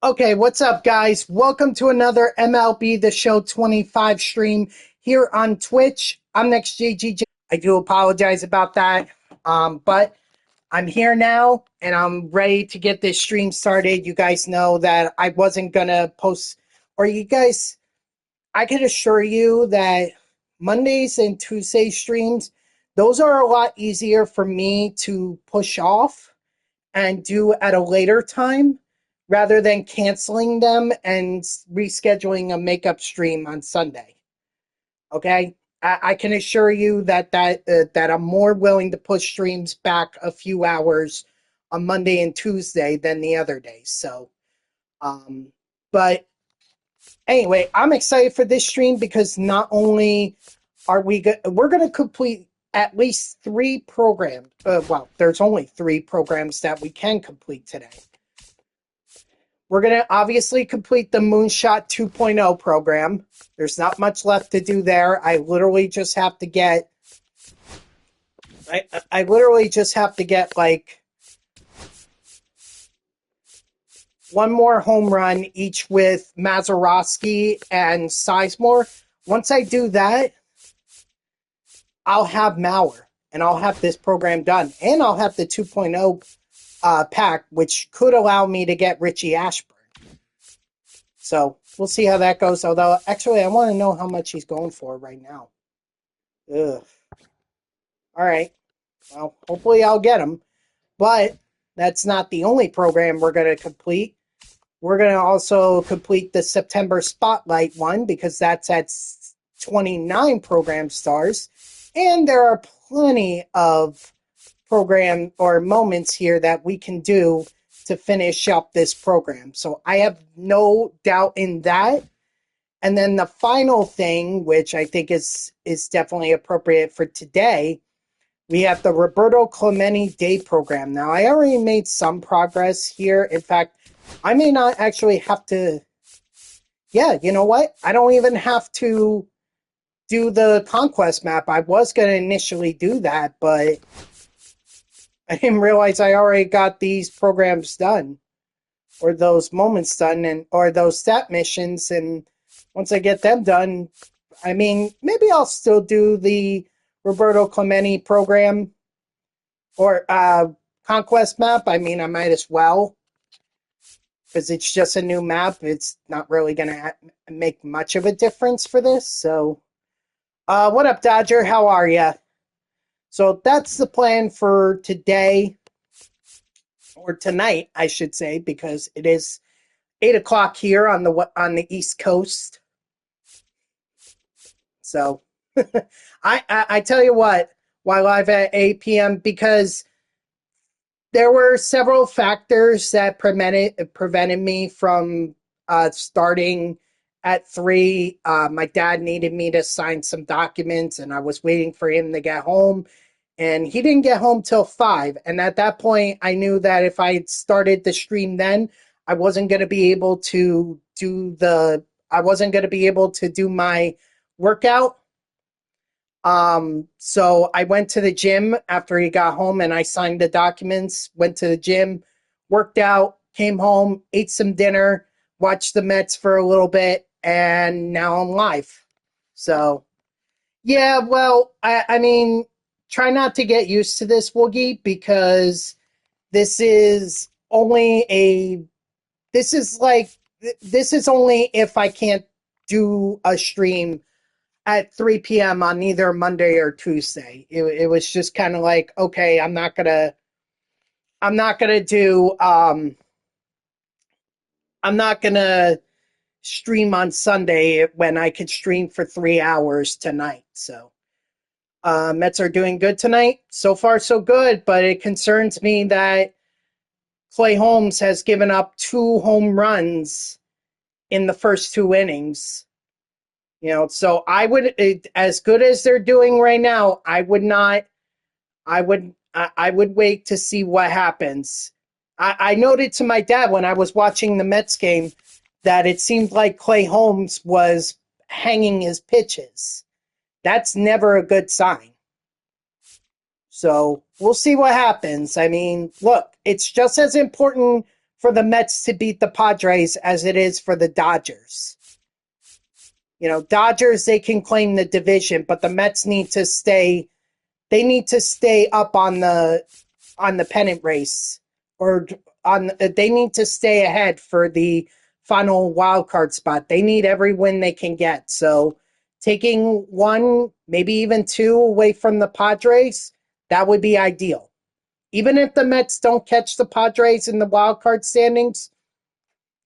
Okay, what's up, guys? Welcome to another MLB The Show 25 stream here on Twitch. I'm Next JGJ. I do apologize about that, but I'm here now, and I'm ready to get this stream started. You guys know that I wasn't going to post, or you guys, I can assure you that Mondays and Tuesday streams, those are a lot easier for me to push off and do at a later time rather than canceling them and rescheduling a makeup stream on Sunday. Okay? I can assure you that I'm more willing to push streams back a few hours on Monday and Tuesday than the other days. So, but anyway, I'm excited for this stream because not only are we're going to complete at least 3 programs. Well, there's only 3 programs that we can complete today. We're going to obviously complete the Moonshot 2.0 program. There's not much left to do there. I literally just have to get like one more home run each with Mazeroski and Sizemore. Once I do that, I'll have Mauer, and I'll have this program done. And I'll have the 2.0 pack, which could allow me to get Richie Ashburn. So, we'll see how that goes. Although, actually, I want to know how much he's going for right now. Ugh. Alright. Well, hopefully I'll get him. But that's not the only program we're going to complete. We're going to also complete the September Spotlight one because that's at 29 program stars. And there are plenty of program or moments here that we can do to finish up this program. So I have no doubt in that. And then the final thing, which I think is definitely appropriate for today, we have the Roberto Clemente Day Program. Now, I already made some progress here. In fact, I may not actually have to... Yeah, you know what? I don't even have to do the Conquest map. I was going to initially do that, but I didn't realize I already got these programs done. Or those moments done, or those stat missions. And once I get them done, I mean, maybe I'll still do the Roberto Clemente program or Conquest map. I mean, I might as well because it's just a new map. It's not really going to make much of a difference for this. So, what up, Dodger? How are you? So that's the plan for today, or tonight, I should say, because it is 8 o'clock here on the East Coast. So, I tell you what, why live at 8 p.m. because there were several factors that prevented me from starting at 3. My dad needed me to sign some documents, and I was waiting for him to get home, and he didn't get home till 5. And at that point, I knew that if I started the stream then, I wasn't going to be able to do my workout. So I went to the gym after he got home and I signed the documents, went to the gym, worked out, came home, ate some dinner, watched the Mets for a little bit, and now I'm live. So, yeah, well, I mean, try not to get used to this, Woogie, because this is only if I can't do a stream at 3 p.m. on either Monday or Tuesday. It was just kind of like, okay, I'm not gonna stream on Sunday when I could stream for 3 hours tonight. So Mets are doing good tonight. So far, so good, but it concerns me that Clay Holmes has given up 2 home runs in the first 2 innings. You know, so I would, as good as they're doing right now, I would wait to see what happens. I noted to my dad when I was watching the Mets game that it seemed like Clay Holmes was hanging his pitches. That's never a good sign. So we'll see what happens. I mean, look, it's just as important for the Mets to beat the Padres as it is for the Dodgers. You know, Dodgers, they can claim the division, but the Mets need to stay, they need to stay up on the pennant race, or they need to stay ahead for the final wild card spot. They need every win they can get. So taking one, maybe even two away from the Padres, that would be ideal. Even if the Mets don't catch the Padres in the wild card standings,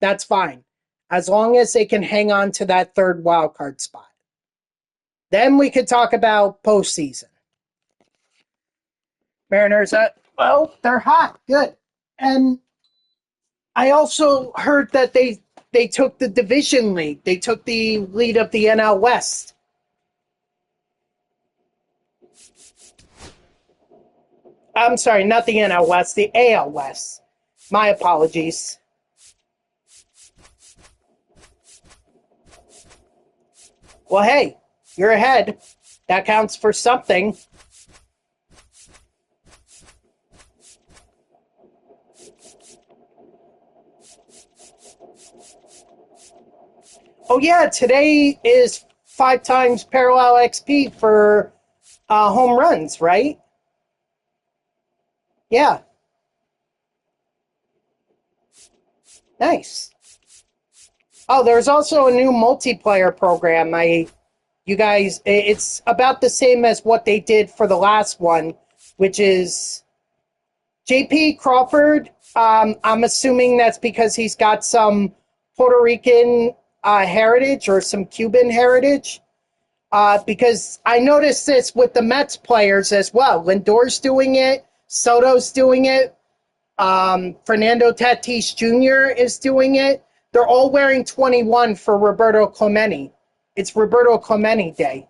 that's fine. As long as they can hang on to that third wild card spot. Then we could talk about postseason. Mariners, well, they're hot. Good. And I also heard that they took the division lead. They took the lead of the NL West. I'm sorry, not the NL West, the AL West. My apologies. Well, hey, you're ahead. That counts for something. Oh, yeah, today is 5 times parallel XP for home runs, right? Yeah. Nice. Oh, there's also a new multiplayer program. You guys, it's about the same as what they did for the last one, which is JP Crawford. I'm assuming that's because he's got some Puerto Rican heritage or some Cuban heritage. Because I noticed this with the Mets players as well. Lindor's doing it. Soto's doing it. Fernando Tatis Jr. is doing it. They're all wearing 21 for Roberto Clemente. It's Roberto Clemente Day.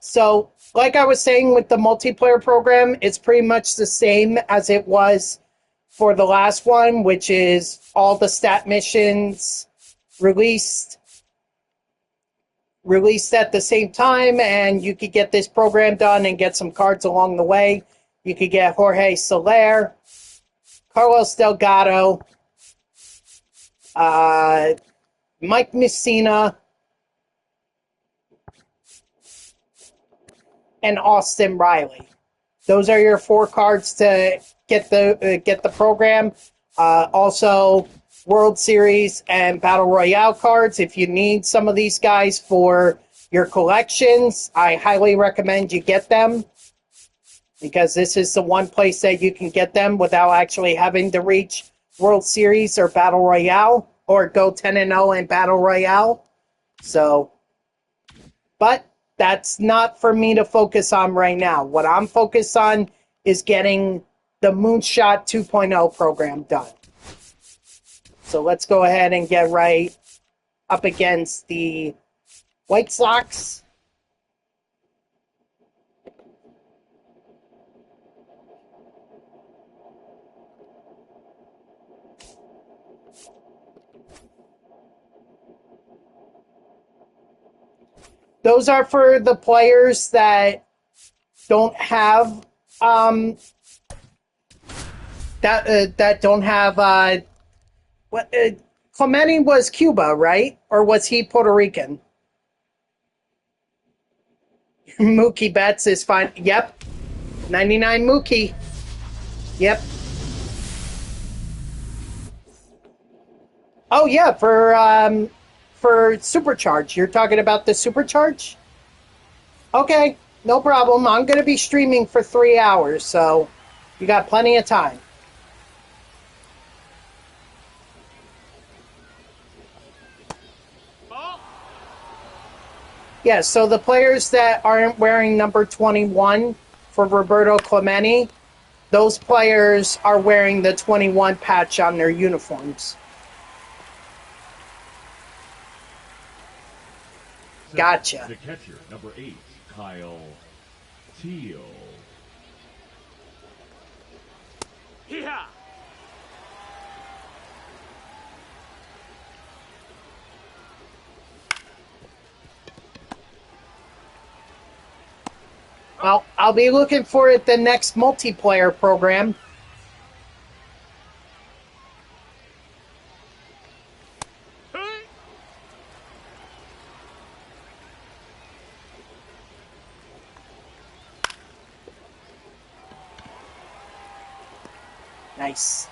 So, like I was saying with the multiplayer program, it's pretty much the same as it was for the last one, which is all the stat missions released at the same time, and you could get this program done and get some cards along the way. You could get Jorge Soler, Carlos Delgado, Mike Messina, and Austin Riley. Those are your 4 cards to get the program. Also, World Series and Battle Royale cards. If you need some of these guys for your collections, I highly recommend you get them, because this is the one place that you can get them without actually having to reach World Series or Battle Royale or go 10-0 in Battle Royale. So, but that's not for me to focus on right now. What I'm focused on is getting the Moonshot 2.0 program done. So let's go ahead and get right up against the White Sox. Those are for the players that don't have that don't have what Clemente was Cuba, right? Or was he Puerto Rican? Mookie Betts is fine. Yep. 99 Mookie. Yep. Oh yeah, for Supercharge. You're talking about the Supercharge? Okay, no problem. I'm going to be streaming for 3 hours, so you got plenty of time. Yeah, so the players that aren't wearing number 21 for Roberto Clemente, those players are wearing the 21 patch on their uniforms. Gotcha. The catcher, number 8, Kyle Teal. Yeah. Well, I'll be looking for it the next multiplayer program. Hey! Nice.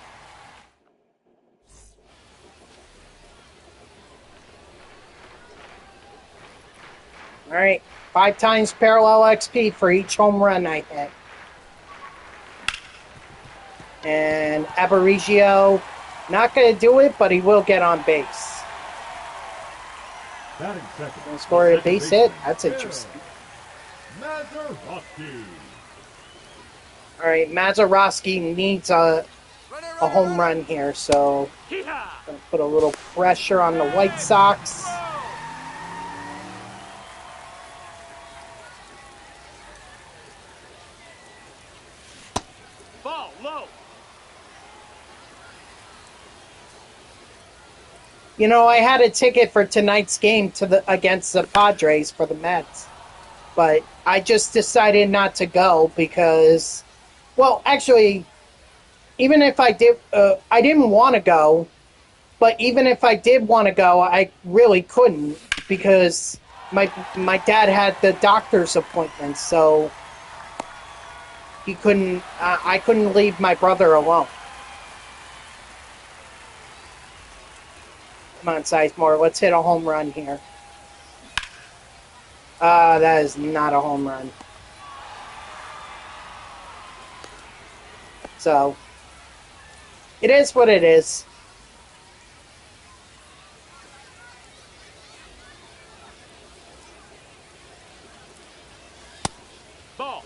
All right, 5 times parallel XP for each home run I hit. And Aberigio, not going to do it, but he will get on base. Batting second. Gonna score a Second base hit? baseman, That's interesting. Mazeroski. All right, Mazeroski needs a home run here, so Hee-haw! gonna put a little pressure on the White Sox. Ball low. You know, I had a ticket for tonight's game against the Padres for the Mets, but I just decided not to go because, well, actually, even if I did, I didn't want to go. But even if I did want to go, I really couldn't because my dad had the doctor's appointment, so he couldn't. I couldn't leave my brother alone. Come on, Sizemore, let's hit a home run here. That is not a home run. So it is what it is. Ball.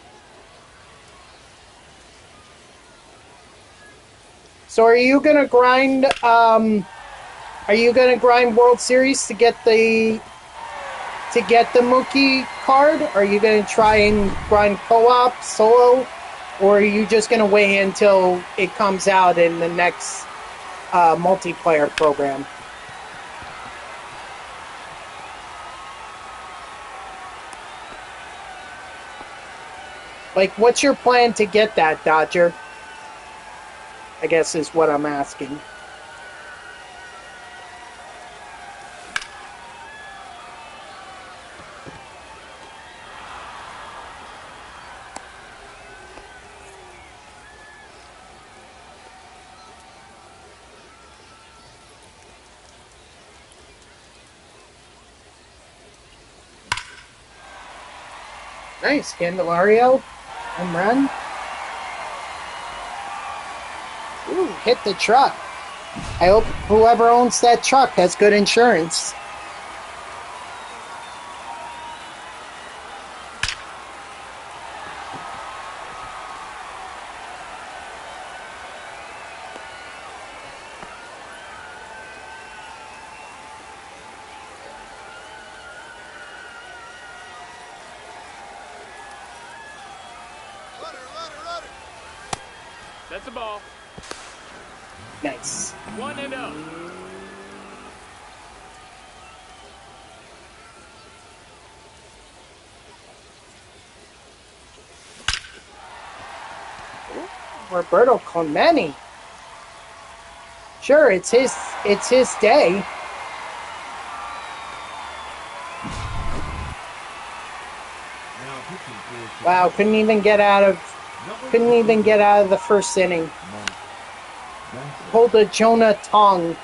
So are you gonna grind? Are you gonna grind World Series to get the Mookie card? Are you gonna try and grind co-op solo, or are you just gonna wait until it comes out in the next multiplayer program? Like, what's your plan to get that, Dodger? I guess is what I'm asking. Nice, Candelario. Home run. Ooh, hit the truck. I hope whoever owns that truck has good insurance. That's a ball. Nice. 1-0. Roberto Clemente. Sure, it's his day. Wow, couldn't even get out of the first inning. Pulled a Jonah Tong.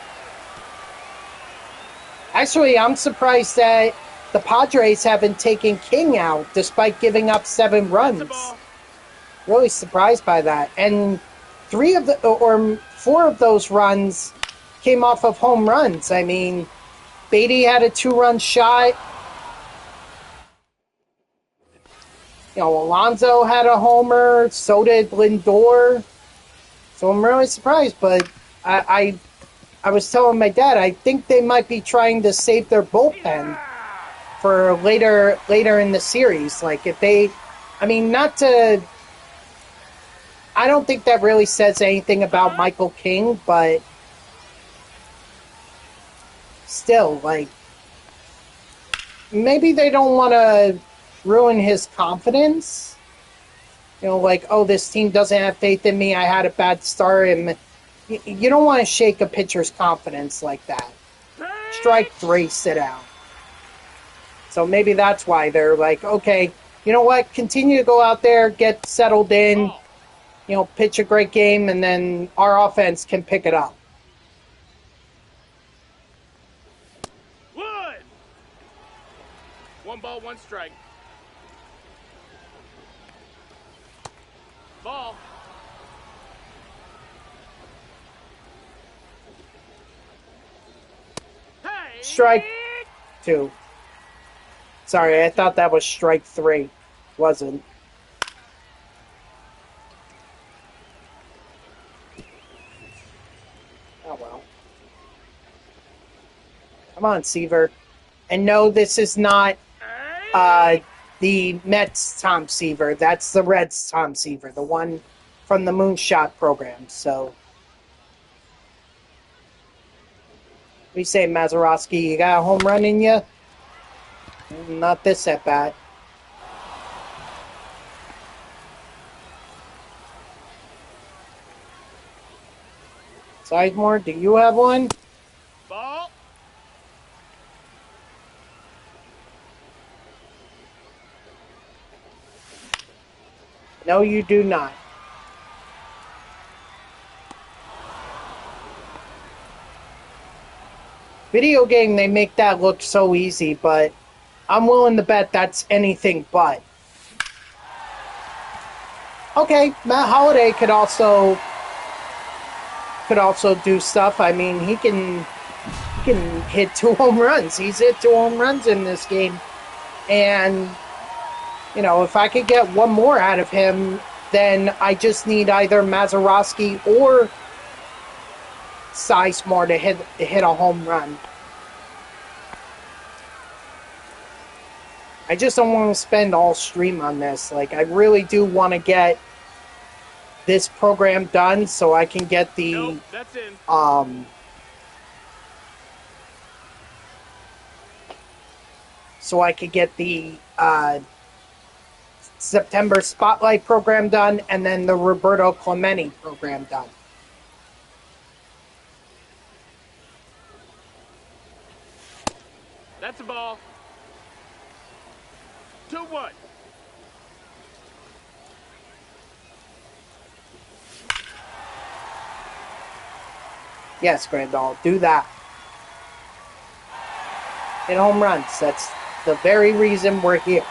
Actually, I'm surprised that the Padres haven't taken King out despite giving up 7 runs. Really surprised by that. And 4 of those runs came off of home runs. I mean, Beatty had a 2-run shot. You know, Alonso had a homer. So did Lindor. So I'm really surprised. But I was telling my dad, I think they might be trying to save their bullpen for later in the series. Like, if they, I mean, not to, I don't think that really says anything about Michael King, but still, like, maybe they don't want to ruin his confidence. You know, like, oh, this team doesn't have faith in me. I had a bad start. And you don't want to shake a pitcher's confidence like that. Strike 3, sit down. So maybe that's why they're like, okay, you know what? Continue to go out there, get settled in, Ball. you know, pitch a great game, and then our offense can pick it up. Wood. 1 ball, 1 strike. Ball. Hey. Strike 2. Sorry, I thought that was strike 3. Wasn't. Oh, well. Come on, Seaver. And no, this is not the Mets Tom Seaver. That's the Reds Tom Seaver, the one from the Moonshot program. So, what do you say, Mazeroski? You got a home run in you? Not this at bat. Sizemore, do you have one? Ball. No, you do not. Video game, they make that look so easy, but I'm willing to bet that's anything but. Okay, Matt Holliday could also do stuff. I mean, he can hit 2 home runs. He's hit 2 home runs in this game. And, you know, if I could get one more out of him, then I just need either Mazeroski or Sizemore to hit a home run. I just don't want to spend all stream on this. Like, I really do want to get this program done so I can get the Nope, that's in. so I could get the September Spotlight program done and then the Roberto Clemente program done. That's a ball. 2-1. Yes, Grandal, do that. Hit home runs. That's the very reason we're here.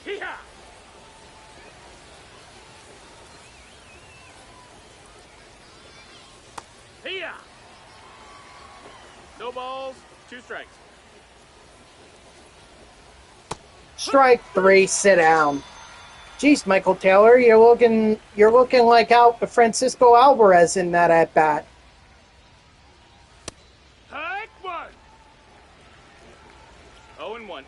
Hee-haw. Hee-haw. No balls, 2 strikes. Strike 3, sit down. Jeez, Michael Taylor, you're looking like Francisco Alvarez in that at bat. Hike 1. 0-1.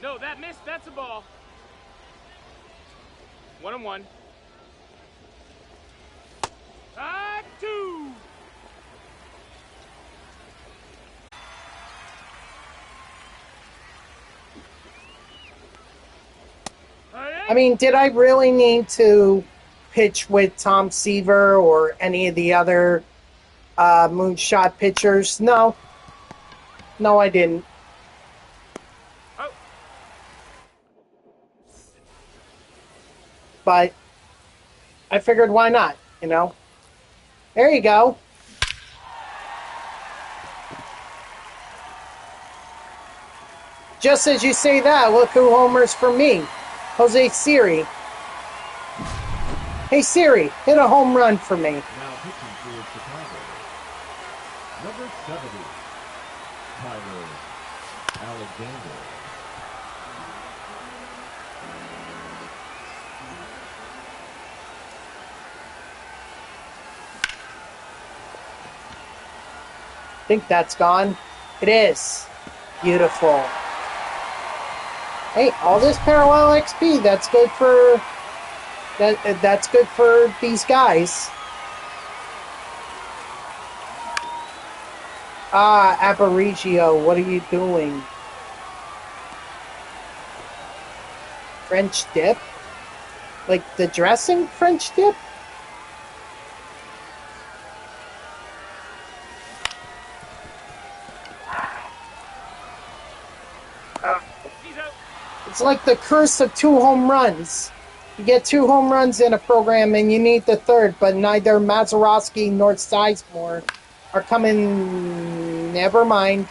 No, that missed. That's a ball. 1-1. Hike 2. I mean, did I really need to pitch with Tom Seaver or any of the other moonshot pitchers? No. No, I didn't. Oh. But I figured why not, you know? There you go. Just as you say that, look who homers for me. Jose Siri. Hey Siri, hit a home run for me. Now pitching for Chicago. Number 70, Tyler Alexander. think that's gone. It is. Beautiful. Hey, all this parallel XP, that's good for... That's good for these guys. Ah, Aborigio, what are you doing? French dip? Like the dressing French dip? He's out. It's like the curse of 2 home runs. You get 2 home runs in a program and you need the third, but neither Mazeroski nor Sizemore are coming. Never mind.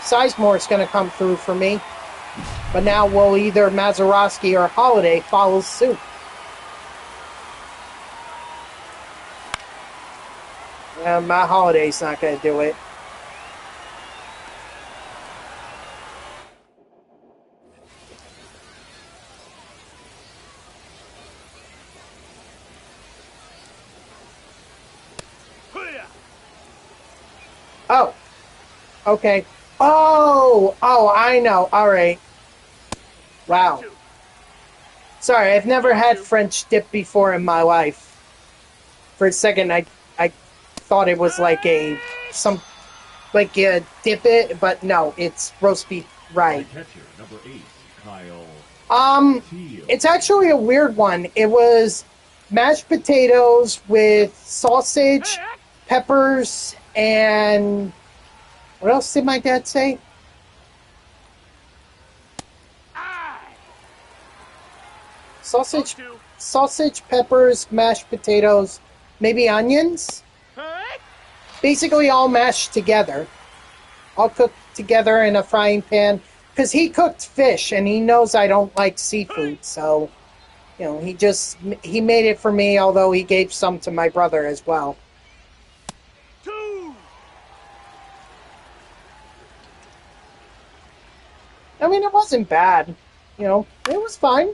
Sizemore's going to come through for me. But now will either Mazeroski or Holiday follow suit. My Holiday's not going to do it. Oh. Okay. Oh, I know. All right. Wow. Sorry, I've never had French dip before in my life. For a second, I thought it was like a dip it, but no, it's roast beef, right? Catcher number 8, Kyle. It's actually a weird one. It was mashed potatoes with sausage, peppers, and what else did my dad say? Sausage, peppers, mashed potatoes, maybe onions. Basically all mashed together. All cooked together in a frying pan. Because he cooked fish, and he knows I don't like seafood, so, you know, he made it for me, although he gave some to my brother as well. I mean, it wasn't bad. You know, it was fine.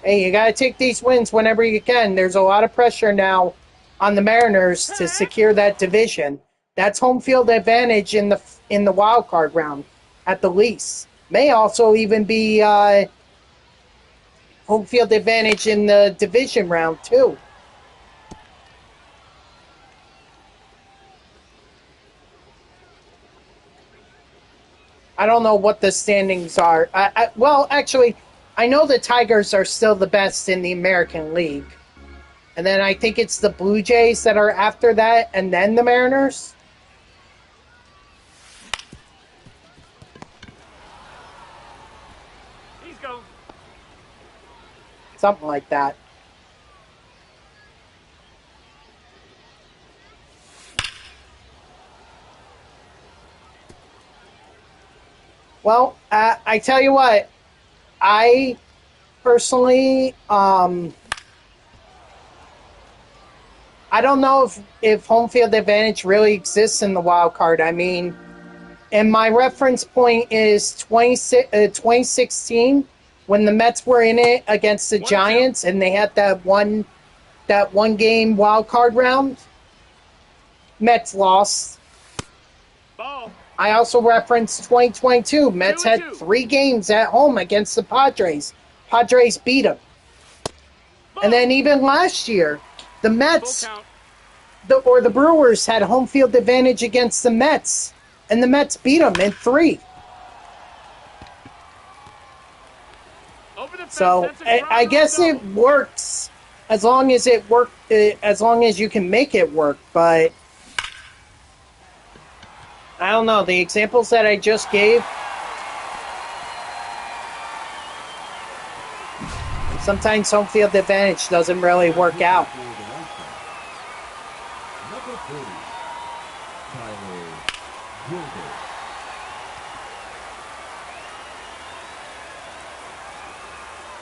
Hey, you gotta take these wins whenever you can. There's a lot of pressure now on the Mariners to secure that division. That's home field advantage in the wild card round, at the least. May also even be home field advantage in the division round too. I don't know what the standings are. Well, actually, I know the Tigers are still the best in the American League. And then I think it's the Blue Jays that are after that, and then the Mariners. He's going. Something like that. Well, I tell you what, I personally, I don't know if home field advantage really exists in the wild card. I mean, and my reference point is 2016 when the Mets were in it against the Giants, and they had that one game wild card round. Mets lost. Ball. I also referenced 2022. Mets had 3 games at home against the Padres. Padres beat them. And then even last year, the Mets, the Brewers had home field advantage against the Mets. And the Mets beat them in 3. So I guess it works as long as as long as you can make it work. But I don't know, the examples that I just gave, sometimes home field advantage doesn't really work out. Number 40, Tyler Gilbert.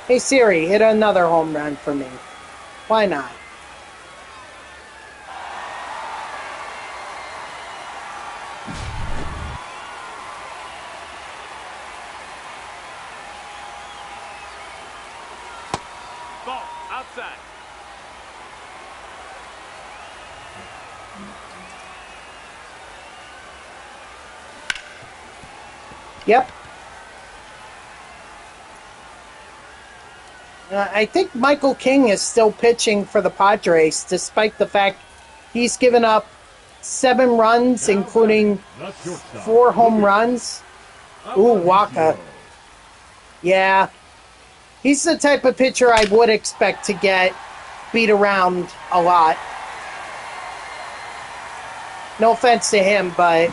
Hey Siri, hit another home run for me. Why not? Yep. I think Michael King is still pitching for the Padres, despite the fact he's given up 7 runs, including 4 home runs. Ooh, Waka. Yeah. He's the type of pitcher I would expect to get beat around a lot. No offense to him, but...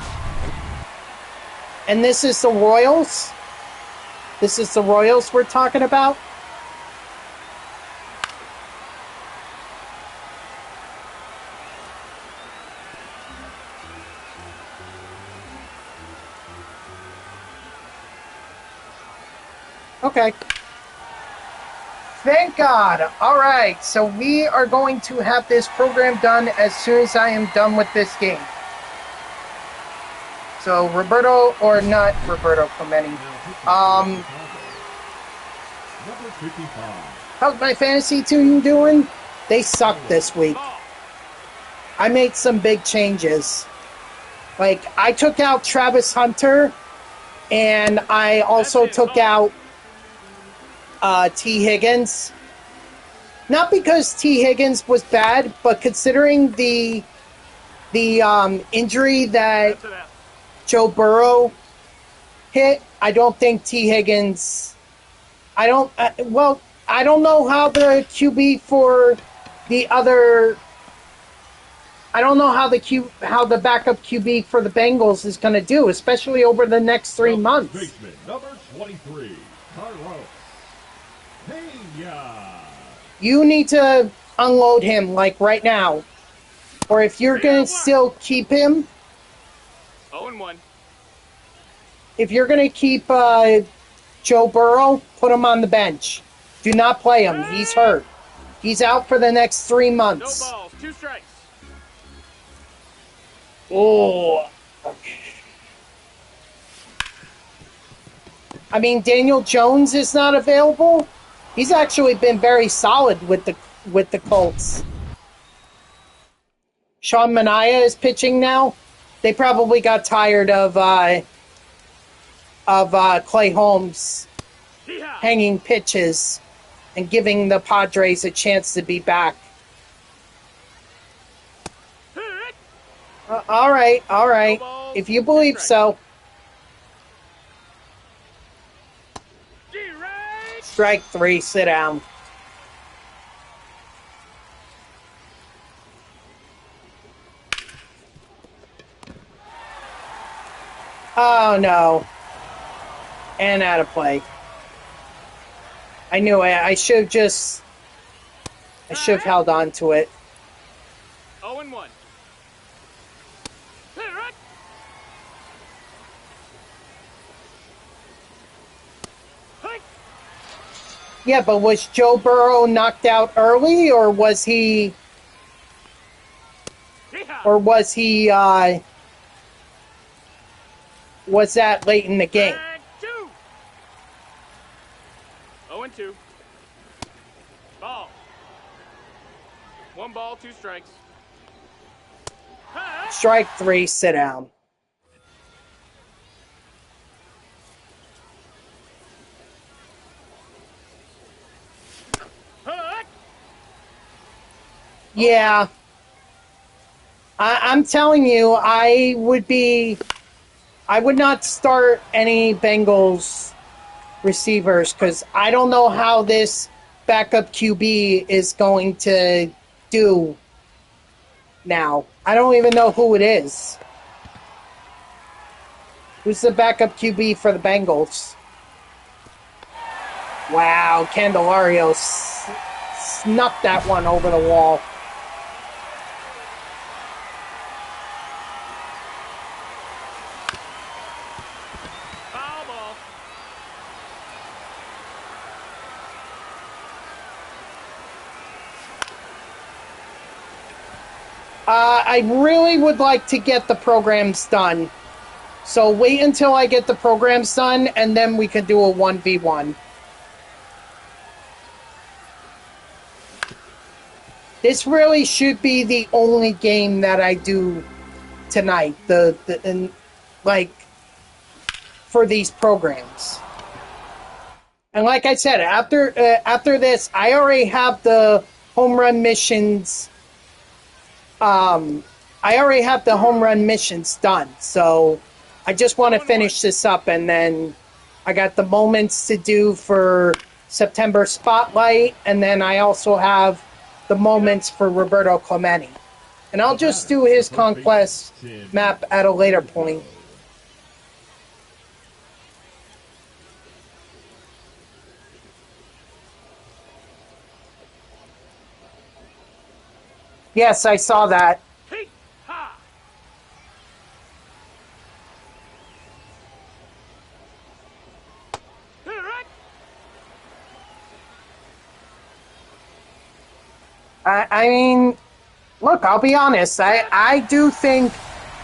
And this is the Royals? This is the Royals we're talking about? Okay. Thank God. All right, so we are going to have this program done as soon as I am done with this game. So Roberto, or not Roberto Clemente. How's my fantasy team doing? They suck this week. I made some big changes. Like, I took out Travis Hunter, and I also took out T. Higgins. Not because T. Higgins was bad, but considering the injury that Joe Burrow hit, I don't think T. Higgins... I don't know how the QB for the other... I don't know how the backup QB for the Bengals is going to do, especially over the next 3 months. Baseman, number 23, Carlos Pena. You need to unload him, like, right now. Or if you're going to still keep him... 0-1. If you're going to keep Joe Burrow, put him on the bench. Do not play him. He's hurt. He's out for the next 3 months. No balls, 2 strikes. Oh. I mean, Daniel Jones is not available. He's actually been very solid with the Colts. Sean Mania is pitching now. They probably got tired of Clay Holmes hanging pitches and giving the Padres a chance to be back. All right. If you believe so. Strike 3, sit down. Oh, no. And out of play. I knew it. I should have held on to it. 0-1. Yeah, but was Joe Burrow knocked out early, or was he... was that late in the game? 0-2. Ball. 1 ball, 2 strikes. Strike 3, sit down. Yeah. I'm telling you, I would not start any Bengals receivers because I don't know how this backup QB is going to do now. I don't even know who it is. Who's the backup QB for the Bengals? Wow, Candelario snuck that one over the wall. I really would like to get the programs done. So wait until I get the programs done, and then we can do a 1v1. This really should be the only game that I do tonight. Like for these programs. And like I said, after this, I already have the home run missions. I already have the home run missions done, so I just want to finish this up, and then I got the moments to do for September Spotlight, and then I also have the moments for Roberto Clemente. And I'll just do his conquest map at a later point. Yes, I saw that. Hey, ha! Right. I mean, look, I'll be honest. I do think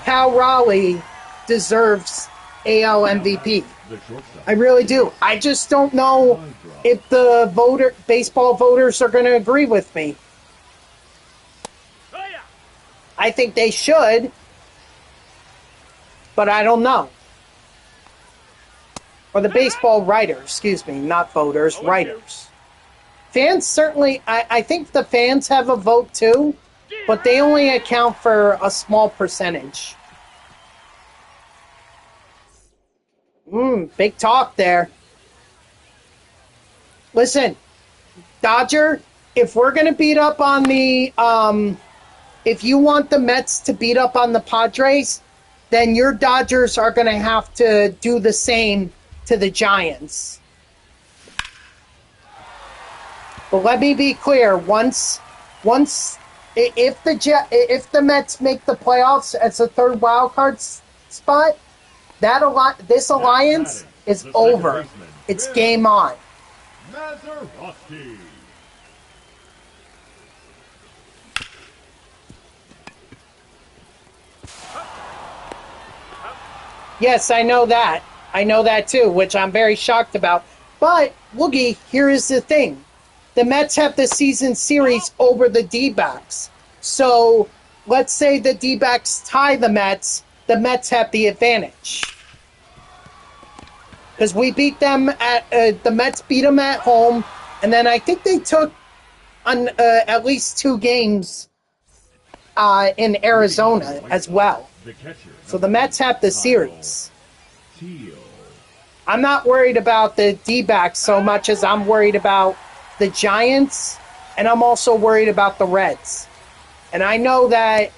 Cal Raleigh deserves AL MVP. I really do. I just don't know if the baseball voters are going to agree with me. Oh, yeah. I think they should, but I don't know. Or the baseball writers, excuse me, not voters, writers. Fans certainly, I think the fans have a vote too, but they only account for a small percentage. Big talk there. Listen, Dodger, if we're going to beat up on the, if you want the Mets to beat up on the Padres, then your Dodgers are going to have to do the same to the Giants. But let me be clear, once if the Mets make the playoffs as a third wild card spot, this alliance is over. It's game on. Mazeroski. Yes, I know that. I know that too, which I'm very shocked about. But, Woogie, here is the thing. The Mets have the season series over the D-backs. So, let's say the D-backs tie the Mets have the advantage. Because we beat them the Mets beat them at home, and then I think they took on at least 2 games in Arizona as well. So the Mets have the series. I'm not worried about the D-backs so much as I'm worried about the Giants, and I'm also worried about the Reds. And I know that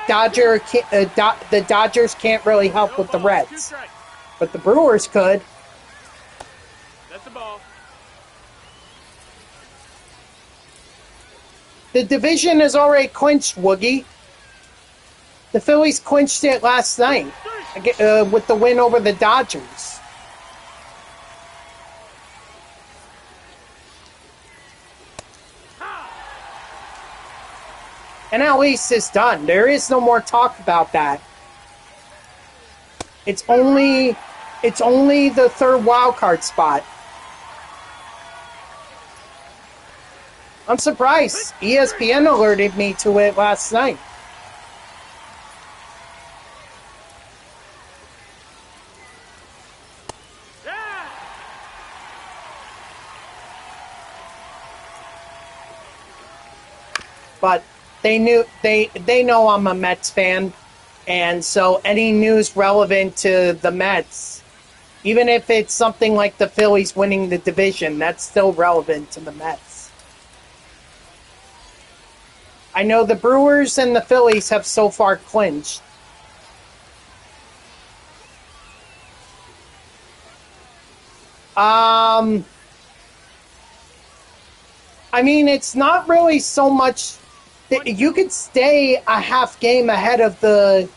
the Dodgers can't really help with the Reds, but the Brewers could. That's the ball. The division is already clinched, Woogie. The Phillies clinched it last night with the win over the Dodgers. And at least it's done. There is no more talk about that. It's only the third wild card spot. I'm surprised. ESPN alerted me to it last night. But they know I'm a Mets fan, and so any news relevant to the Mets, even if it's something like the Phillies winning the division, that's still relevant to the Mets. I know the Brewers and the Phillies have so far clinched. I mean, it's not really so much. You could stay a half game ahead of the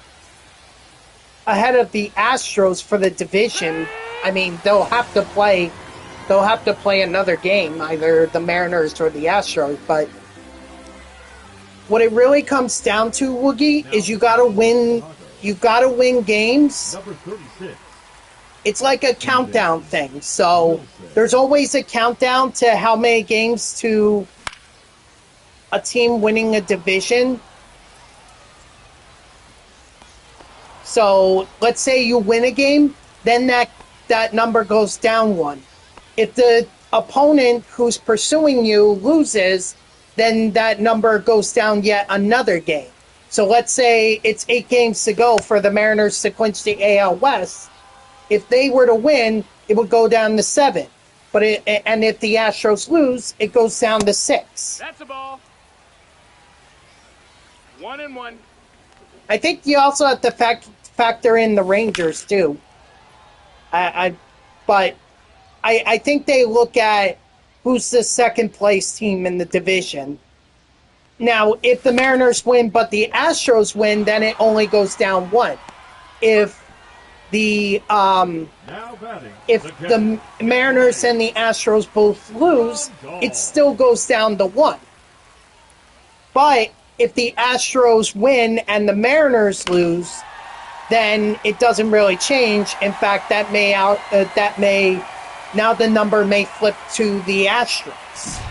Astros for the division. I mean, they'll have to play another game, either the Mariners or the Astros. But what it really comes down to, Woogie, is you gotta win. You gotta win games. Number 36. It's like a countdown thing. So there's always a countdown to how many games to a team winning a division. So let's say you win a game, then that number goes down one. If the opponent who's pursuing you loses, then that number goes down yet another game. So let's say it's 8 games to go for the Mariners to clinch the AL West. If they were to win, it would go down to 7. And if the Astros lose, it goes down to 6. That's a ball. 1-1. I think you also have to factor in the Rangers too. But I think they look at who's the second place team in the division. Now, if the Mariners win but the Astros win, then it only goes down 1. If the Mariners and the Astros both lose, it still goes down to 1. But if the Astros win and the Mariners lose, then it doesn't really change. In fact, now the number may flip to the Astros.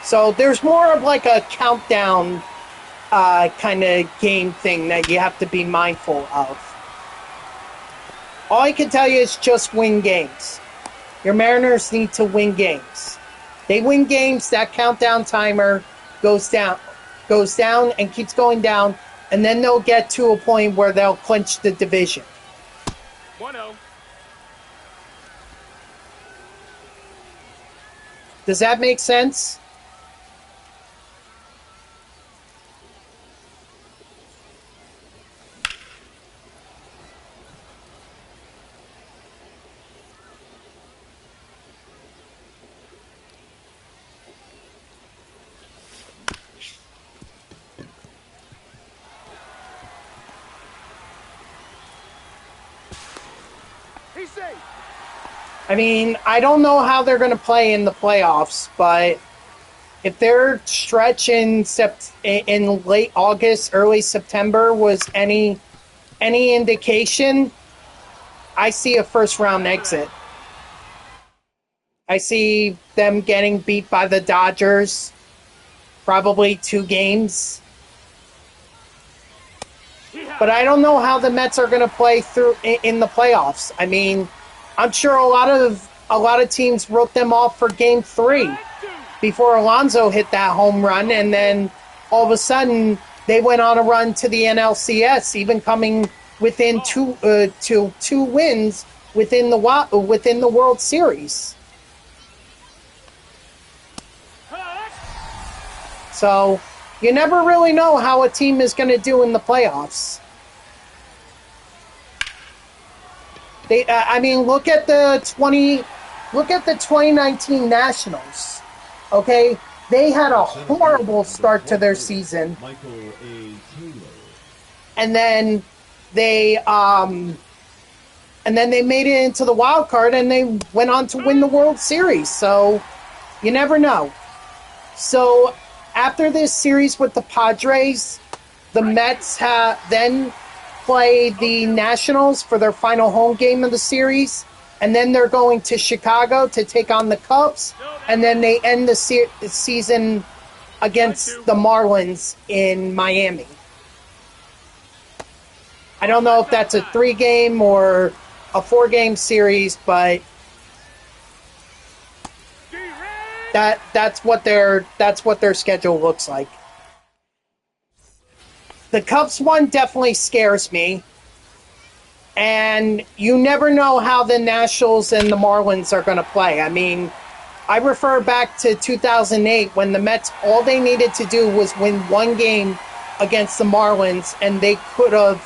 So there's more of like a countdown kind of game thing that you have to be mindful of. All I can tell you is just win games. Your Mariners need to win games. They win games, that countdown timer goes down and keeps going down, and then they'll get to a point where they'll clinch the division. 1-0. Does that make sense? He's safe. I mean, I don't know how they're going to play in the playoffs, but if their stretch in late August, early September was any indication, I see a first-round exit. I see them getting beat by the Dodgers, probably 2 games. But I don't know how the Mets are going to play through in the playoffs. I mean, I'm sure a lot of teams wrote them off for Game 3 before Alonso hit that home run, and then all of a sudden they went on a run to the NLCS, even coming within two wins within the World Series. So you never really know how a team is going to do in the playoffs. I mean, look at the 2019 Nationals. Okay, they had a horrible start to their season, and then they made it into the wild card, and they went on to win the World Series. So you never know. So after this series with the Padres, the Mets then play the Nationals for their final home game of the series, and then they're going to Chicago to take on the Cubs, and then they end the season against the Marlins in Miami. I don't know if that's a 3-game or a 4-game series, but that's what their schedule looks like. The Cubs one definitely scares me, and you never know how the Nationals and the Marlins are going to play. I mean, I refer back to 2008 when the Mets, all they needed to do was win 1 game against the Marlins, and they could have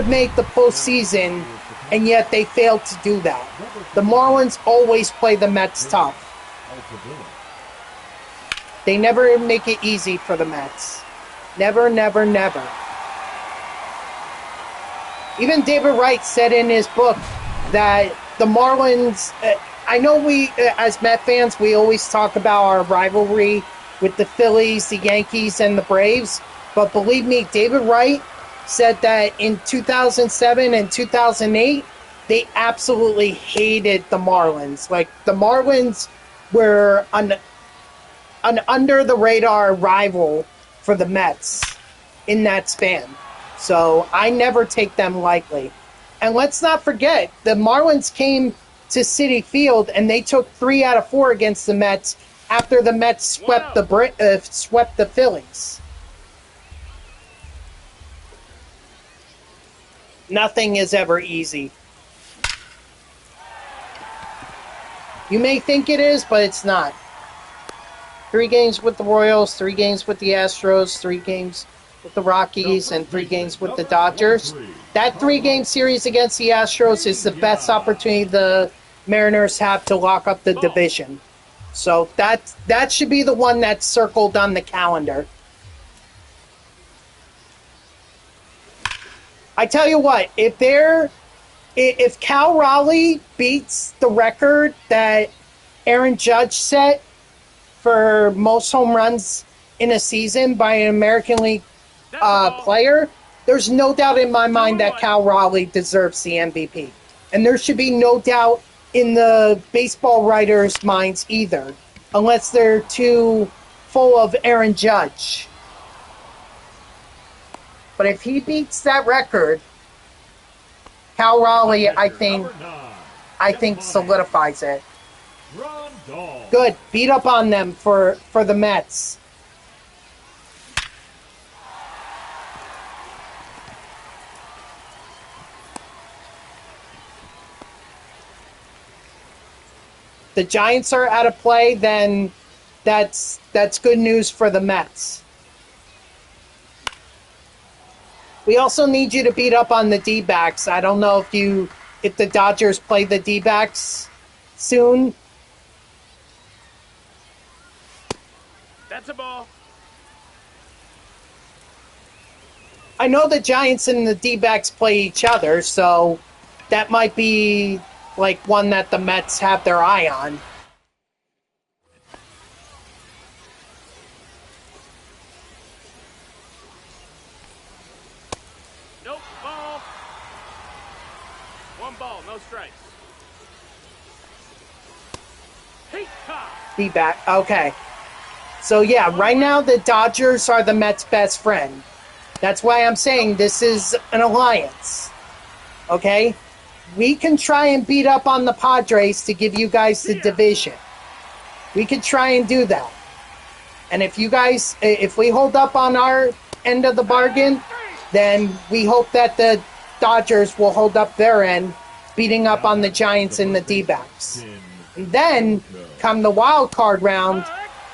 made the postseason, and yet they failed to do that. The Marlins always play the Mets tough. They never make it easy for the Mets. Never, never, never. Even David Wright said in his book that the Marlins, I know we, as Met fans, we always talk about our rivalry with the Phillies, the Yankees, and the Braves, but believe me, David Wright said that in 2007 and 2008, they absolutely hated the Marlins. Like, the Marlins were an under-the-radar rival for the Mets in that span. So I never take them lightly. And let's not forget, the Marlins came to Citi Field and they took 3 out of 4 against the Mets after the Mets swept the Phillies. Nothing is ever easy. You may think it is, but it's not. 3 games with the Royals, 3 games with the Astros, 3 games with the Rockies, and 3 games with the Dodgers. That 3-game series against the Astros is the best opportunity the Mariners have to lock up the division. So that should be the one that's circled on the calendar. I tell you what, if Cal Raleigh beats the record that Aaron Judge set for most home runs in a season by an American League player, there's no doubt in my mind that Cal Raleigh deserves the MVP. And there should be no doubt in the baseball writers' minds either, unless they're too full of Aaron Judge. But if he beats that record, Cal Raleigh, I think solidifies it. Good. Beat up on them for the Mets. The Giants are out of play, then that's good news for the Mets. We also need you to beat up on the D-backs. I don't know if the Dodgers play the D-backs soon. That's a ball. I know the Giants and the D-backs play each other, so that might be like one that the Mets have their eye on. Nope, ball. 1 ball, no strikes. D-back, okay. So yeah, right now the Dodgers are the Mets' best friend. That's why I'm saying this is an alliance. Okay? We can try and beat up on the Padres to give you guys the division. We could try and do that. And if we hold up on our end of the bargain, then we hope that the Dodgers will hold up their end, beating up on the Giants and the D-backs. And then, come the wild card round,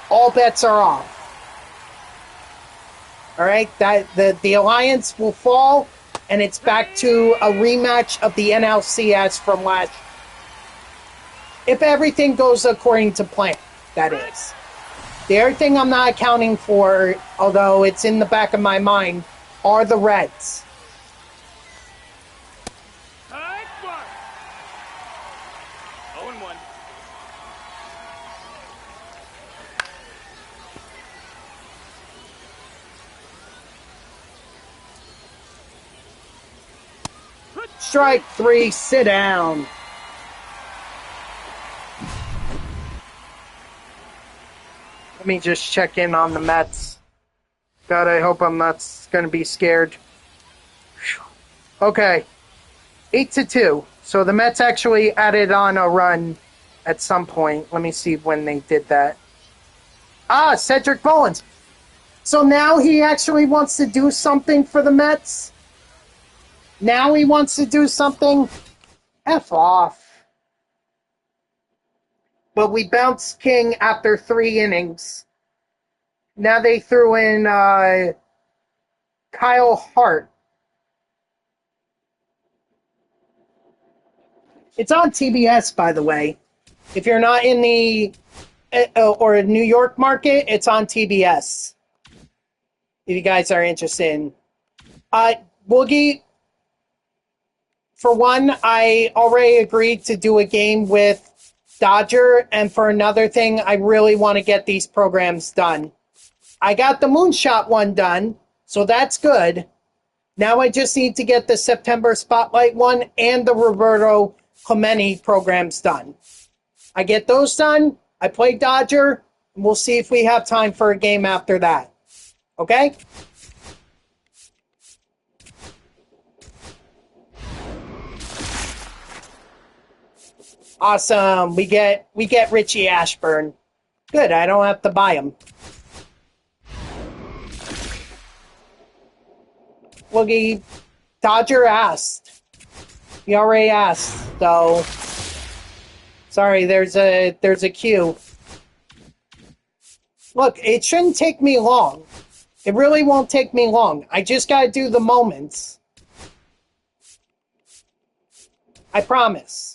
all bets are off. All right, the alliance will fall, and it's back to a rematch of the NLCS from last. If everything goes according to plan, that is. The other thing I'm not accounting for, although it's in the back of my mind, are the Reds. High mark. 0-1. Strike 3, sit down. Let me just check in on the Mets. God, I hope I'm not going to be scared. Okay. 8-2. So the Mets actually added on a run at some point. Let me see when they did that. Cedric Mullins. So now he actually wants to do something for the Mets? Now he wants to do something? F off. But we bounced King after 3 innings. Now they threw in Kyle Hart. It's on TBS, by the way. If you're not in the or New York market, it's on TBS. If you guys are interested. Boogie, for one, I already agreed to do a game with Dodger, and for another thing, I really want to get these programs done. I got the Moonshot one done, so that's good. Now I just need to get the September Spotlight one and the Roberto Clemente programs done. I get those done, I play Dodger, We'll see if we have time for a game after that. Okay? Awesome. We get Richie Ashburn. Good. I don't have to buy him. Looky, Dodger asked. He already asked. So sorry. There's a queue. Look, it shouldn't take me long. It really won't take me long. I just gotta do the moments. I promise.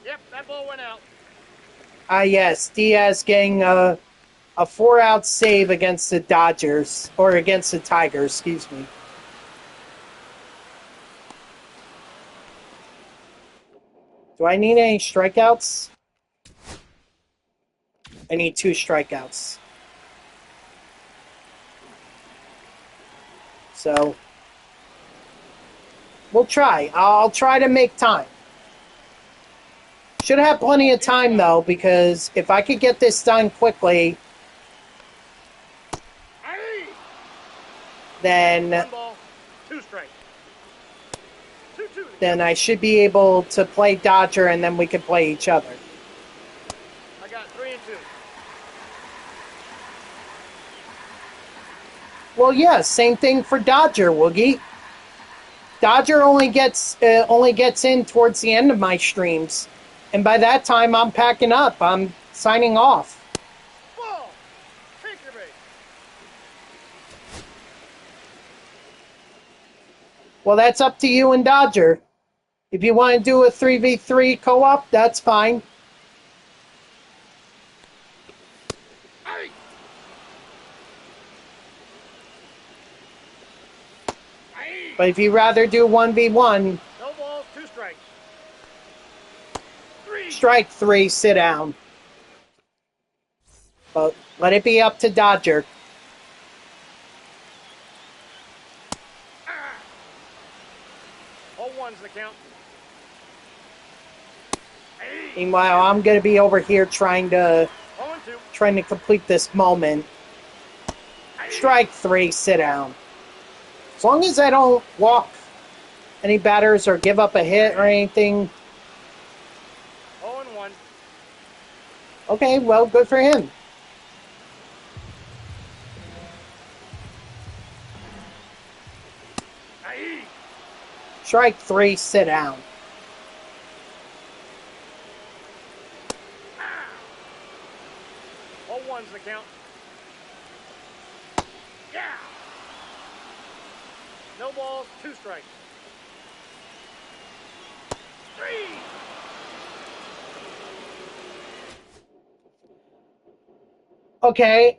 Yep, that ball went out. Yes, Diaz getting a 4-out save against the Dodgers, or against the Tigers, excuse me. Do I need any strikeouts? I need 2 strikeouts. So, we'll try. I'll try to make time. Should have plenty of time, though, because if I could get this done quickly, then 1 ball, 2 strikes. 2-2. then I should be able to play Dodger, and then we can play each other. I got 3 and 2. Well, yeah, same thing for Dodger, Woogie. Dodger only gets in towards the end of my streams, and by that time I'm packing up. I'm signing off. Ball. Take your base. Well, that's up to you and Dodger. If you want to do a 3v3 co-op, that's fine. Hey. Hey. But if you'd rather do 1v1, No balls, 2 strikes. 3. strike 3, sit down. But let it be up to Dodger. All 1's the count. Hey. Meanwhile, I'm going to be over here trying to 0 and 2. complete this moment. Strike 3, sit down. As long as I don't walk any batters or give up a hit or anything. 0 and 1. Okay, well, good for him. Hey. Strike 3, sit down. All 1's the count. Yeah. No balls, 2 strikes. 3. Okay,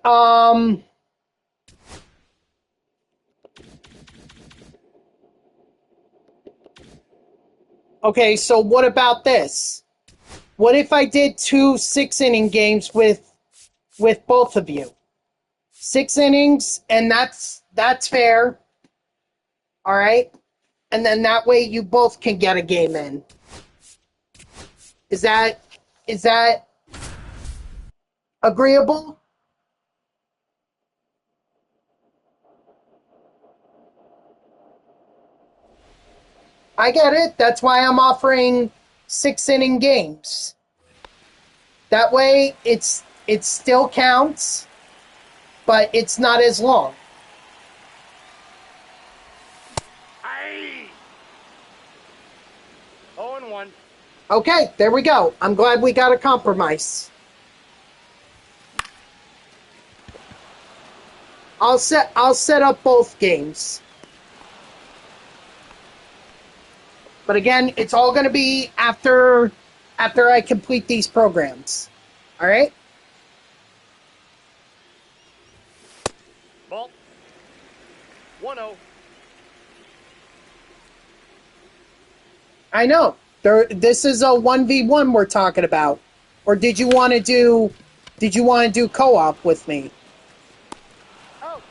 okay, so what about this? What if I did 2 6-inning games with both of you? 6 innings, and that's fair. All right? And then that way you both can get a game in. Is that agreeable? I get it. That's why I'm offering 6-inning games. That way it still counts, but it's not as long. Hey. 0 and 1. Okay, there we go. I'm glad we got a compromise. I'll set up both games. But again, it's all going to be after I complete these programs. All right? Ball. 1-0. I know. This is a 1v1 we're talking about. Or did you want to do co-op with me? Out.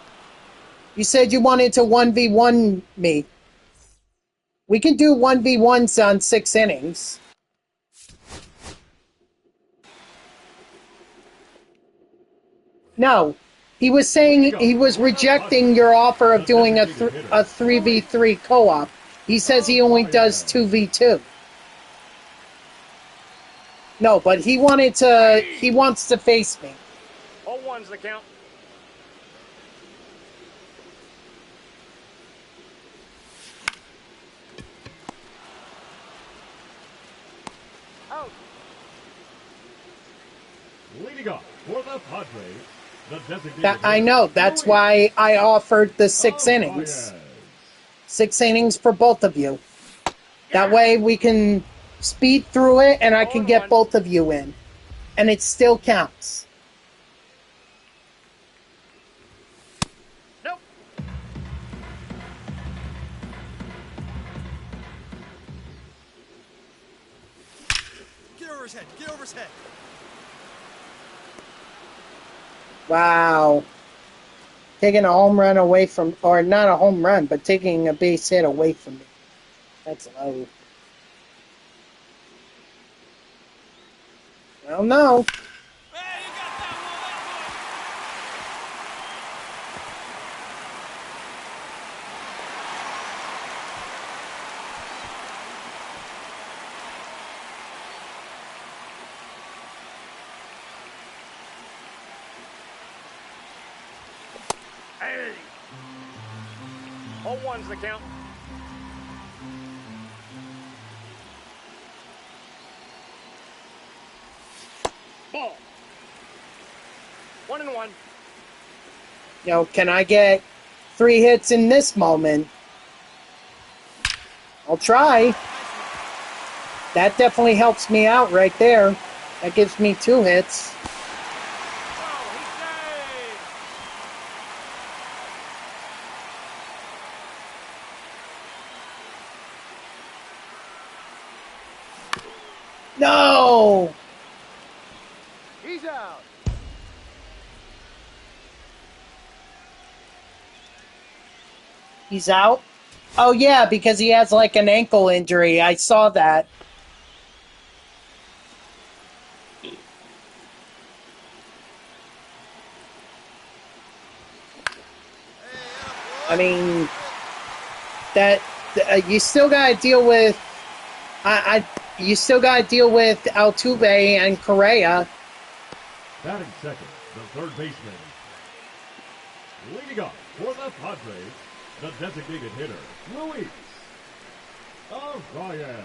You said you wanted to 1v1 me. We can do 1v1s on 6 innings. No. He was saying he was rejecting your offer of doing a 3v3 co-op. He says he only does 2v2. No, but he wants to face me. 0-1's the count. Out. Leading off for the Padres, the designated I know. That's why I offered the 6 innings. 6 innings for both of you. That way we can speed through it and I can get both of you in. And it still counts. Nope. Get over his head. Get over his head. Wow. Taking a home run away from, or not a home run, but taking a base hit away from me. That's low. Well, no. Hey, you got that Hey. 0-1's the count. Ball. 1-1. You know, can I get 3 hits in this moment? I'll try. That definitely helps me out right there. That gives me 2 hits. Oh, he's saved. No! He's out. He's out? Oh, yeah, because he has like an ankle injury. I saw that. I mean, that you still got to deal with. You still got to deal with Altuve and Correa. Batting second, the third baseman. Leading off for the Padres, the designated hitter, Luis Arias.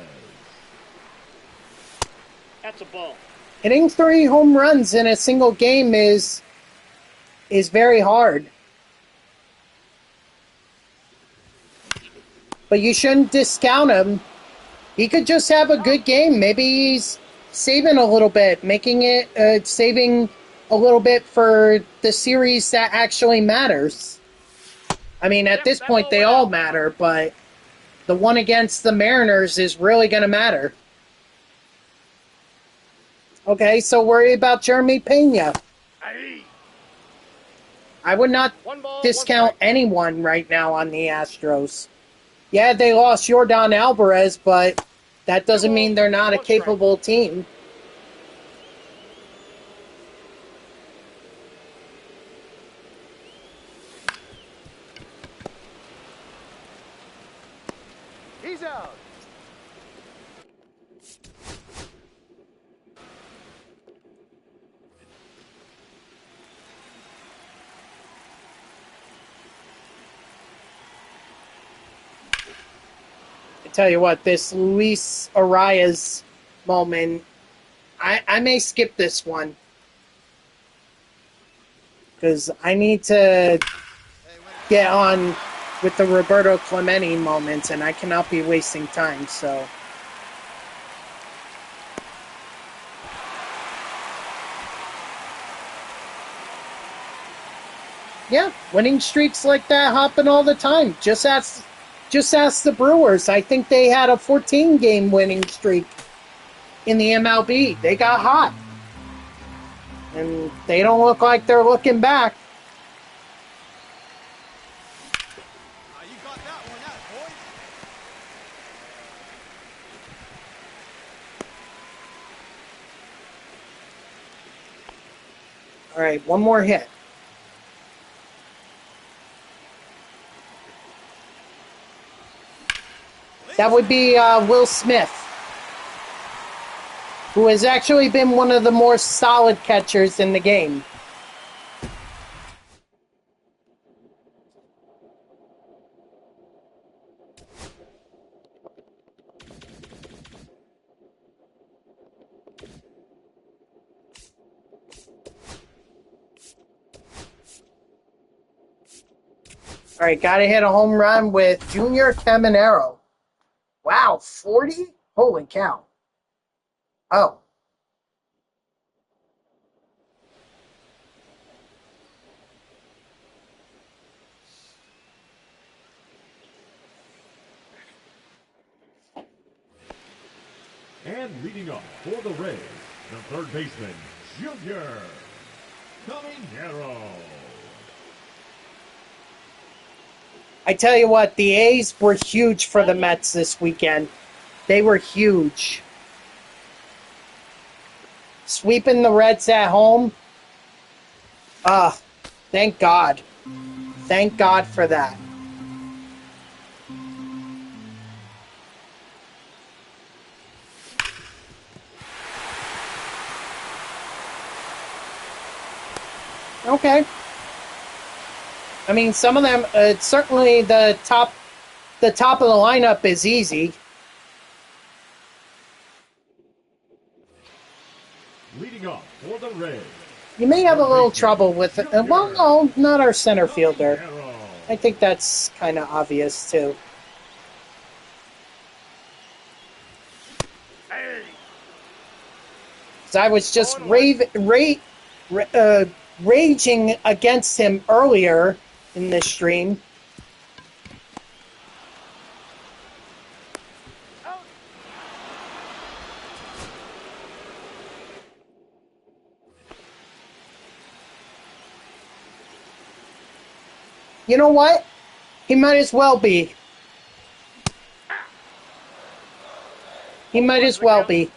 That's a ball. Hitting 3 home runs in a single game is very hard. But you shouldn't discount him. He could just have a good game. Maybe he's saving a little bit, saving a little bit for the series that actually matters. I mean, at this point, they all matter, but the one against the Mariners is really going to matter. Okay, so worry about Jeremy Pena. Hey. I would not 1 ball, 1 discount strike. anyone right now on the Astros. Yeah, they lost Yordan Alvarez, but that doesn't mean they're not a 1 strike. capable team. He's out. I tell you what, this Luis Arias moment, I may skip this one. Because I need to get on with the Roberto Clemente moments, and I cannot be wasting time, so. Yeah, winning streaks like that happen all the time. Just ask Just ask the Brewers. I think they had a 14-game winning streak in the MLB. They got hot. And they don't look like they're looking back. You got that one out, boy. All right, one more hit. That would be Will Smith, who has actually been one of the more solid catchers in the game. All right, got to hit a home run with Junior Caminero. Wow, 40? Holy cow. Oh. And leading up for the Rays, the third baseman, Junior Caminero. I tell you what, the A's were huge for the Mets this weekend. They were huge. Sweeping the Reds at home. Thank God. Thank God for that. Okay. I mean, some of them, certainly the top of the lineup is easy. Leading up for the Rays. You may have a little trouble with it. Well, no, not our center fielder. I think that's kind of obvious, too. Hey, 'Cause I was just raging against him earlier in this stream. out. You know what? He might as well be. He might as well be.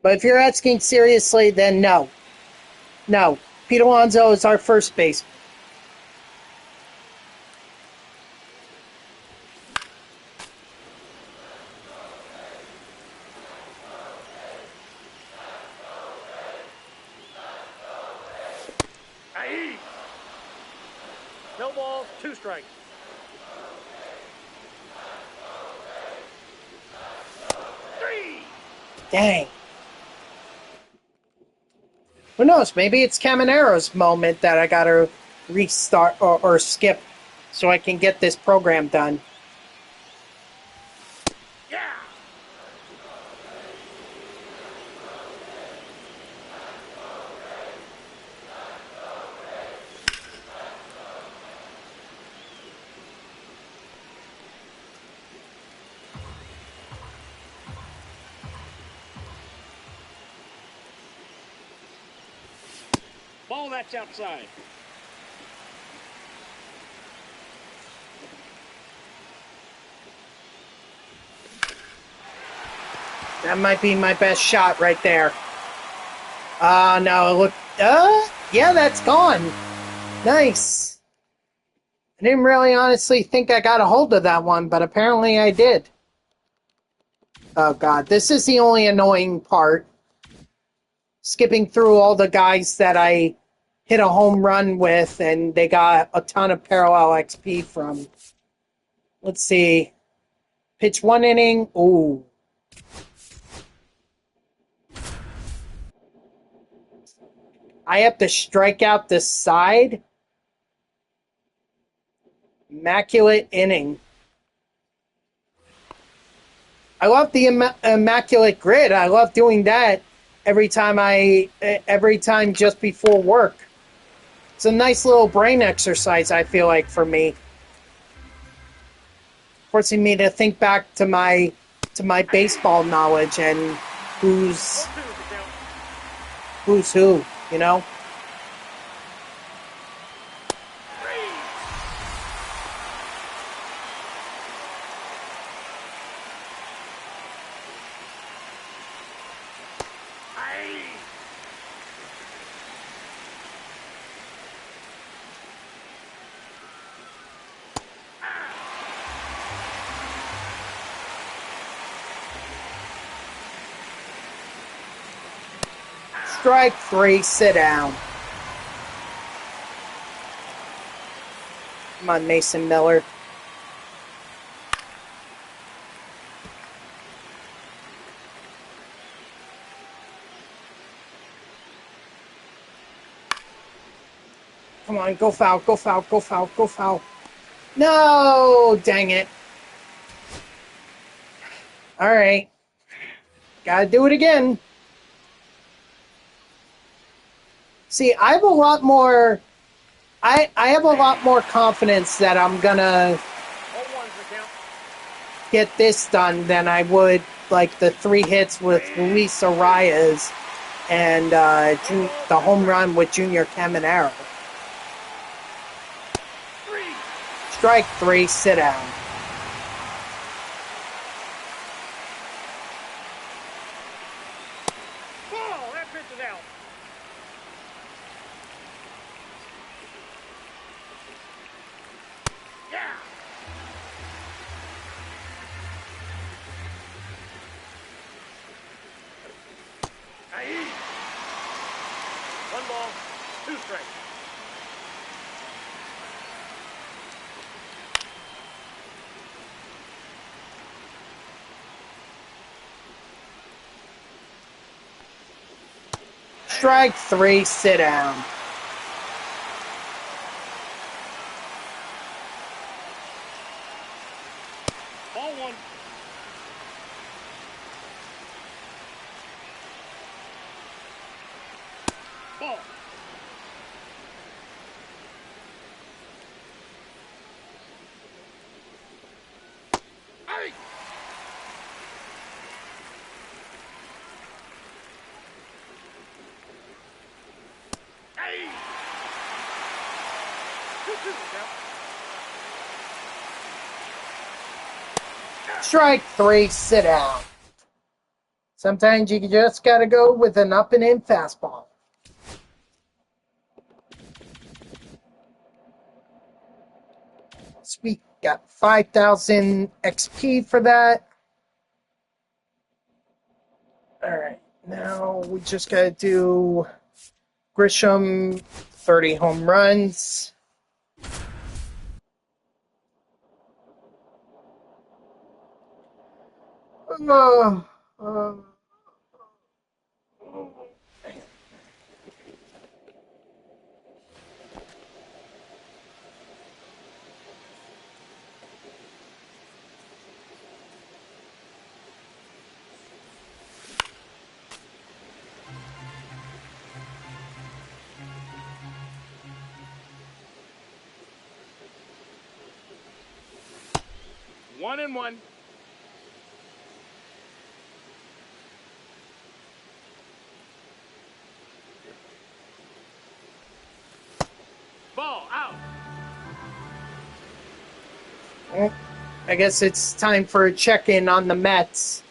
But if you're asking seriously, then no. No. Pete Alonso is our first baseman. Hey. No balls, 2 strikes. Three. Dang. Who knows? Maybe it's Caminero's moment that I gotta restart or skip so I can get this program done. Yeah. Ball that's outside. That might be my best shot right there. No, look. Yeah, that's gone. Nice. I didn't really honestly think I got a hold of that one, but apparently I did. Oh, God. This is the only annoying part. Skipping through all the guys that I hit a home run with and they got a ton of parallel XP from. Let's see. Pitch 1 inning. Ooh. I have to strike out the side. Immaculate inning. I love the immaculate grid. I love doing that every time just before work. It's a nice little brain exercise, I feel like, for me. Forcing me to think back to my baseball knowledge and who's who, you know? Strike 3, sit down. Come on, Mason Miller. Come on, go foul, go foul, go foul, go foul. No, dang it. All right. Gotta do it again. See, I have a lot more... I have a lot more confidence that I'm gonna get this done than I would, like, the 3 hits with Luis Arias and the home run with Junior Caminero. Strike 3, sit down. Ball, that pitch is out. Yeah. Aye. 1 ball, 2 strikes. Strike 3, sit down. Ball 1. Ball. Aye. Aye. 2-2 now. Strike 3, sit down. Sometimes you just gotta go with an up and in fastball. Sweet, got 5,000 XP for that. Alright, now we just gotta do Grisham, 30 home runs. Uh, uh, 1-1. Ball out. I guess it's time for a check-in on the Mets.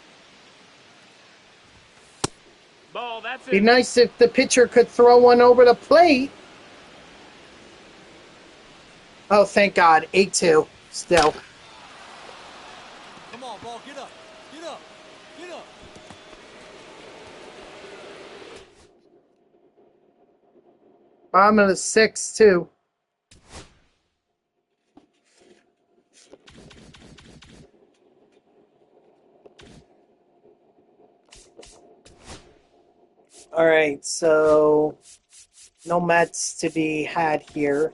Ball, that's Be it. nice if the pitcher could throw one over the plate. Oh, thank God. 8-2 still. Come on, ball, get up. Get up. Get up. Bottom of the 6th, too. All right, so No Mets to be had here.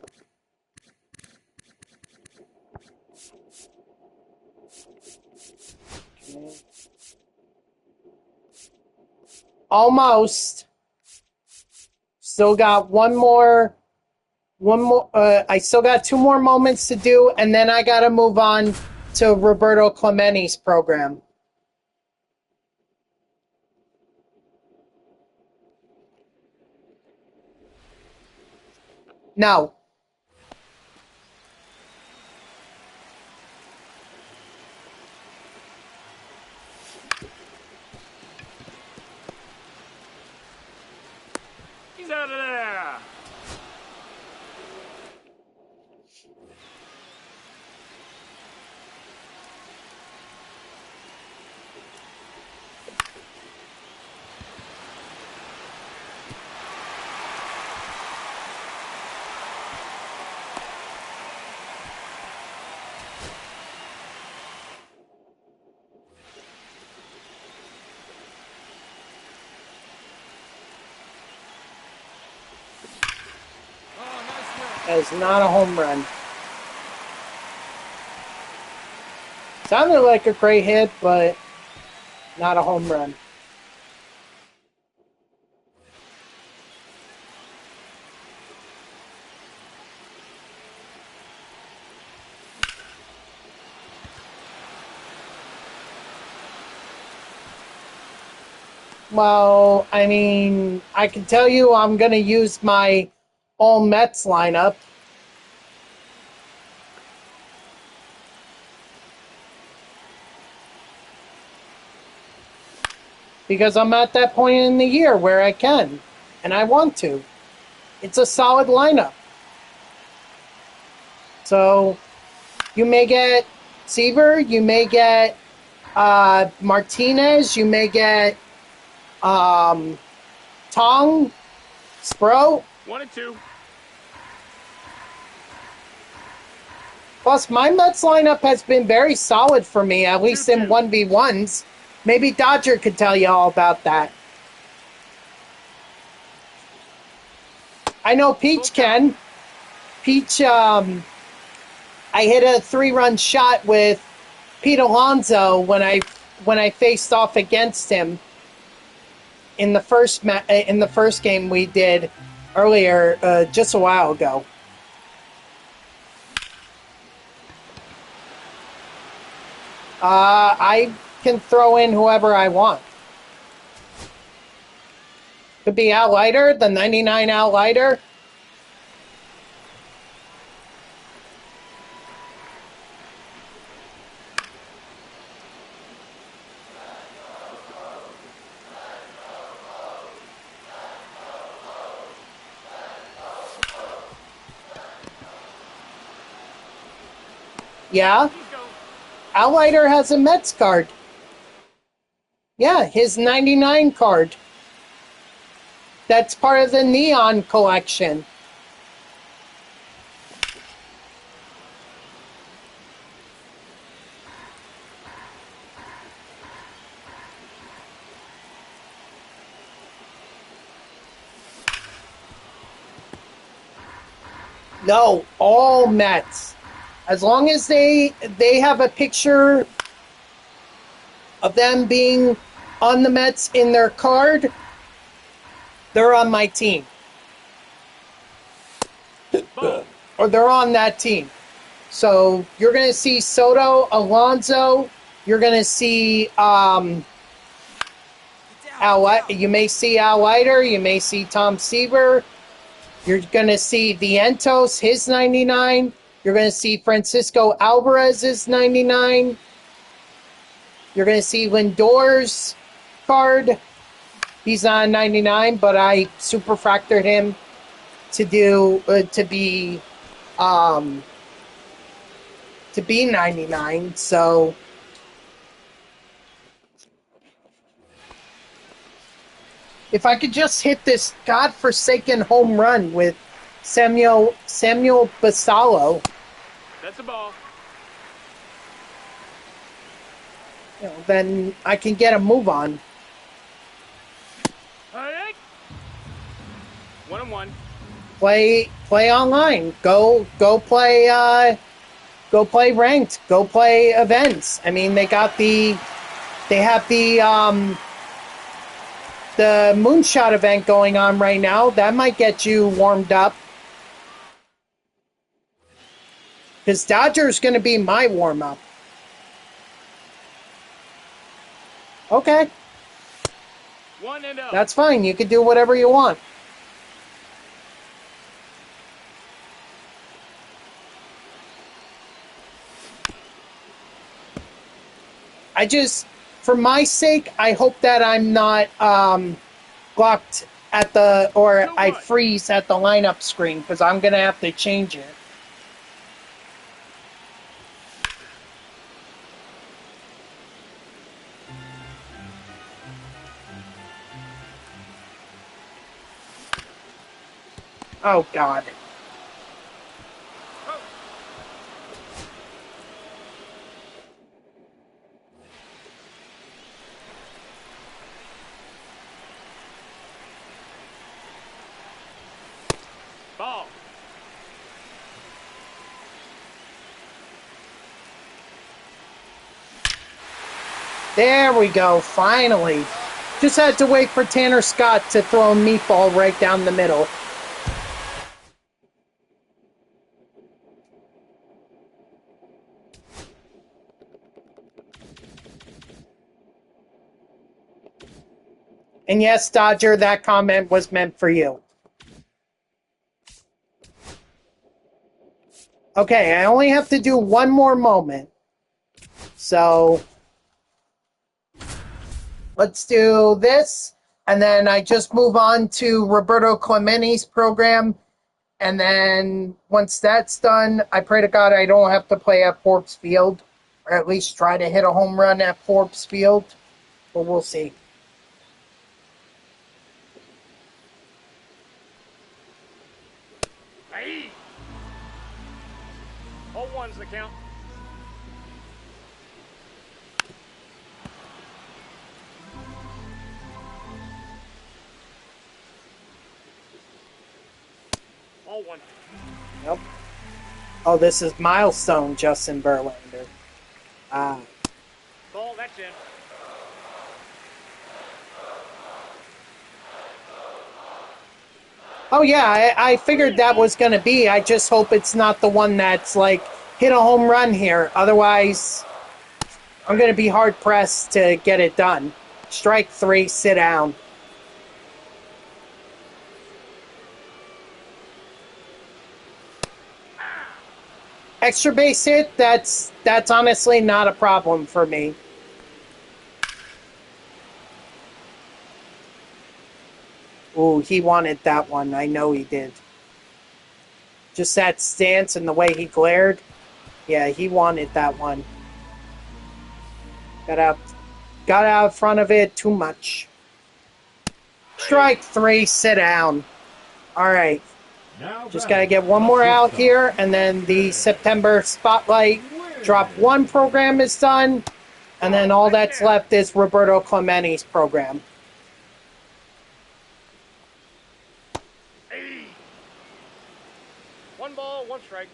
Okay. Almost. Still got one more. I still got 2 more moments to do, and then I got to move on to Roberto Clemente's program. No. He's out of there. That is not a home run. Sounded like a great hit, but not a home run. Well, I mean, I can tell you I'm going to use my all Mets lineup. Because I'm at that point in the year where I can, and I want to. It's a solid lineup. So, you may get Seaver, you may get Martinez, you may get Tong, Spro. 1-2. Plus, my Mets lineup has been very solid for me, at least in 1v1s. Maybe Dodger could tell you all about that. I know Peach can. Peach, I hit a 3-run shot with Pete Alonso when I faced off against him in the first game we did earlier, just a while ago. I can throw in whoever I want. Could be Al Leiter, the 99 Al Leiter. Yeah. Al Leiter has a Mets card. Yeah, his 99 card. That's part of the Neon collection. No, all Mets. As long as they have a picture of them being on the Mets in their card, they're on my team. Or they're on that team. So you're going to see Soto, Alonso. You're going to see you may see Al Leiter. You may see Tom Seaver. You're going to see Vientos, his 99. You're going to see Francisco Alvarez's 99. You're going to see Lindor's card. He's on 99, but I superfractored him to be 99. So if I could just hit this godforsaken home run with Samuel Basallo, That's a ball. then I can get a move on. All right. 1-1. Play online. Go play ranked. Go play events. I mean, they have the moonshot event going on right now. That might get you warmed up. Because Dodger's going to be my warm-up. Okay. 1-0. That's fine. You can do whatever you want. I just, for my sake, I hope that I'm not blocked at the, or I freeze at the lineup screen, because I'm going to have to change it. Oh, God. Ball. There we go, finally. Just had to wait for Tanner Scott to throw a meatball right down the middle. And yes, Dodger, that comment was meant for you. Okay, I only have to do one more moment. So, let's do this. And then I just move on to Roberto Clemente's program. And then once that's done, I pray to God I don't have to play at Forbes Field. Or at least try to hit a home run at Forbes Field. But we'll see. Hey. 0-1's the count. All one. Yep. Oh, this is milestone Justin Verlander. Ah. Ball, that's in. Oh, yeah, I figured that was going to be. I just hope it's not the one that's, like, hit a home run here. Otherwise, I'm going to be hard-pressed to get it done. Strike 3, sit down. Extra base hit, that's honestly not a problem for me. Ooh, he wanted that one. I know he did. Just that stance and the way he glared. Yeah, he wanted that one. Got out in front of it too much. Strike 3, sit down. All right. Just got to get one more out here, and then the September Spotlight Drop 1 program is done, and then all that's left is Roberto Clemente's program. Hey. 1 ball, 1 strike.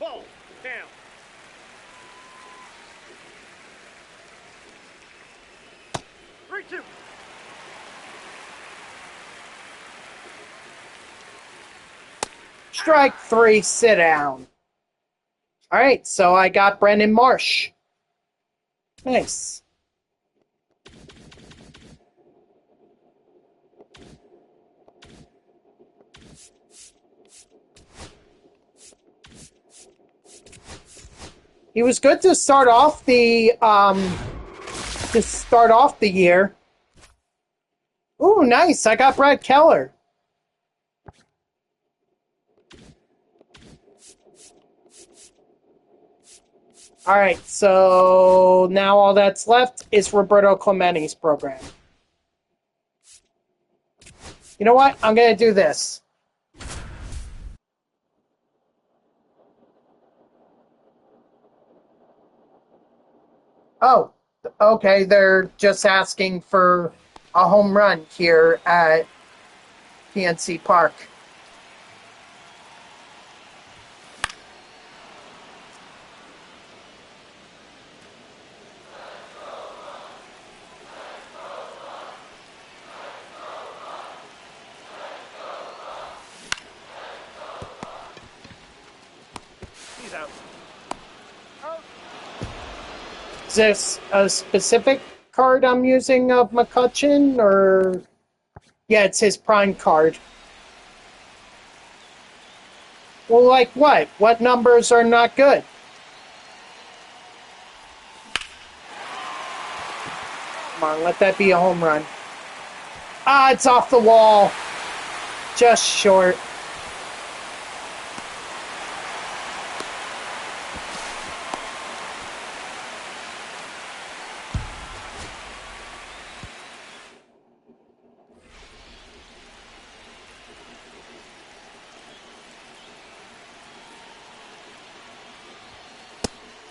Ball, down. Three, 2. Strike 3, sit down. All right, so I got Brendan Marsh. Nice. He was good to start off the year. Ooh, nice. I got Brad Keller. All right, so now all that's left is Roberto Clemente's program. You know what? I'm going to do this. Oh, okay. They're just asking for a home run here at PNC Park. He's out. Is this a specific card I'm using of McCutcheon, or... Yeah, it's his prime card. Well, like what? What numbers are not good? Come on, let that be a home run. Ah, it's off the wall. Just short.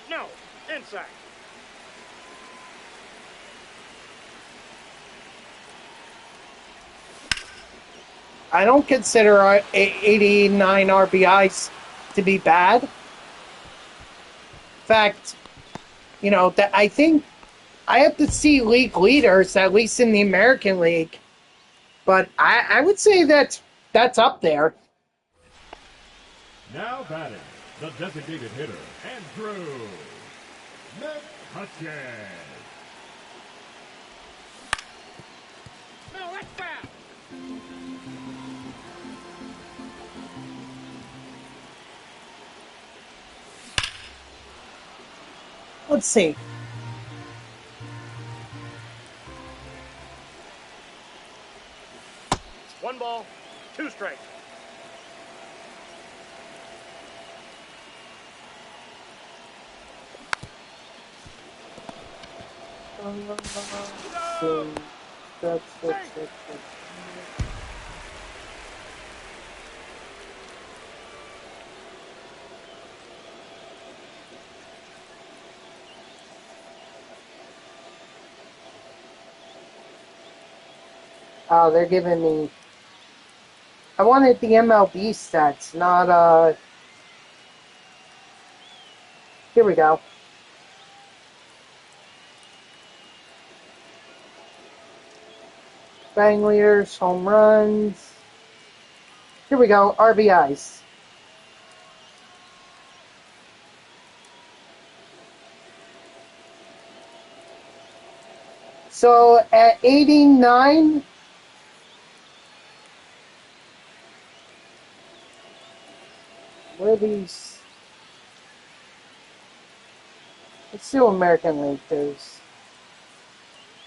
No. Inside. I don't consider our 89 RBIs to be bad. In fact, that I think I have to see league leaders, at least in the American League. But I would say that's up there. Now batting, the designated hitter, Andrew McCutcheon. No, that's foul. Let's see. One ball, two strikes. Oh, they're giving me... I wanted the MLB stats, not, Here we go. Batting leaders, home runs. Here we go, RBIs. So at 89, where are these? Let's do American League dues.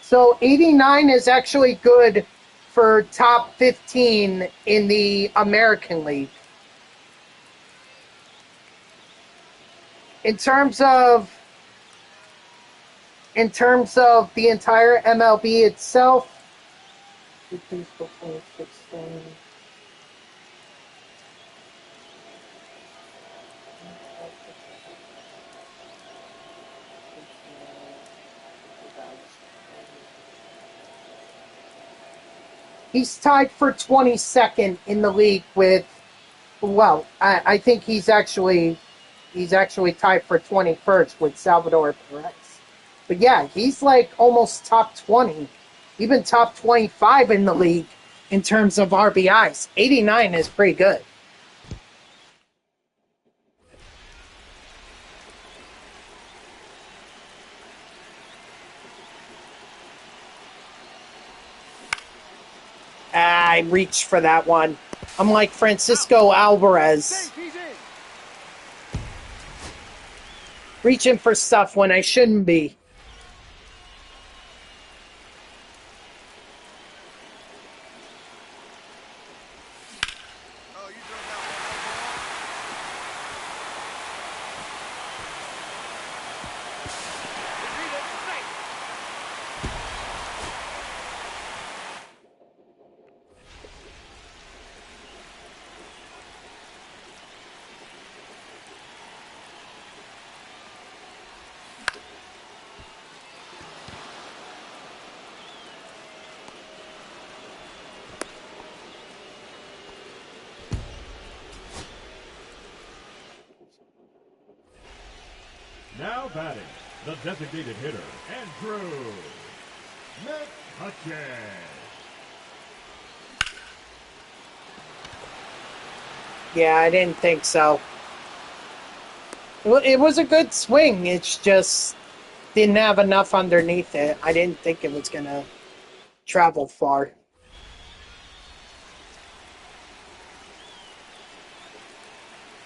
So 89 is actually good for top 15 in the American League. In terms of the entire MLB itself, he's tied for 22nd in the league with, well, I think he's actually tied for 21st with Salvador Perez. But yeah, he's like almost top 20, even top 25 in the league in terms of RBIs. 89 is pretty good. I reached for that one. I'm like Francisco Alvarez, Safe, he's in. reaching for stuff when I shouldn't be. Oh, you drove that one. Read it, safe. batting, the designated hitter, Andrew McCutcheon. Yeah, I didn't think so. Well, it was a good swing. It's just didn't have enough underneath it. I didn't think it was going to travel far.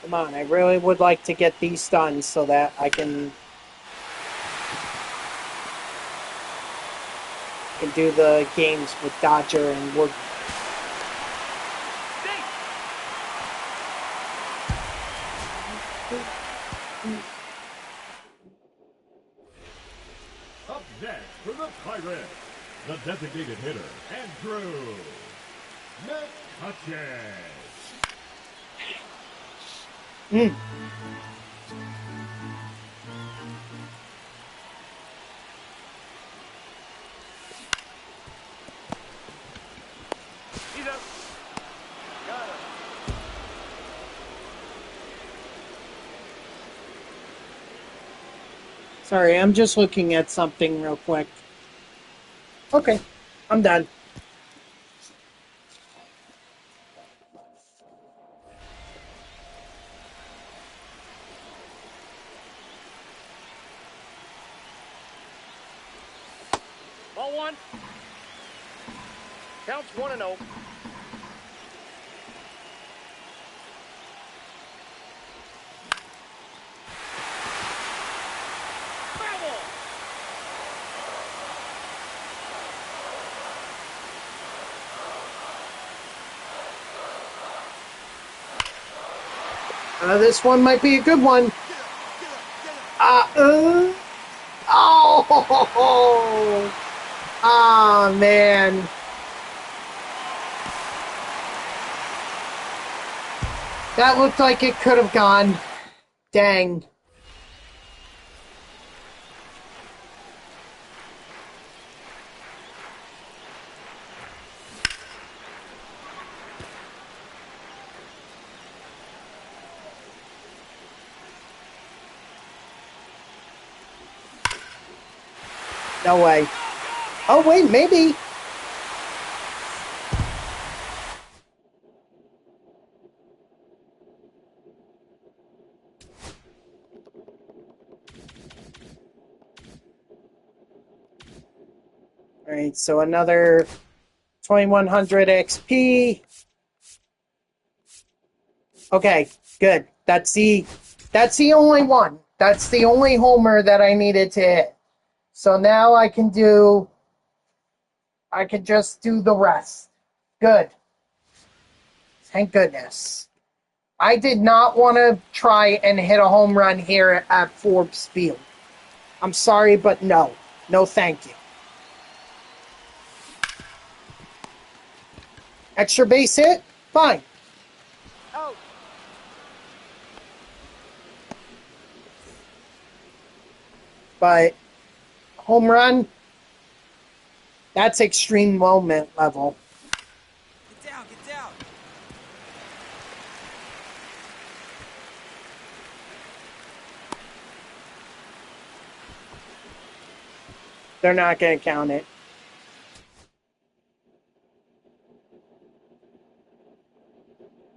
Come on, I really would like to get these done so that I can do the games with Dodger and Wood. Up next for the Pirates, the designated hitter, Andrew McCutcheon. He's up. Got him. Sorry, I'm just looking at something real quick. Okay, I'm done. Ball one. Counts 1-0. Foul ball. This one might be a good one. Get up, get up, get up. Oh, ah, man. That looked like it could have gone. Dang. No way. Oh, wait, maybe. All right, so another 2100 XP. Okay, good. That's the only one. That's the only homer that I needed to hit. So now I can just do the rest. Good. Thank goodness. I did not want to try and hit a home run here at Forbes Field. I'm sorry, but no. No, thank you. Extra base hit? Fine. Out. But home run, that's extreme moment level. Get down, get down. They're not going to count it.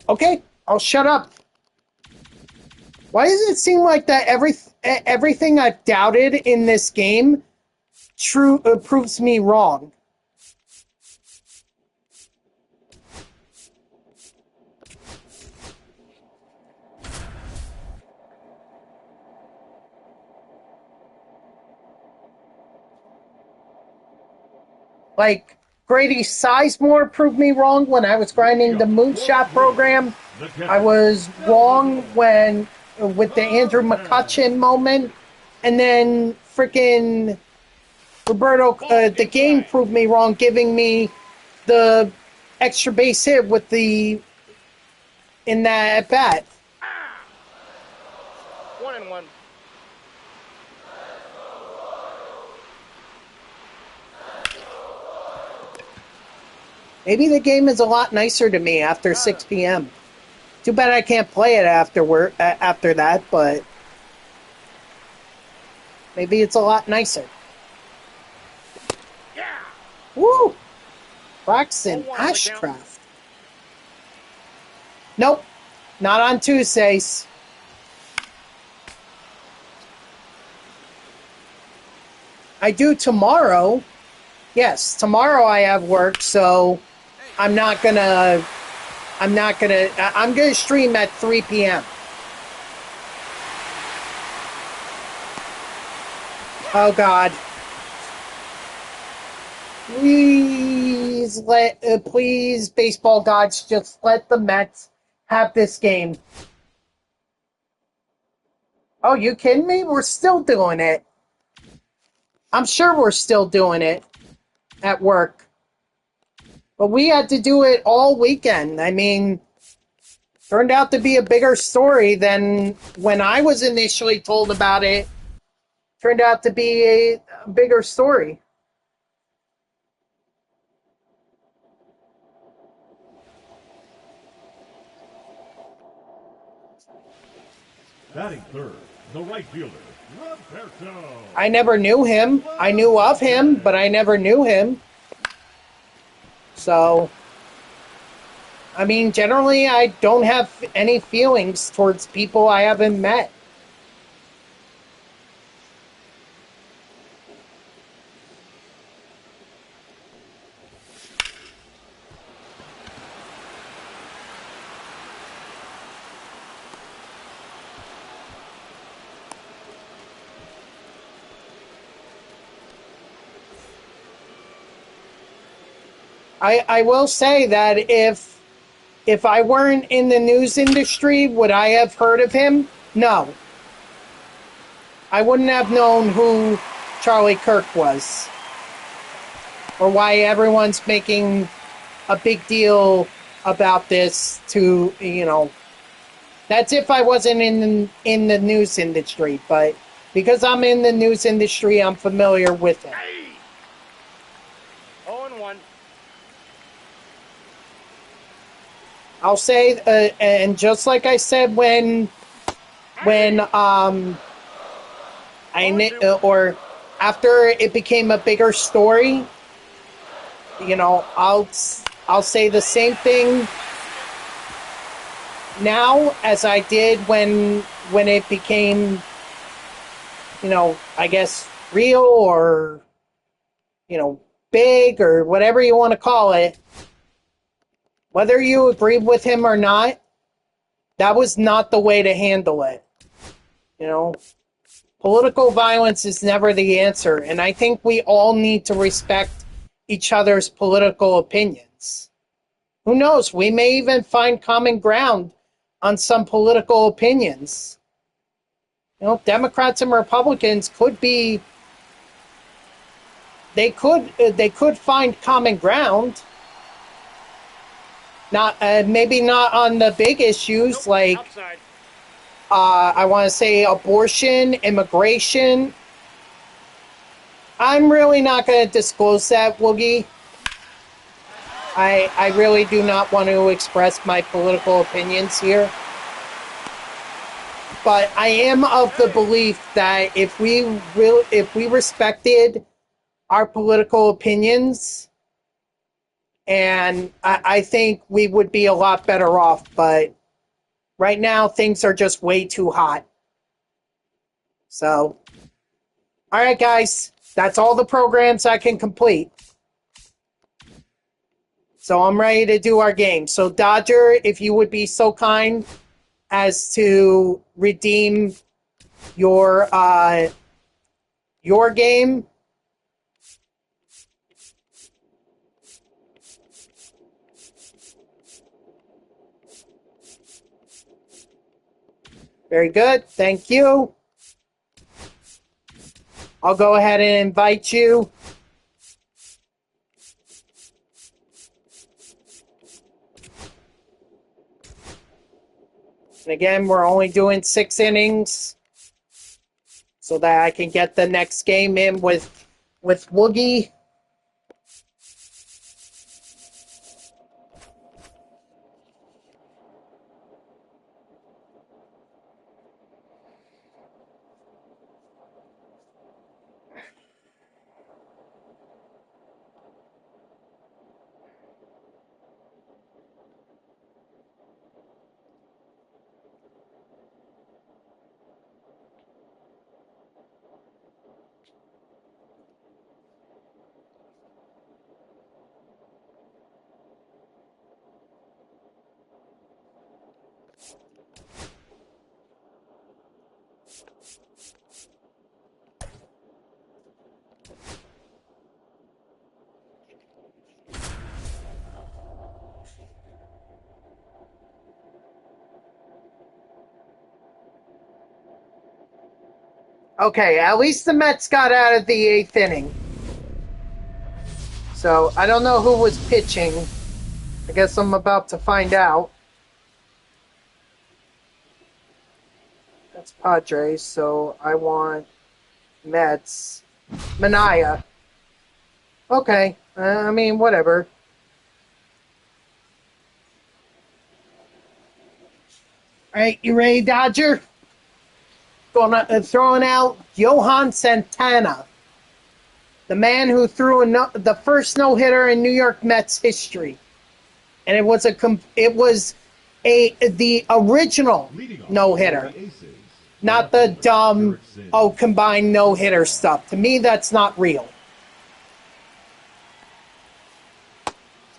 Okay, I'll shut up. Why does it seem like that everything I've doubted in this game proves me wrong? Like, Grady Sizemore proved me wrong when I was grinding the Moonshot program. I was wrong with the Andrew McCutcheon moment. And then freaking Roberto, the game proved me wrong, giving me the extra base hit in that at bat. 1-1. Maybe the game is a lot nicer to me after 6 p.m. Too bad I can't play it after that, but Maybe it's a lot nicer. Yeah. Woo! Braxton 0-1 on the count. Ashcraft. Nope. Not on Tuesdays. I do tomorrow. Yes, tomorrow I have work, so I'm gonna stream at 3 p.m. Oh God. Please, baseball gods, just let the Mets have this game. Oh, you kidding me? We're still doing it. I'm sure we're still doing it at work. But we had to do it all weekend. I mean, turned out to be a bigger story than when I was initially told about it. Turned out to be a bigger story. Batting third, the right fielder, Roberto. I never knew him. I knew of him, but I never knew him. So, I mean, generally, I don't have any feelings towards people I haven't met. I will say that if I weren't in the news industry, would I have heard of him? No. I wouldn't have known who Charlie Kirk was. Or why everyone's making a big deal about this to, that's if I wasn't in the news industry, but because I'm in the news industry, I'm familiar with him. 0-1. I'll say, and just like I said or after it became a bigger story, I'll say the same thing now as I did when it became, I guess real or, big or whatever you want to call it. Whether you agree with him or not, that was not the way to handle it. Political violence is never the answer, and I think we all need to respect each other's political opinions. Who knows? We may even find common ground on some political opinions. Democrats and Republicans could be. They could find common ground. Not maybe not on the big issues like Outside. I want to say abortion, immigration. I'm really not going to disclose that, Woogie. I really do not want to express my political opinions here. But I am of the belief that if we respected our political opinions, and I think we would be a lot better off. But right now, things are just way too hot. So, all right, guys, that's all the programs I can complete. So I'm ready to do our game. So Dodger, if you would be so kind as to redeem your game. Very good. Thank you. I'll go ahead and invite you. And again, we're only doing 6 innings so that I can get the next game in with Woogie. Okay, at least the Mets got out of the 8th inning. So, I don't know who was pitching. I guess I'm about to find out. That's Padres, so I want Mets. Mania. Okay, I mean, whatever. Alright, you ready, Dodger? Throwing out Johan Santana, the man who threw the first no-hitter in New York Mets history, and it was the original no-hitter, not the dumb combined no-hitter stuff. To me, that's not real.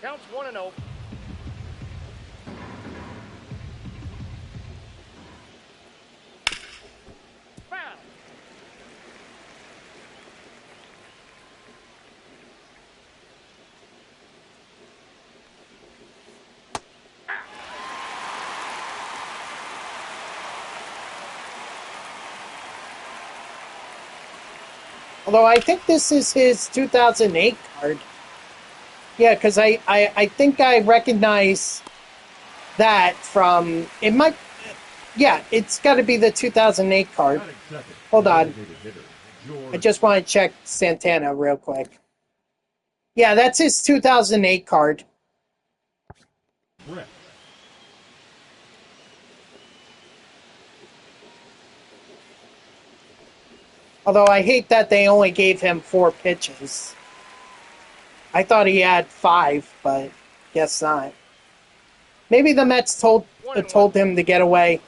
Counts 1-0. Foul. Although I think this is his 2008 card. Yeah, because I think I recognize that from... It might... Yeah, it's got to be the 2008 card. Hold on. I just want to check Santana real quick. Yeah, that's his 2008 card. Although I hate that they only gave him 4 pitches. I thought he had 5, but guess not. Maybe the Mets told him to get away.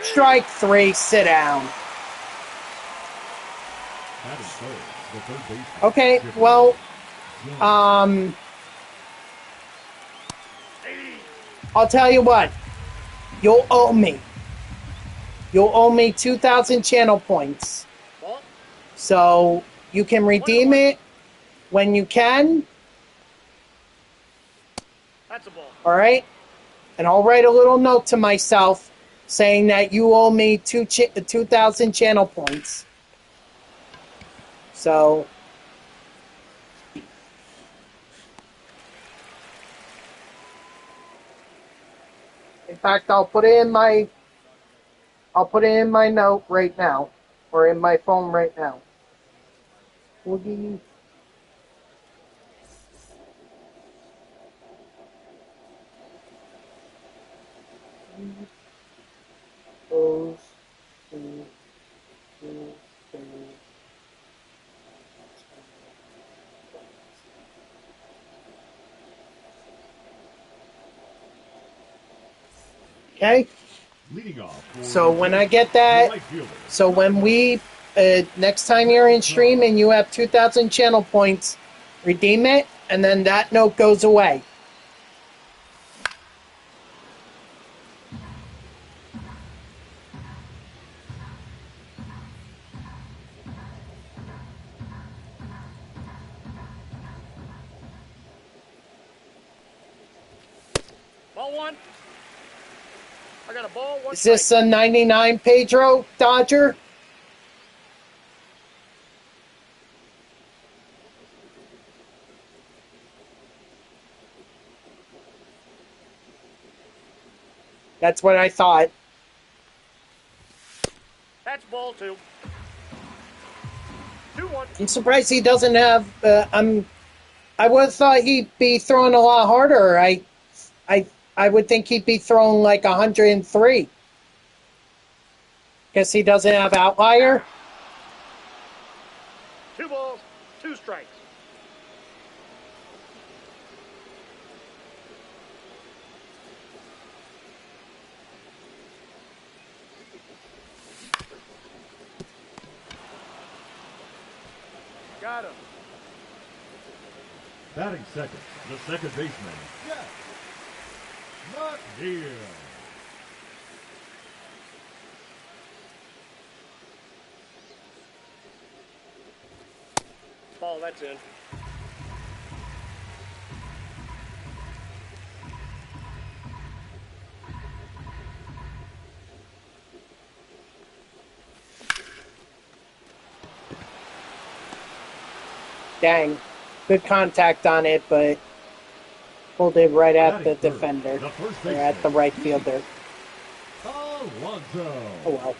Strike 3, sit down. Okay, well, I'll tell you what. You'll owe me. You'll owe me 2,000 channel points. So you can redeem it when you can. That's a ball. All right? And I'll write a little note to myself saying that you owe me 2,000 channel points. So... In fact, I'll put it in my note right now, or in my phone right now. Woody. Goes to okay. So when I get that, so when we next time you're in stream and you have 2,000 channel points, redeem it, and then that note goes away. Ball 1. I got a ball, 1 Is this a 99 Pedro Dodger? That's what I thought. That's ball 2. 2-1. I'm surprised he doesn't have. I would have thought he'd be throwing a lot harder. I would think he'd be throwing like 103. Guess he doesn't have outlier. 2 balls, 2 strikes. Got him. Batting second, the second baseman, Jeff. Not here. ball. That's in. Dang. Good contact on it, but pulled it right at the Batting third, defender. the first Or at the baseman, right fielder. Alonso. Oh well.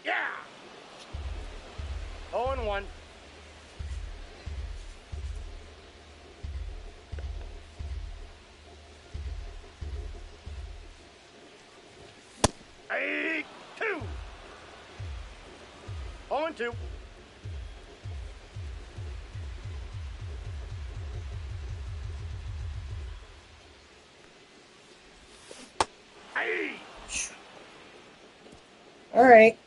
Yeah. 0-1. Hey, 2. 0-2. Hey. All right.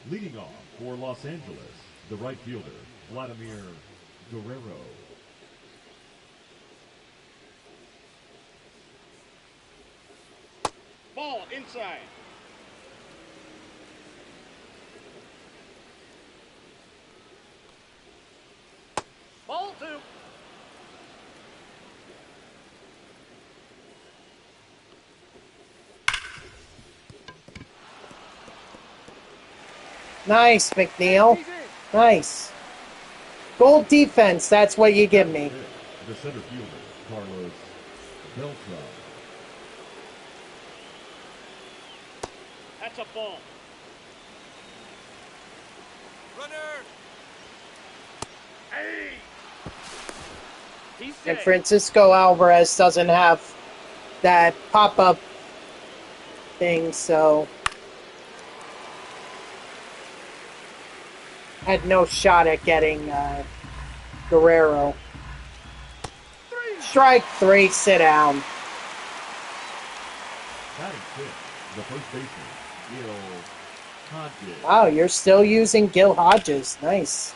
Leading off for Los Angeles, the right fielder, Vladimir Guerrero. Ball inside. Ball 2. Nice, McNeil. Nice. Gold defense, that's what you give me. The center fielder, Carlos Beltran. That's a ball. Runner. Hey. He's And safe. Francisco Alvarez doesn't have that pop-up thing, so had no shot at getting Guerrero. 3. Strike 3, sit down. Batting fifth, the first baseman, Gil Hodges. Wow, you're still using Gil Hodges. Nice.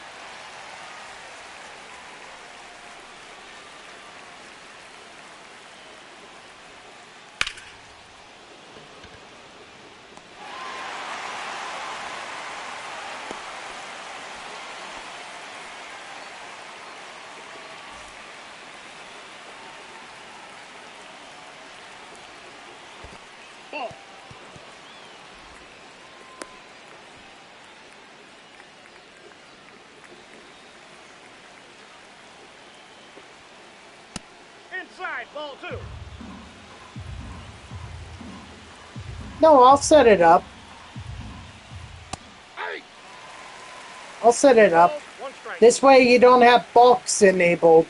Ball. Inside. Ball 2. No, I'll set it up. Hey. I'll set it up. Ball, 1 strike. This way you don't have balks enabled.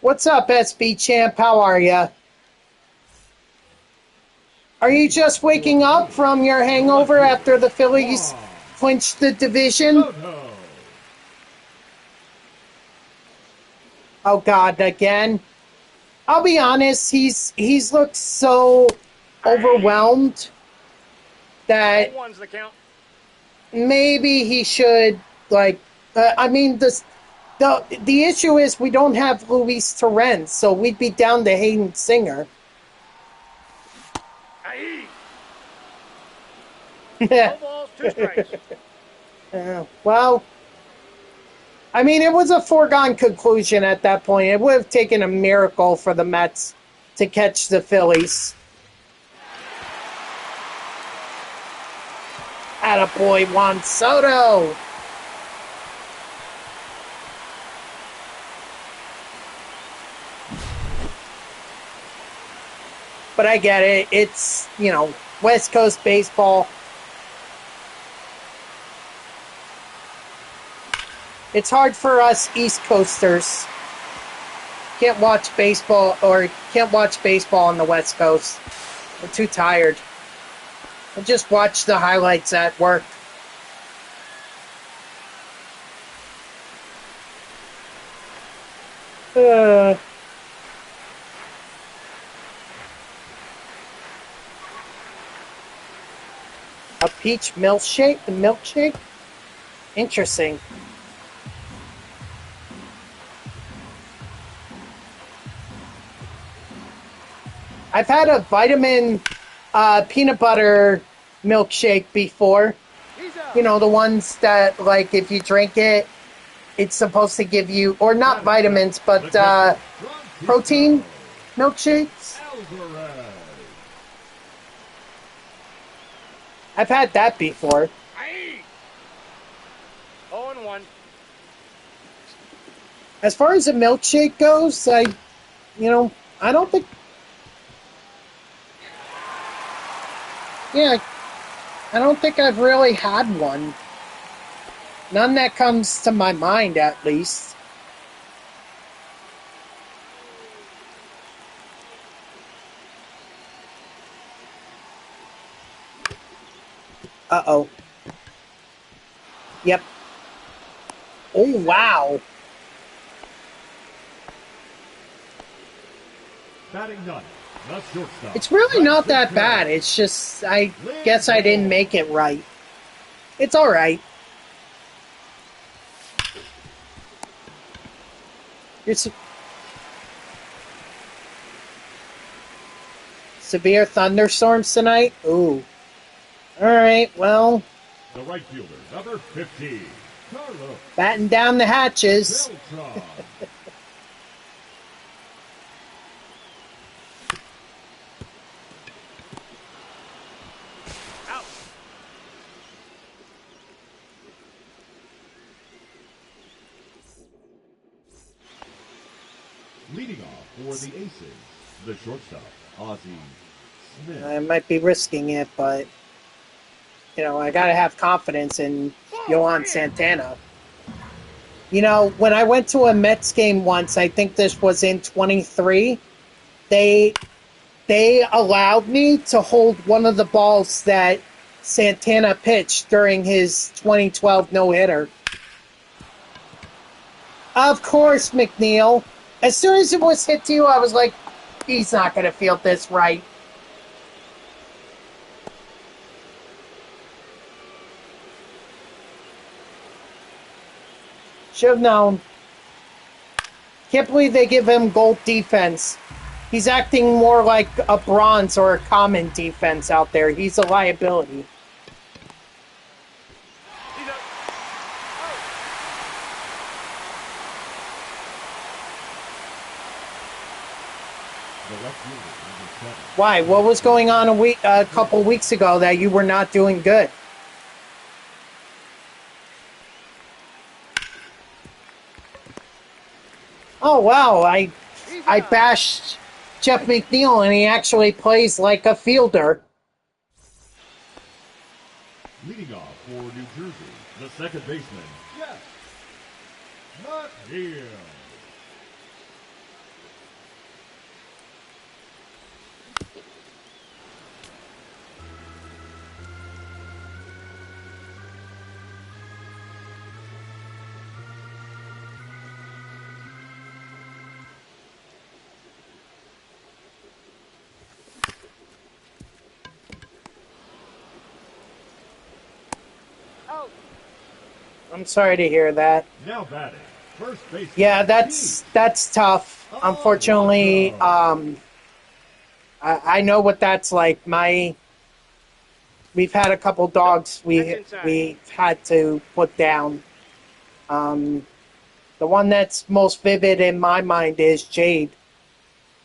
What's up, SB Champ? How are ya? Are you just waking up from your hangover after the Phillies clinched the division? Soto. Oh God, again. I'll be honest, he's looked so overwhelmed that 0-1's the count. maybe he should I mean the issue is we don't have Luis Torrens, so we'd be down to Hayden Singer. Hey. 2 balls, 2 strikes. Well, I mean, it was a foregone conclusion at that point. It would have taken a miracle for the Mets to catch the Phillies. Attaboy, Juan Soto. But I get it. It's, West Coast baseball. It's hard for us East Coasters. Can't watch baseball on the West Coast. We're too tired. I just watched the highlights at work. Uh, a peach milkshake? The milkshake? Interesting. I've had a vitamin peanut butter milkshake before. You know, the ones that, like, if you drink it, it's supposed to give you, or not vitamins, but protein milkshakes. I've had that before. 0-1. As far as a milkshake goes, I don't think. Yeah, I don't think I've really had one. None that comes to my mind, at least. Uh-oh. Yep. Oh, wow. Batting ninth, the shortstop. It's really not that bad. It's just, I guess I didn't make it right. It's all right. It's severe thunderstorms tonight? Ooh. All right, well. The right fielder, number 15, Carlos Batten down the hatches. Beltran. Leading off for the Aces, the shortstop, Ozzie Smith. I might be risking it, but, you know, I got to have confidence in Yohan Santana. You know, when I went to a Mets game once, I think this was in 23, they allowed me to hold one of the balls that Santana pitched during his 2012 no-hitter. Of course, McNeil. As soon as it was hit to you, I was like, he's not going to field this right. Should have known. Can't believe they give him gold defense. He's acting more like a bronze or a common defense out there. He's a liability. Why? What was going on a couple weeks ago that you were not doing good? Oh wow! I bashed Jeff McNeil, and he actually plays like a fielder. Leading off for New Jersey, the second baseman, Jeff McNeil. I'm sorry to hear that. Now batting, first base. Yeah, that's tough. Unfortunately, I know what that's like. We've had a couple dogs we've had to put down. The one that's most vivid in my mind is Jade.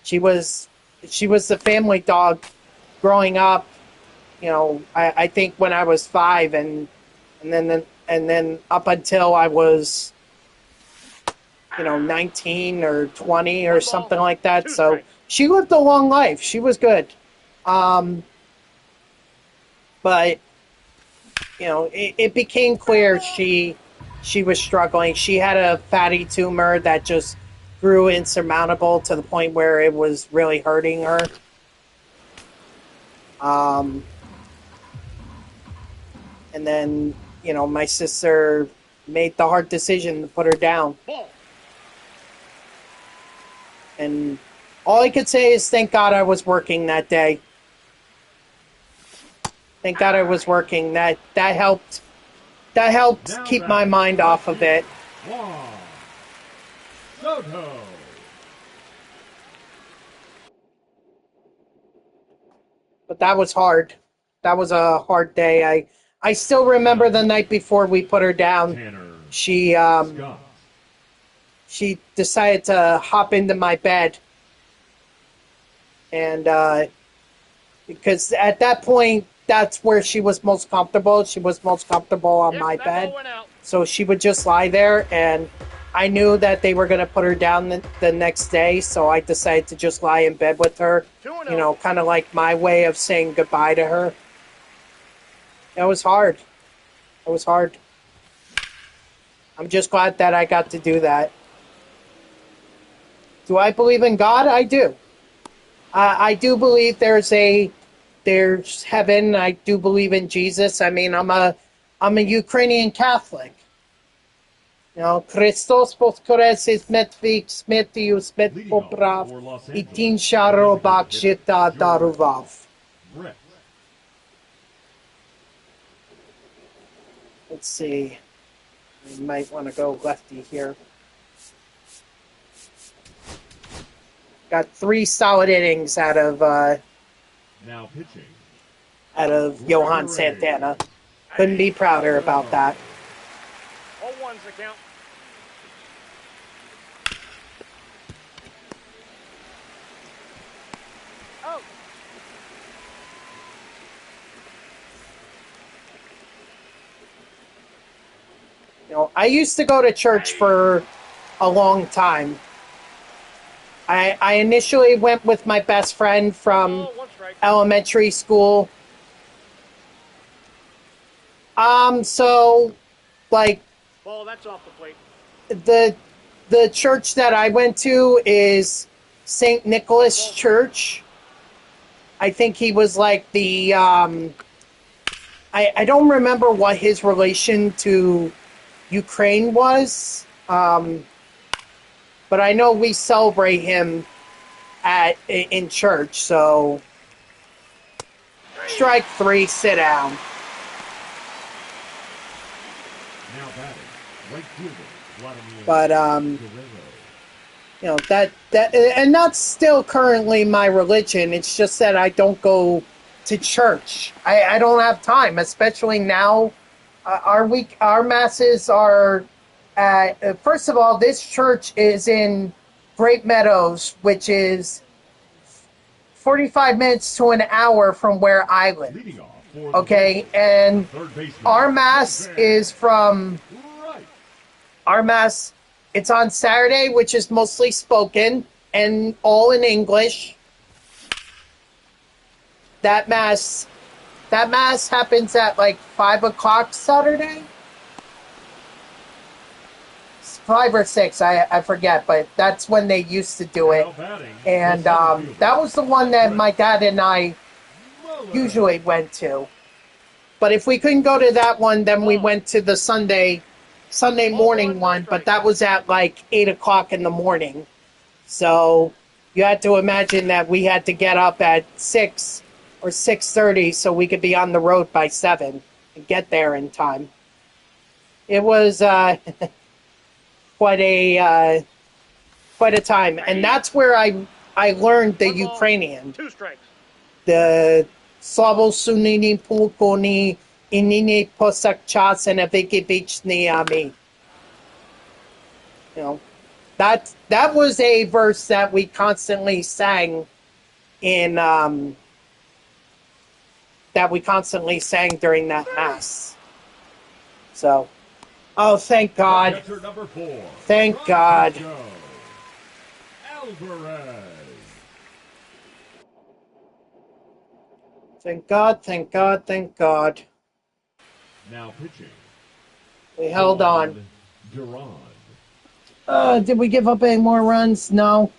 She was the family dog growing up. You know, I think when I was 5, and then up until I was, 19 or 20 or something like that. So she lived a long life. She was good. But, it became clear she was struggling. She had a fatty tumor that just grew insurmountable to the point where it was really hurting her. And then, my sister made the hard decision to put her down. Ball. And all I could say is thank God I was working that day. Thank God I was working. That helped. That helped Now keep my batting, mind off of it. Juan Soto. But that was hard. That was a hard day. I still remember the night before we put her down. Tanner She Scott. she decided to hop into my bed, and because at that point that's where she was most comfortable. She was most comfortable on Yep, my that bed, ball went out. so she would just lie there, and I knew that they were going to put her down the next day, so I decided to just lie in bed with her. 2-0. Kind of like my way of saying goodbye to her. It was hard. It was hard. I'm just glad that I got to do that. Do I believe in God? I do. I do believe there's heaven. I do believe in Jesus. I mean, I'm a Ukrainian Catholic. Christos Voskreses Metvik Smetius Leading off Metpoprav for Los Itin Angeles, Sharo designated hitter, Bakshita Daruvav. Brett. Let's see. We might want to go lefty here. Got 3 solid innings out of Now pitching. Johan Santana. Couldn't be prouder about that. All ones the count. Oh. I used to go to church for a long time. I initially went with my best friend from Ball, 1 strike. elementary school. So, like, Ball, that's off the plate. the church that I went to is St. Nicholas Church. I think he was like the, I don't remember what his relation to Ukraine was, but I know we celebrate him in church, so strike 3, sit down. Now batting. Right fielder. Vladimir But Guerrero. that and that's still currently my religion. It's just that I don't go to church. I don't have time, especially now. Our masses are at, first of all, this church is in Great Meadows, which is 45 minutes to an hour from where I live. Leading off for the Okay, Bulls, and third baseman, our mass is from right. our mass. It's on Saturday, which is mostly spoken and all in English. That mass happens at like 5 o'clock Saturday. 5 or 6, I forget, but that's when they used to do it. Now batting, And the center fielder, that was the one that my dad and I Muller. usually went to. But if we couldn't go to that one, then we went to the Sunday morning one, but that was at like 8 o'clock in the morning. So you had to imagine that we had to get up at 6 or 6:30 so we could be on the road by 7 and get there in time. It was quite a time, and that's where I learned the 1 ball, Ukrainian. 2 strikes. The Slavo Sunini Pulkoni Inini Posakchas and Avikivichni Ami. That was a verse that we constantly sang in during that mass. So, oh, thank God. Catcher number 4. Thank God. Francisco Alvarez. Thank God, thank God, thank God. Now pitching. We held on. Duran. Did we give up any more runs? No.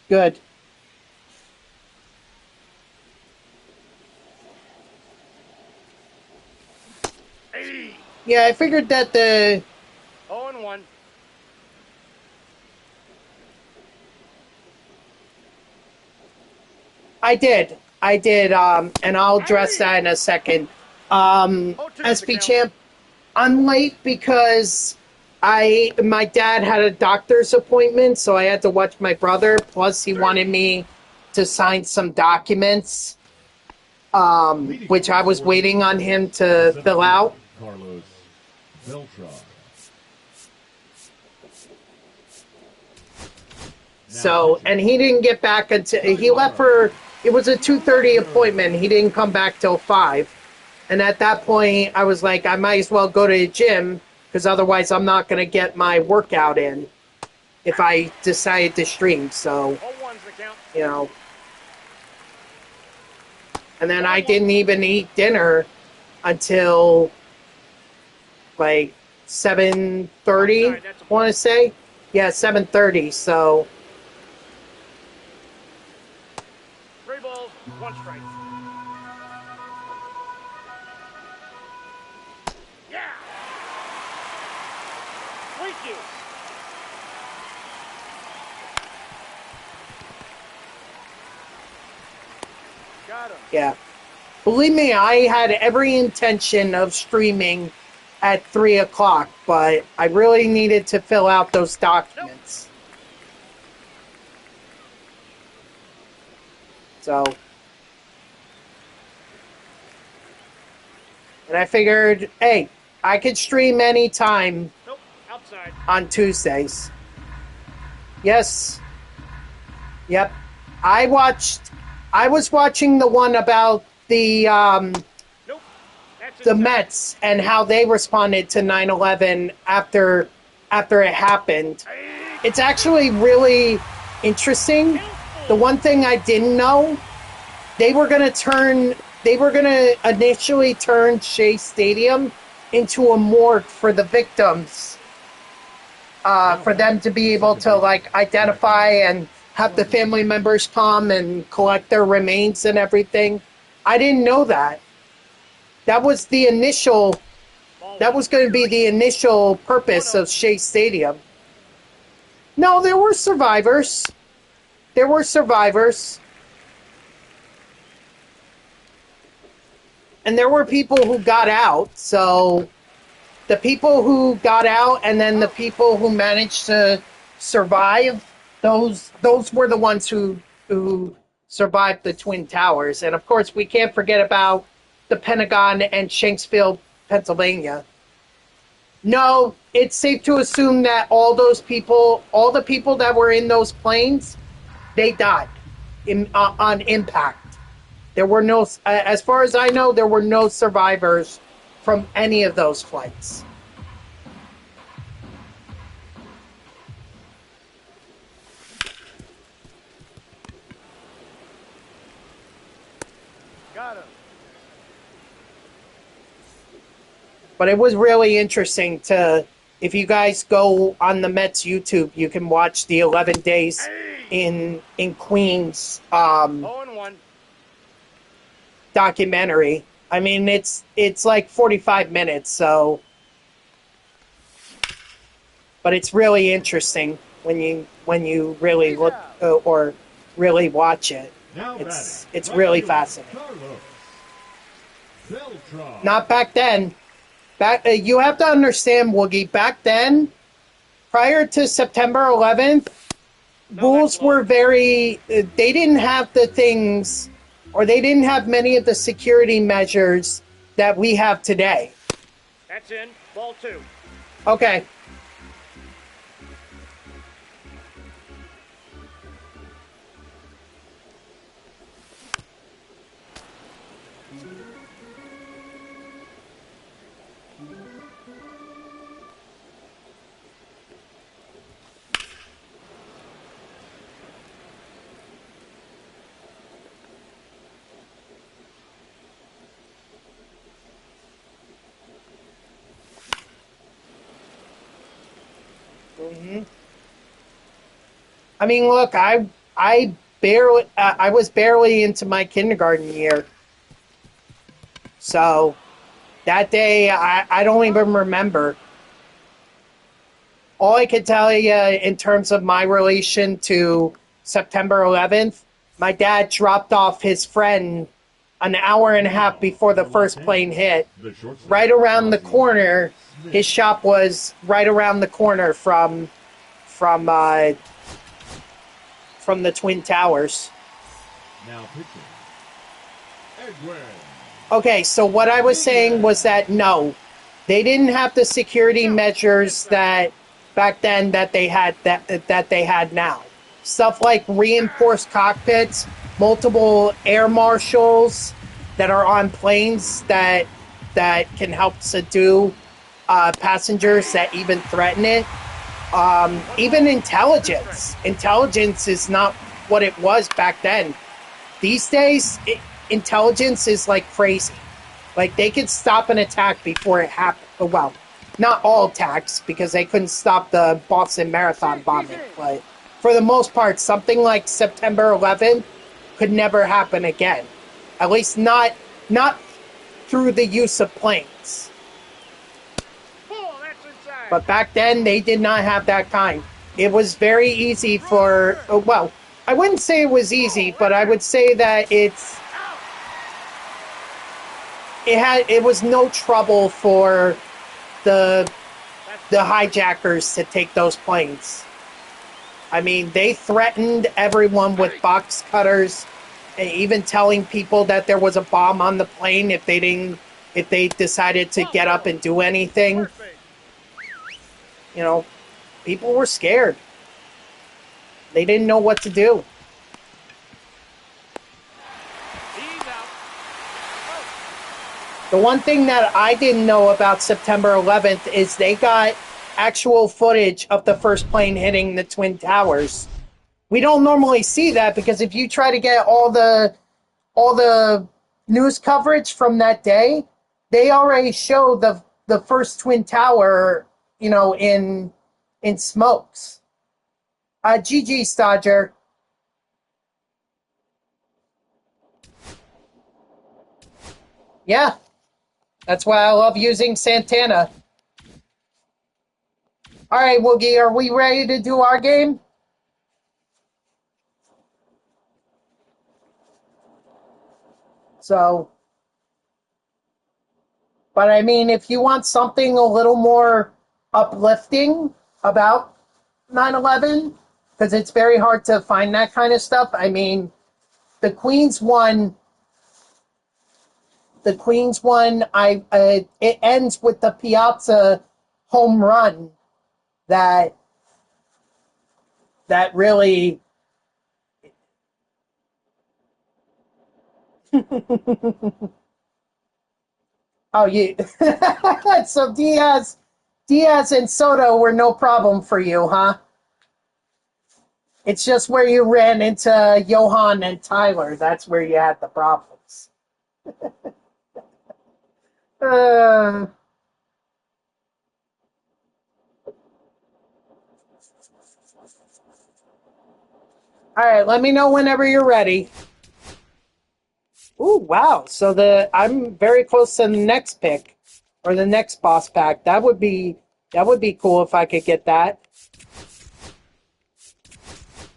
Good. Yeah, I figured that the... 0-1. I did, and I'll address that in a second. 0-2 is the SP count. Champ, I'm late because my dad had a doctor's appointment, so I had to watch my brother. Plus, he wanted me to sign some documents, which I was waiting on him to fill out. Carlos Beltran. So, and he didn't get back until he left for. It was a 2:30 appointment. He didn't come back till 5. And at that point, I was like, I might as well go to the gym because otherwise, I'm not going to get my workout in if I decide to stream. So, 0-1's the count. you know. And then I didn't even eat dinner until like 7:30. I want to say, yeah, 7:30. So. 3 balls, 1 strike. Yeah! Thank you. Got him. Yeah. Believe me, I had every intention of streaming at 3 o'clock, but I really needed to fill out those documents. So. And I figured, hey, I could stream anytime Nope, outside. on Tuesdays. Yes. Yep. I was watching the one about the Nope. That's the inside. Mets and how they responded to 9/11 after it happened. It's actually really interesting. The one thing I didn't know, they were going to initially turn Shea Stadium into a morgue for the victims, for them to be able to like identify and have the family members come and collect their remains and everything. I didn't know that. That was going to be the initial purpose of Shea Stadium. No, there were survivors. And there were people who got out. So the people who got out and then the people who managed to survive, those were the ones who survived the Twin Towers. And of course, we can't forget about the Pentagon and Shanksville, Pennsylvania. No, it's safe to assume that all the people that were in those planes, they died on impact. There were no, as far as I know, there were no survivors from any of those flights. Got him. But it was really interesting if you guys go on the Mets YouTube, you can watch the 11 days in Queens 0-1. documentary. I mean, it's like 45 minutes, so, but it's really interesting when you really look or really watch it. It's really fascinating. Not back then. You have to understand, Woogie. Back then, prior to September 11th, rules were very. They didn't have the things, or they didn't have many of the security measures that we have today. That's in. Ball 2. Okay. I mean, look, I was barely into my kindergarten year, so That day, I don't even remember. All I can tell you in terms of my relation to September 11th, my dad dropped off his friend an hour and a half before the first plane hit. The shortstop, Right around the Ozzie corner, Smith. his shop was right around the corner from the Twin Towers. Now pitching. Edwin. Okay, so what I was saying was that no, they didn't have the security measures that back then that they had that they had now. Stuff like reinforced cockpits, multiple air marshals that are on planes that can help subdue passengers that even threaten it. Even intelligence. Intelligence is not what it was back then. These days, intelligence is like crazy. Like, they could stop an attack before it happened. Well, not all attacks, because they couldn't stop the Boston Marathon bombing. But for the most part, something like September 11th could never happen again. At least not through the use of planes. But back then, they did not have that kind. It was very easy for, well, I wouldn't say it was easy, but I would say that it was no trouble for the hijackers to take those planes. I mean, they threatened everyone with box cutters, and even telling people that there was a bomb on the plane if they decided to get up and do anything. You know, people were scared. They didn't know what to do. The one thing that I didn't know about September 11th is they got actual footage of the first plane hitting the Twin Towers. We don't normally see that because if you try to get all the news coverage from that day, they already show the first Twin Tower, in smokes. GG, Stodger. Yeah, that's why I love using Santana. All right, Woogie, are we ready to do our game? So, but I mean, if you want something a little more uplifting about 9/11, because it's very hard to find that kind of stuff. I mean, the Queens one. It ends with the Piazza home run that really. Oh, you. So Diaz and Soto were no problem for you, huh? It's just where you ran into Johan and Tyler. That's where you had the problems. Uh, all right, let me know whenever you're ready. Ooh, wow. So I'm very close to the next pick or the next boss pack. That would be cool if I could get that.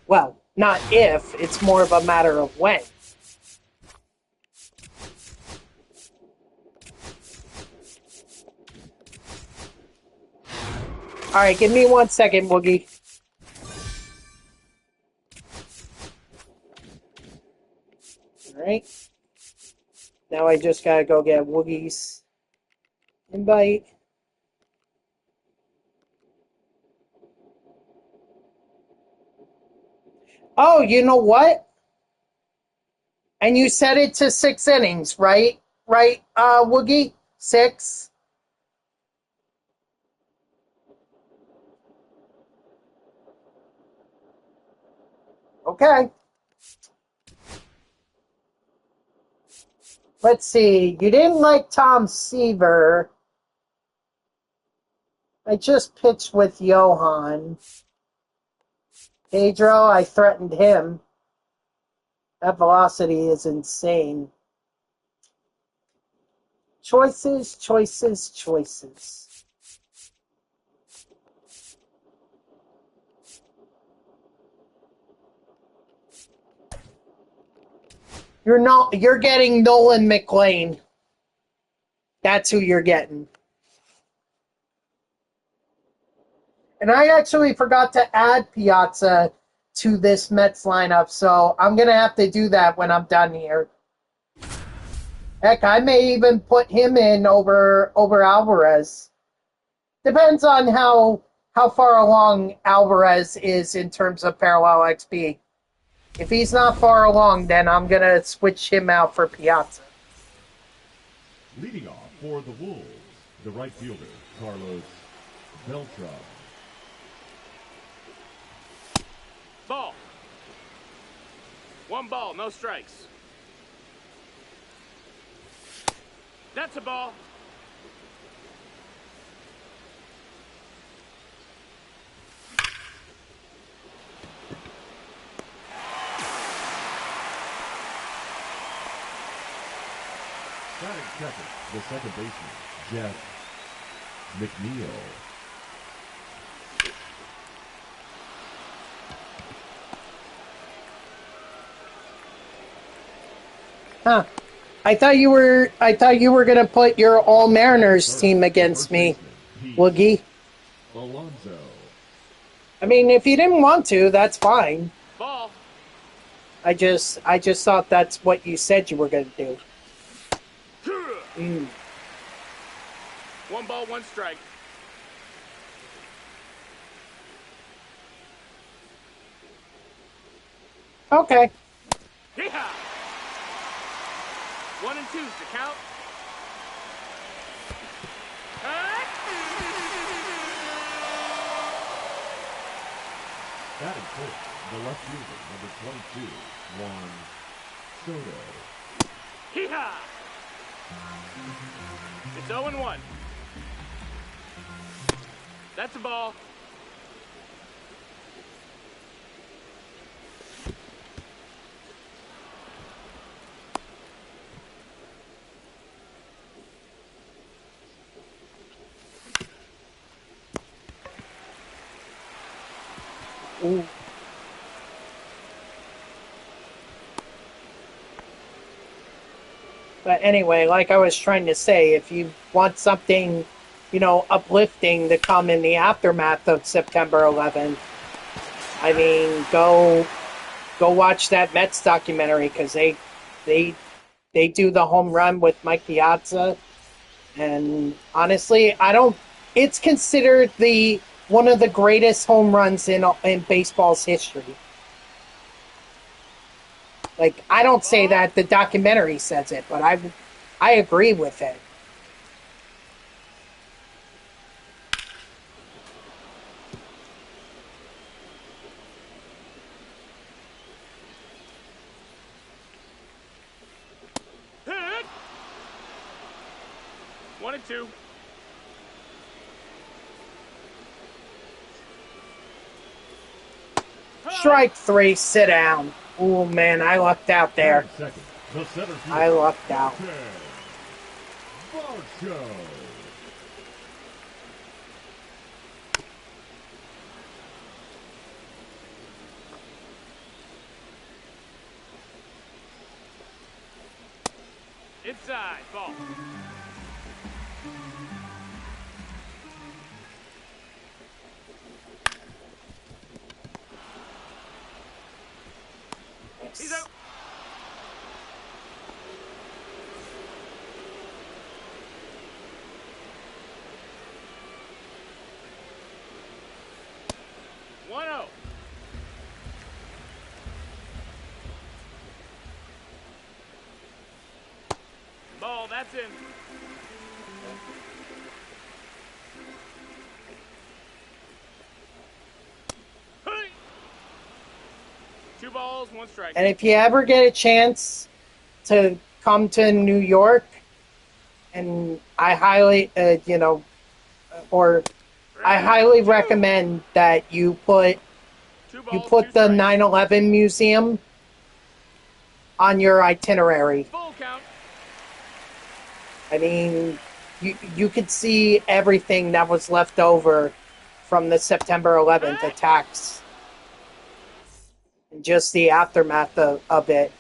Well, not if, it's more of a matter of when. All right, give me 1 second, Woogie. All right. Now I just gotta go get Woogie's invite. Oh, you know what? And you set it to 6 innings, right? Right, Woogie? 6? Okay. Let's see. You didn't like Tom Seaver. I just pitched with Johan. Pedro, I threatened him. That velocity is insane. Choices, choices, choices. You're getting Nolan McLean. That's who you're getting. And I actually forgot to add Piazza to this Mets lineup, so I'm going to have to do that when I'm done here. Heck, I may even put him in over Alvarez. Depends on how far along Alvarez is in terms of parallel XP. If he's not far along, then I'm going to switch him out for Piazza. Leading off for the Wolves, the right fielder, Carlos Beltran. Ball. 1 ball, no strikes. That's a ball. Batting second, the second baseman, Jeff McNeil. Huh. I thought you were gonna put your All Mariners team against me, Woogie. Alonso. I mean, if you didn't want to, that's fine. Ball. I just thought that's what you said you were gonna do. 1 ball, 1 strike. Okay. Yeehaw! 1 and 2's the count. Batting fourth, the left fielder, number 22, Juan Soto. Yeehaw! It's 0 and 1. That's a ball. Ooh. But anyway, like I was trying to say, if you want something, uplifting to come in the aftermath of September 11th, I mean, go watch that Mets documentary, because they do the home run with Mike Piazza, and honestly, it's considered one of the greatest home runs in baseball's history. Like, I don't say that, the documentary says it, but I agree with it. Hit! 1 and 2. Strike 3, sit down. Oh man, I lucked out there. Second, the center fielder, I lucked out. Barcho. Inside, ball. He's out. One out. Ball, that's in. Hey! 2 balls, 1 strike. And if you ever get a chance to come to New York, and I highly, I highly recommend that you put 2 balls, 2 the strikes. 9/11 museum on your itinerary. Full count. I mean, you could see everything that was left over from the September 11th attacks and just the aftermath of it.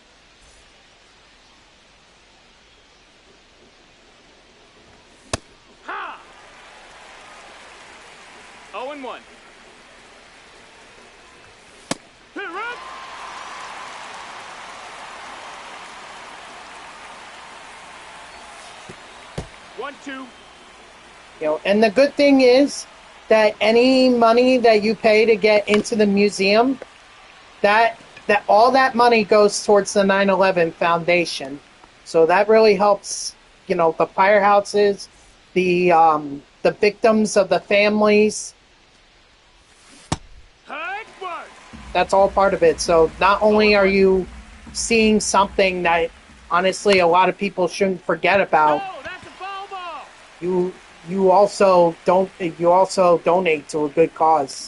Ha! 0-1. Hit run! 1-2. And the good thing is that any money that you pay to get into the museum, that all that money goes towards the 9/11 Foundation. So that really helps, the firehouses, the victims of the families. That's all part of it. So not only are you seeing something that honestly a lot of people shouldn't forget about, That's a foul ball. you also donate to a good cause.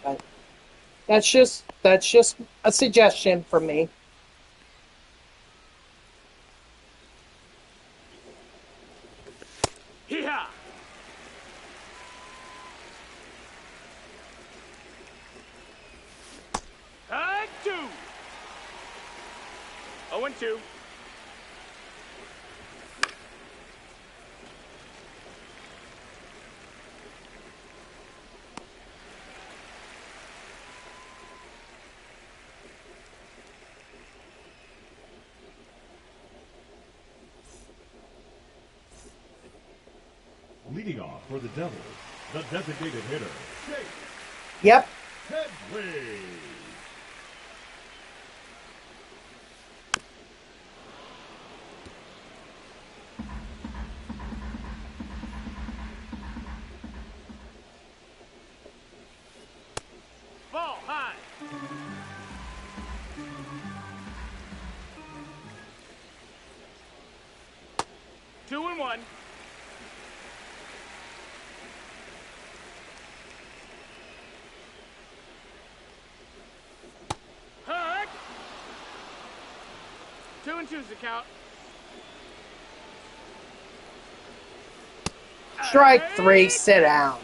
But that's just a suggestion from me. Hee-haw! High 2. 0-2. Leading off for the Devils, the designated hitter, Jake Yep. Headway. Ball high. 2-1. Hug. 2-2 is the count. Strike 3, sit down.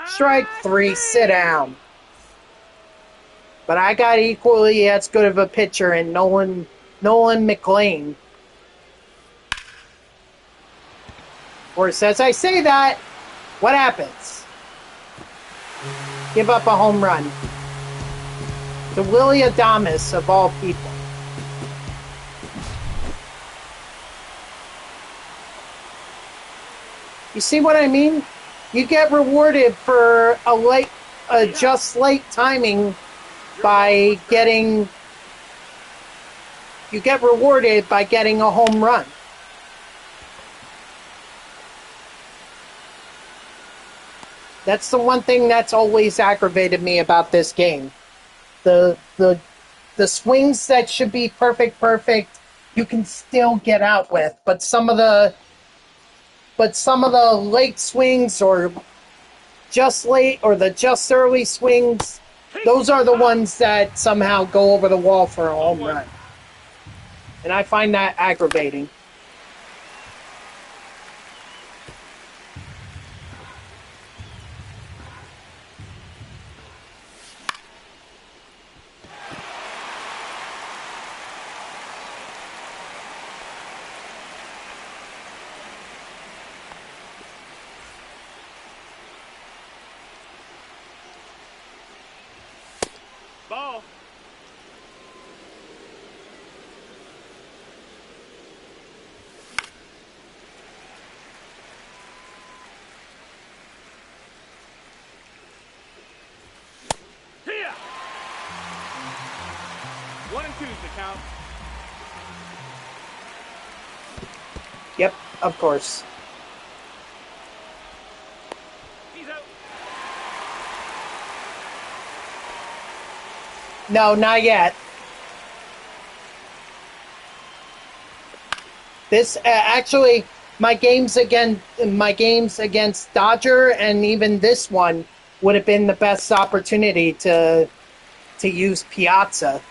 Strike 3, sit down. But I got equally as good of a pitcher in Nolan McLean. Of course, as I say that, what happens? Give up a home run to Willie Adames, of all people. You see what I mean? You get rewarded for just late timing by getting. You get rewarded by getting a home run. That's the one thing that's always aggravated me about this game. The swings that should be perfect, you can still get out with, but some of the late swings or just late or the just early swings, those are the ones that somehow go over the wall for a home run. And I find that aggravating. Ball. Here. 1-2 is the count. Yep, of course. No, not yet. This actually, my games against Dodger and even this one would have been the best opportunity to use Piazza.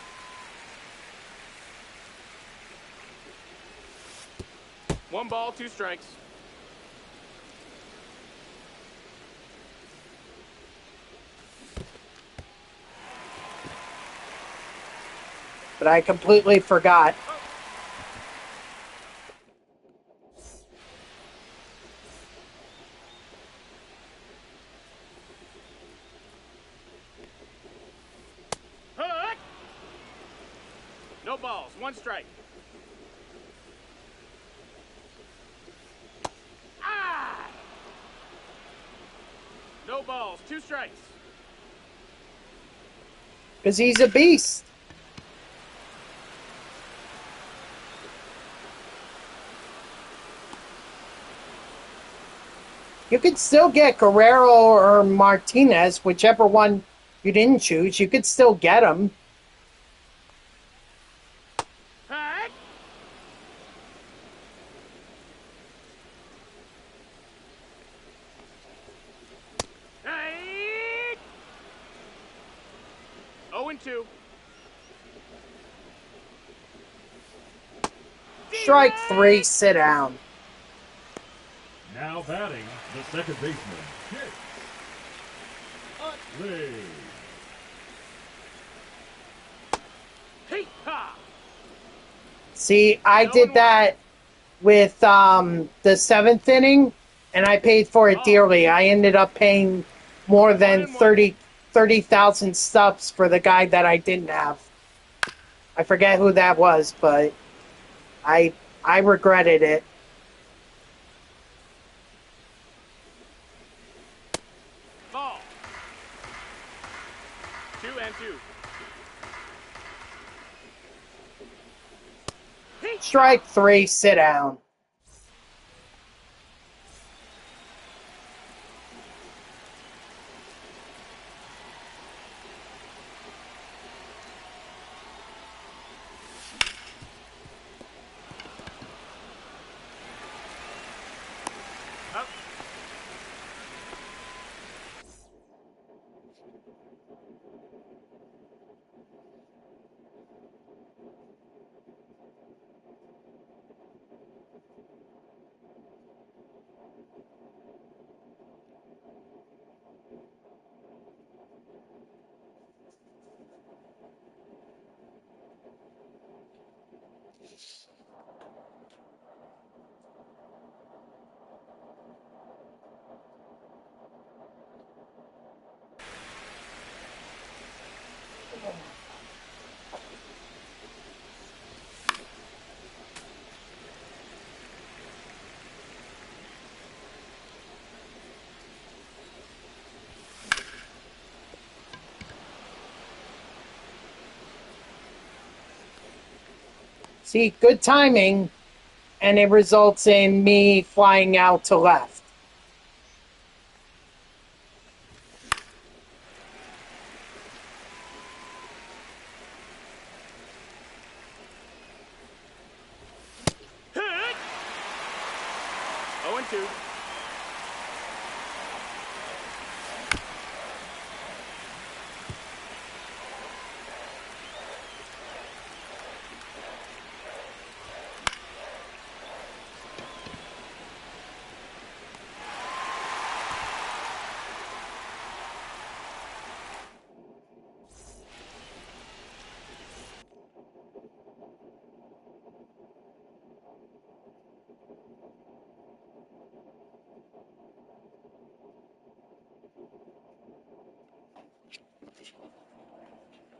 One ball, two strikes. But I completely forgot. Hook! No balls, one strike. Ah! No balls, two strikes. Because he's a beast. You could still get Guerrero or Martinez, whichever one you didn't choose. You could still get them. Hook! Hey! 0-2. Strike 3, sit down. Now batting, the second baseman, Chase Utley. Hey, ha! See, I did that with the 7th inning, and I paid for it dearly. I ended up paying more than 30,000 subs for the guy that I didn't have. I forget who that was, but I regretted it. Ball. 2-2. Strike 3, sit down. Up. See, good timing, and it results in me flying out to left. Hit! 0-2.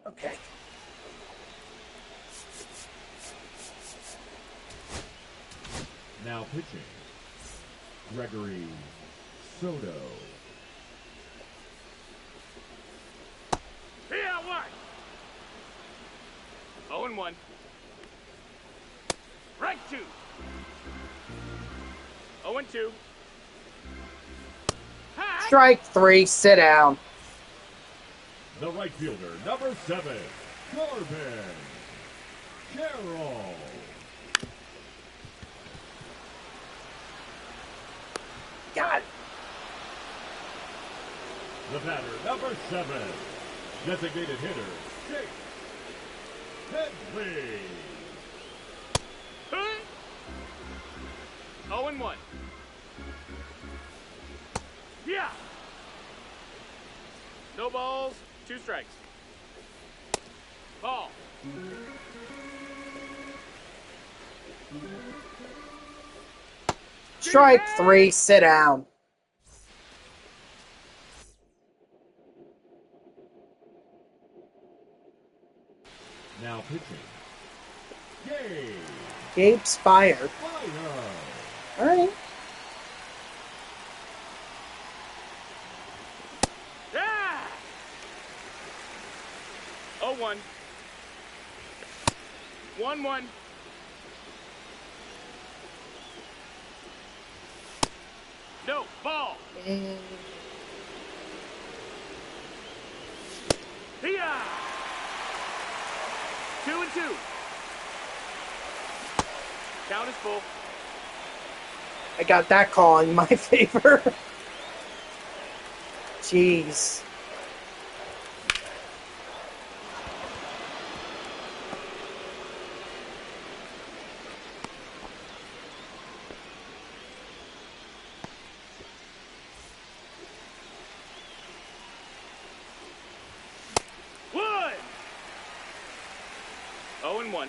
Okay. Now pitching, Gregory Soto. Here, one. 0-1. Right 2. 0-2. Strike 3, sit down. The right fielder, number 7, Corbin Carroll. God. The batter, number 7, designated hitter, Jake Headley. 0-1. Yeah. No balls, 2 strikes. Ball. Strike 3, sit down. Now pitching, Gabe Spire. All right. Yeah. 0-1. 1-1. No, ball. Yeah. 2-2. Count is full. I got that call in my favor. Jeez. One. 0-1.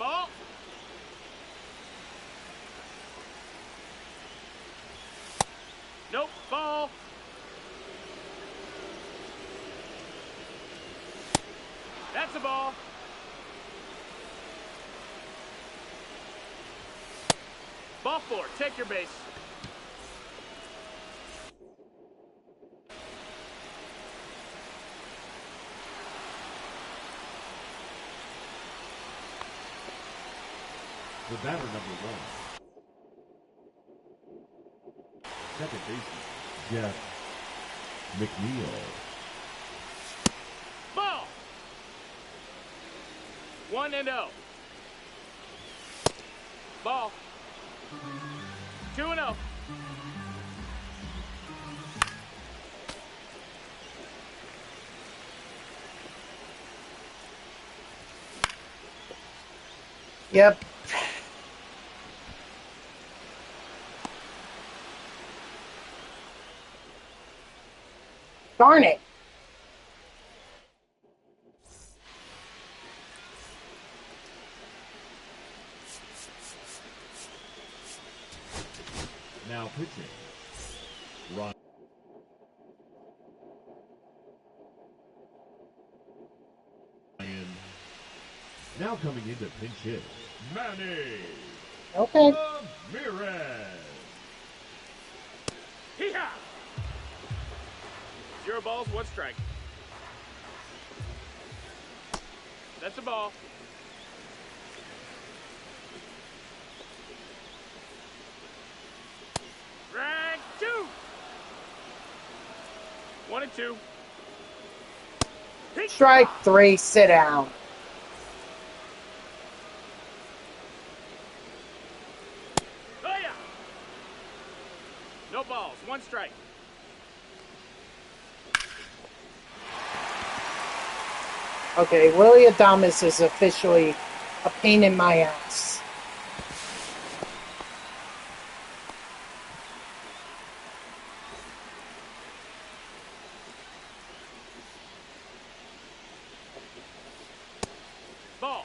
Ball. Nope, ball. That's a ball. Ball 4, take your base. the batter, number 1, second baseman, Jeff McNeil. Ball. 1-0. Ball. 2-0. Yep. Darn it. Now pitching, Ryan. Now coming in to pinch hit, Manny Okay. Ramirez. Hee-haw! 0 balls, 1 strike. That's a ball. Strike 2. 1-2. Strike 3, sit down. Oh, yeah. No balls, 1 strike. Okay, Willie Adames is officially a pain in my ass. Ball.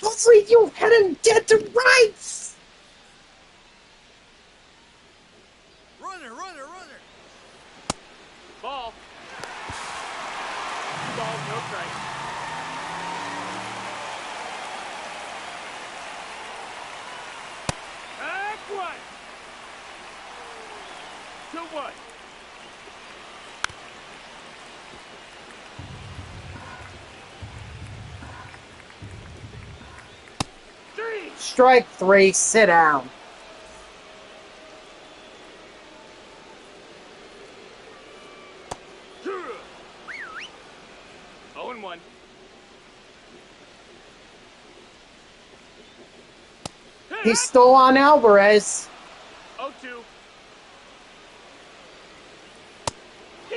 Hopefully you had him dead to rights! Runner, runner, runner. Ball. Ball, no strike. Back one. 2-1. Three. Strike 3, sit down. Two. 0-1. He's still on Alvarez. 0-2.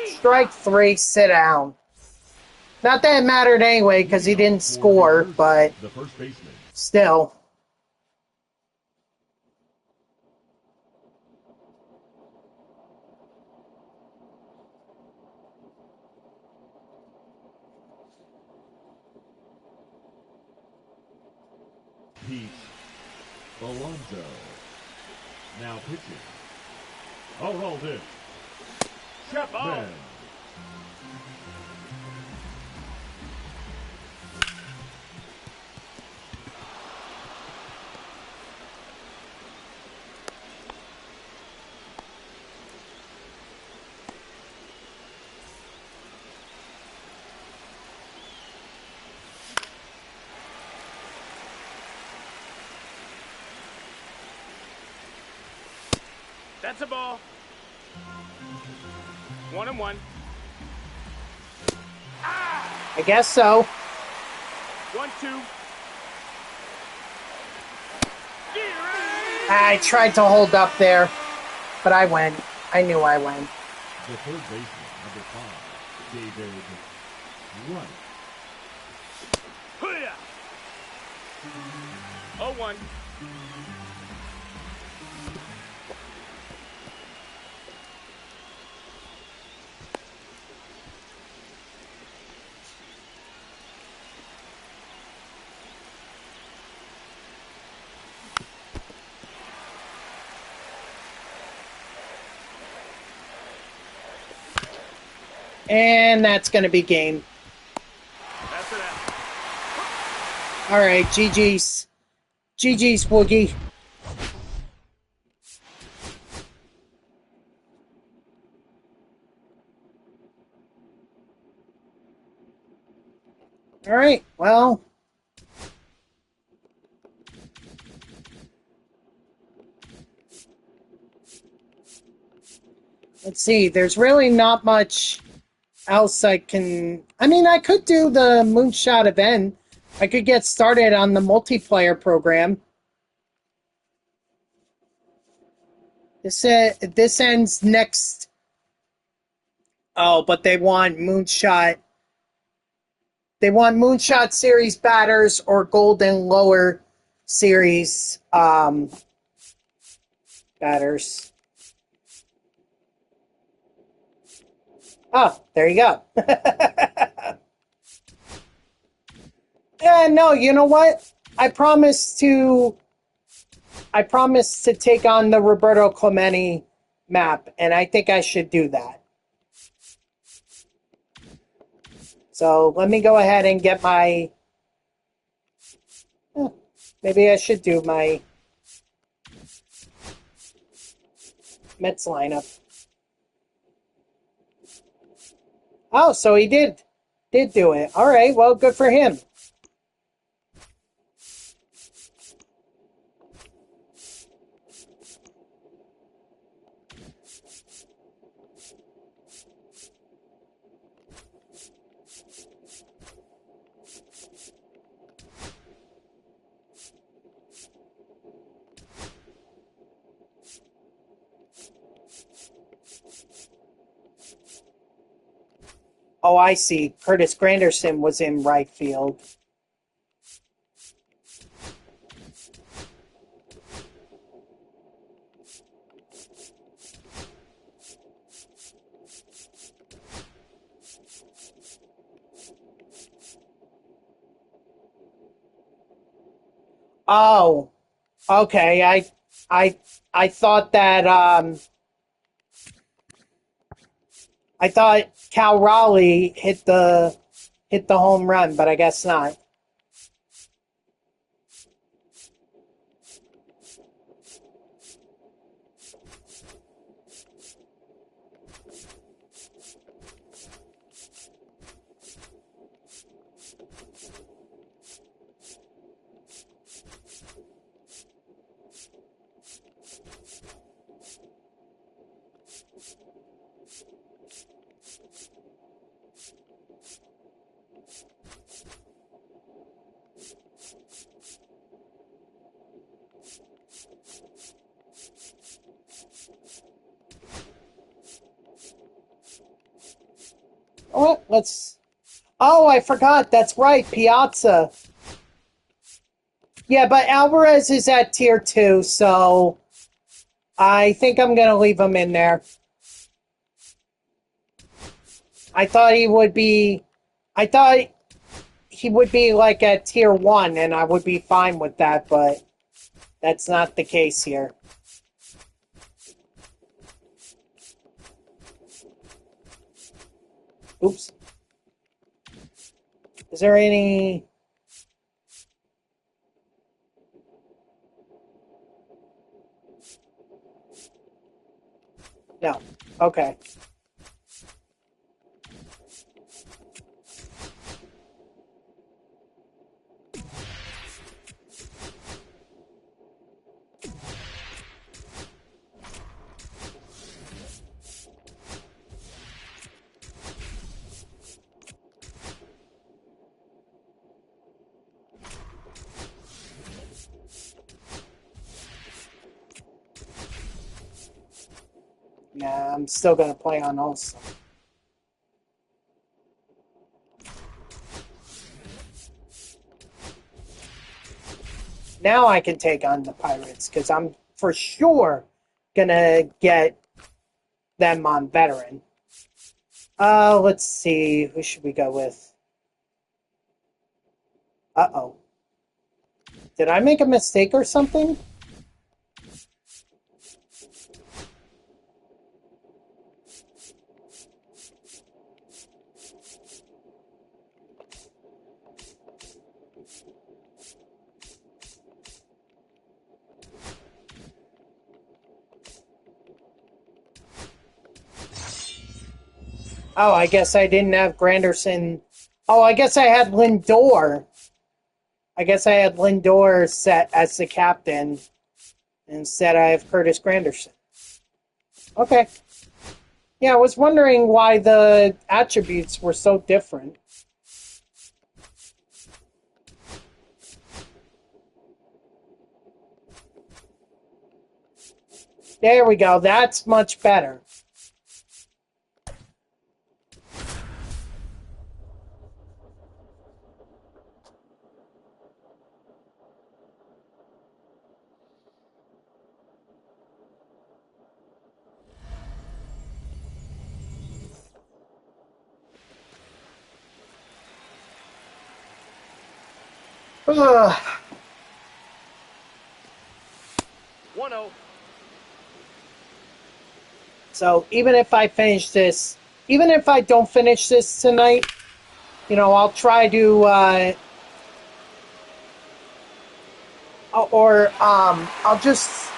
Strike 3, sit down. Not that it mattered anyway, because he didn't score, but The first baseman. still. Pete Alonso. Now pitching. Oh, rolled in. Chapman. That's a ball. 1-1. I guess so. 1-2. I tried to hold up there, but I went. I knew I went. The third baseman, number 5, David Wright. 0-1. And that's going to be game. That's it. All right, GG's. GG's, Woogie. All right, well. Let's see, there's really not much else I can... I mean, I could do the Moonshot event. I could get started on the multiplayer program. This ends next... Oh, but they want Moonshot... They want Moonshot Series batters or Golden Lower Series batters. Oh, there you go. Yeah, no, you know what? I promised to take on the Roberto Clemente map, and I think I should do that. So let me go ahead and get my... maybe I should do my Mets lineup. Oh, so he did do it. All right, well, good for him. Oh, I see. Curtis Granderson was in right field. Oh, okay. I thought that I thought Cal Raleigh hit the home run, but I guess not. Oh, let's. Oh, I forgot. That's right, Piazza. Yeah, but Alvarez is at tier 2, so I think I'm gonna leave him in there. I thought he would be. I thought he would be like at tier 1, and I would be fine with that, but that's not the case here. Oops. Is there any... No. Okay. Yeah, I'm still gonna play on also. Now I can take on the Pirates, because I'm for sure gonna get them on veteran. Let's see. Who should we go with? Uh-oh. Did I make a mistake or something? Oh, I guess I didn't have Granderson. Oh, I guess I had Lindor. I guess I had Lindor set as the captain. Instead, I have Curtis Granderson. Okay. Yeah, I was wondering why the attributes were so different. There we go. That's much better. Ugh. 1-0. So even if I finish this, even if I don't finish this tonight, I'll try to, I'll just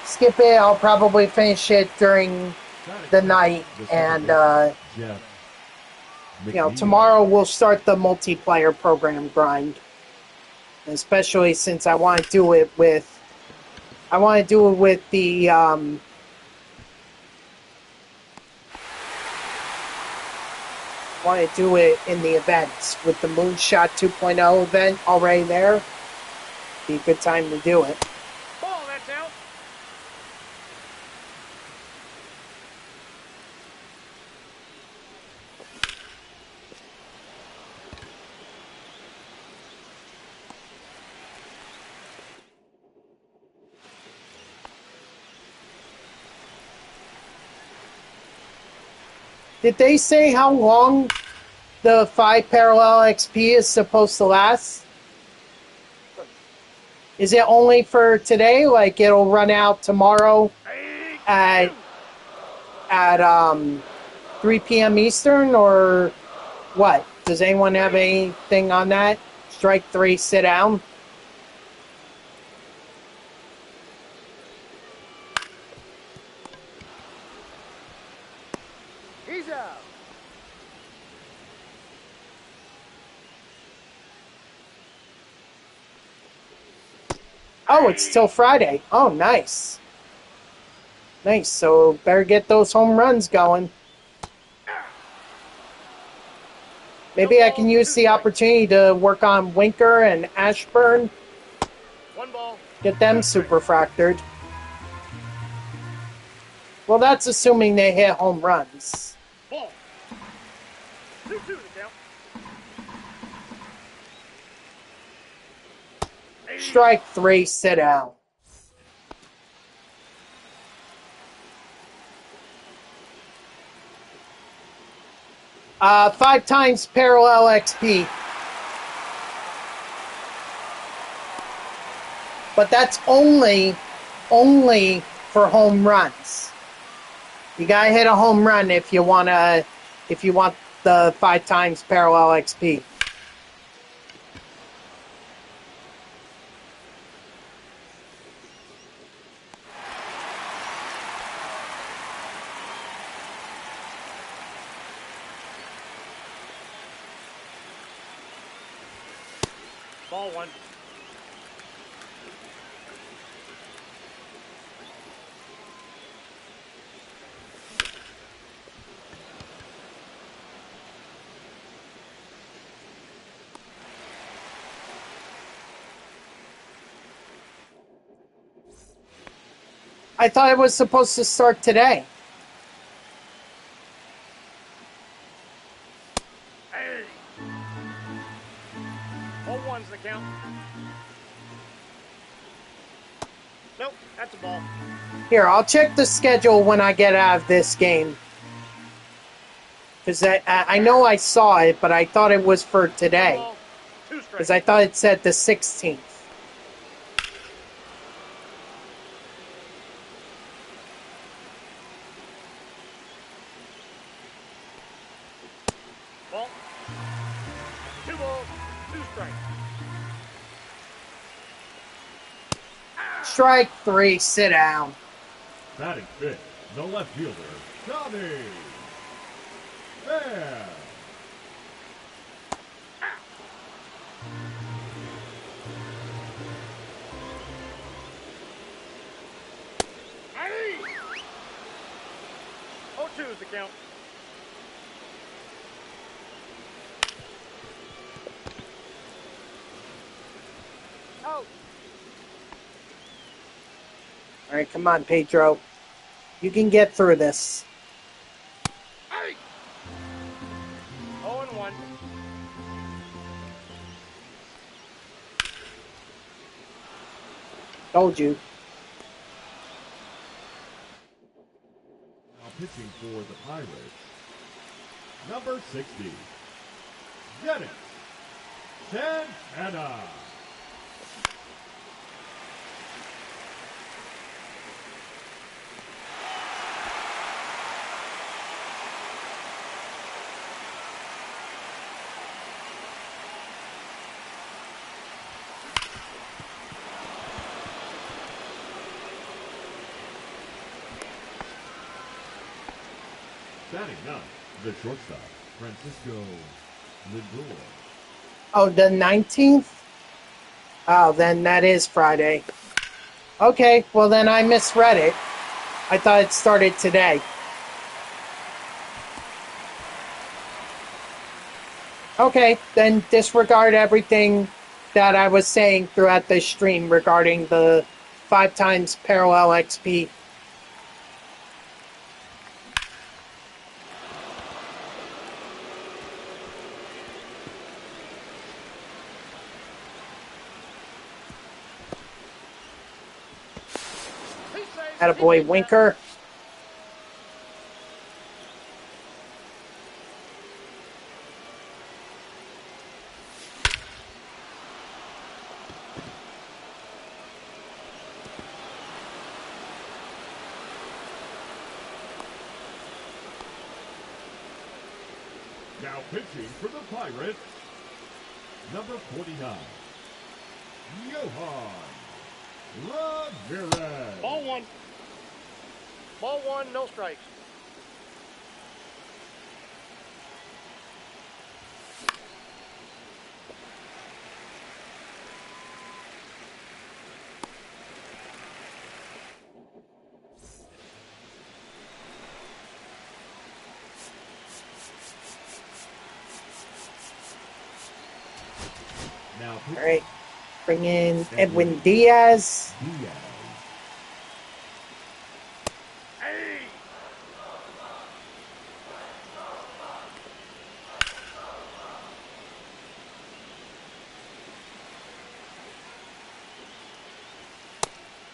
skip it. I'll probably finish it during the night, and tomorrow we'll start the multiplayer program grind. Especially since I want to do it with the want to do it in the events with the Moonshot 2.0 event already there. Be a good time to do it. Ball, that's out. Did they say how long the 5 parallel XP is supposed to last? Is it only for today? Like it'll run out tomorrow at 3 p.m. Eastern, or what? Does anyone have anything on that? Strike 3, sit down. He's out. Oh, it's till Friday. Oh, nice. Nice, so better get those home runs going. Maybe I can use the opportunity to work on Winker and Ashburn. 1 ball. Get them superfractored. Well, that's assuming they hit home runs. Ball. 2-2 the count. Strike 3, sit down. Five times parallel XP. But that's only for home runs. You gotta hit a home run if you want the 5 times parallel XP. Ball 1. I thought it was supposed to start today. Hey. 0-1's the count. Nope, that's a ball. Here, I'll check the schedule when I get out of this game. Because I know I saw it, but I thought it was for today. Ball, 2 strikes. Because I thought it said the 16th. Ball. 2 balls, 2 strikes. Strike 3, sit down. Batting fifth, the left fielder, Johnny. There. Hey. 0-2 is the count. Out. All right, come on, Pedro. You can get through this. Hey. 0-1. Told you. Now pitching for the Pirates, number 60. Get it. Santana. Batting ninth, the shortstop, Francisco Lindor. Oh, the 19th? Oh, then that is Friday. Okay, well then I misread it. I thought it started today. Okay, then disregard everything that I was saying throughout the stream regarding the 5 times parallel XP. Attaboy, Winker. Now pitching for the Pirates, number 49, Johan Ramirez. Ball one. Ball one, no strikes. Now All right. Bring in Edwin Diaz. Diaz. Hey!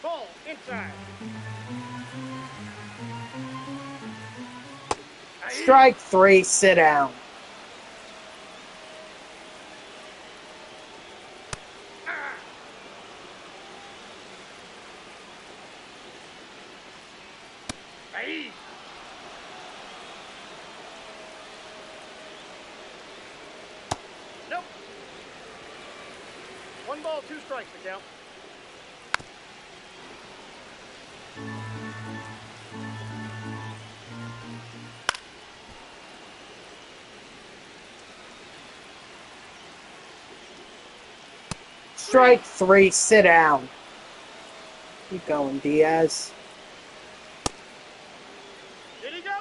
Ball inside. Strike 3, sit down. Hey! Nope. 1 ball, 2 strikes to count. Strike 3, sit down. Keep going, Diaz. Did he go?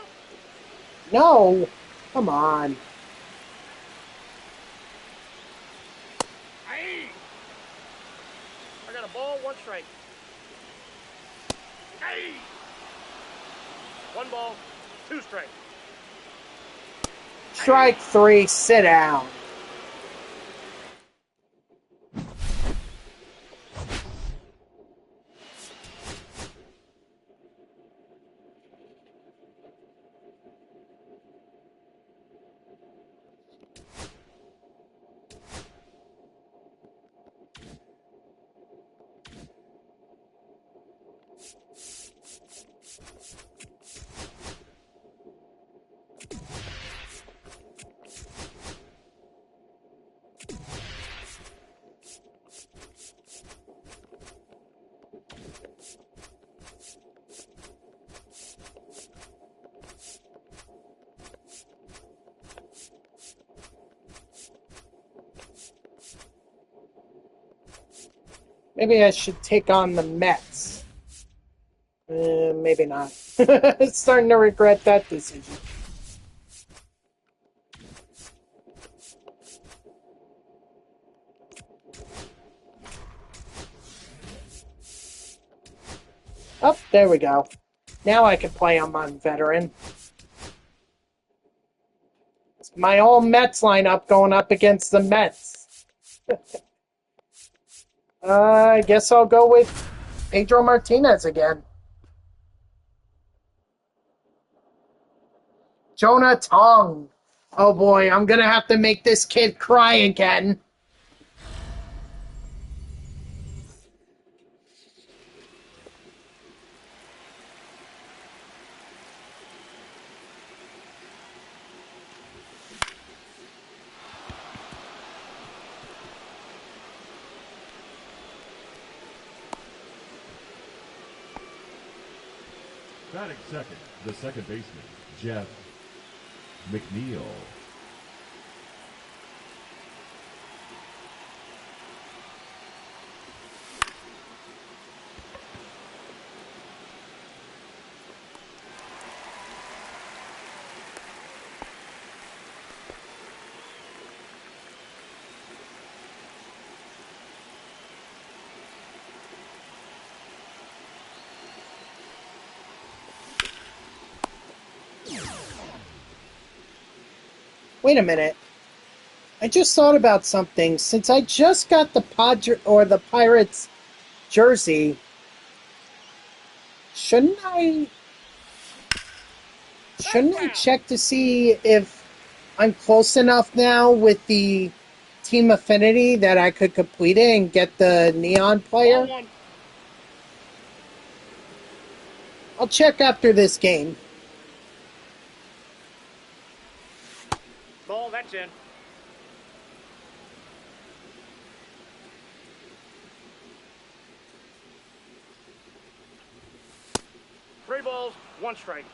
No. Come on. Hey! I got a ball, 1 strike. Hey! 1 ball, 2 strikes. Strike 3, sit down. Maybe I should take on the Mets. Maybe not. Starting to regret that decision. Oh, there we go. Now I can play on my veteran. It's my whole Mets lineup going up against the Mets. I guess I'll go with Pedro Martinez again. Jonah Tong. Oh boy, I'm gonna have to make this kid cry again. Batting second, the second baseman, Jeff McNeil. Wait a minute. I just thought about something. Since I just got the Pirates jersey, shouldn't I check to see if I'm close enough now with the team affinity that I could complete it and get the neon player? Ball 1. I'll check after this game. Ball That's in. Three balls, one strike.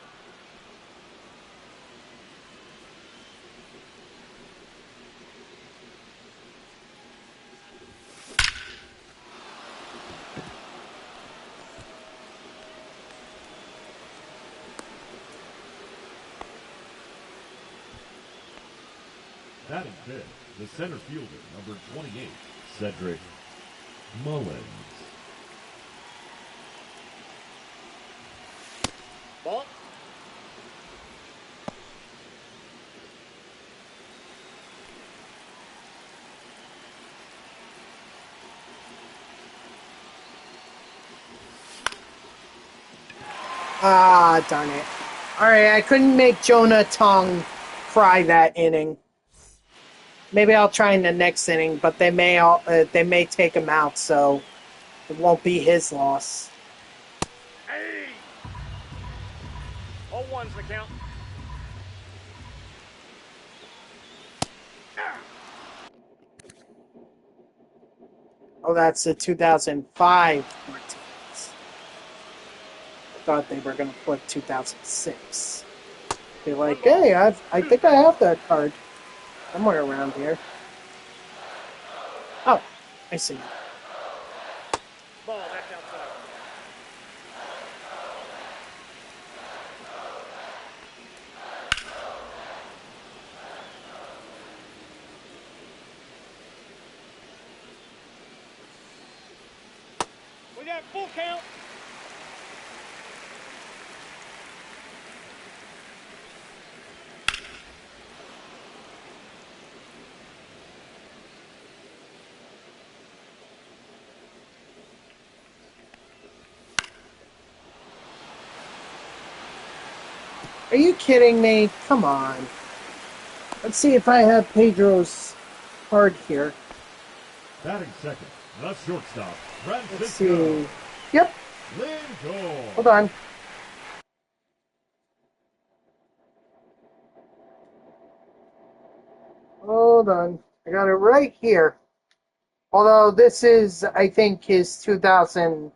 Batting fifth, the center fielder, number 28, Cedric Mullins. Ball. Ah, darn it. Alright, I couldn't make Jonah Tong fry that inning. Maybe I'll try in the next inning, but they may take him out, so it won't be his loss. Hey! 0-1's the count. Oh, that's the 2005 Martinez. I thought they were going to put 2006. Be like, hey, I think I have that card somewhere around here. Oh, I see. Ball, that's outside. We got full count. Are you kidding me? Come on. Let's see if I have Pedro's card here. Batting second, the shortstop, Let's Francisco see. Yep. Lindor. Hold on. Hold on. I got it right here. Although this is, I think, his 2000.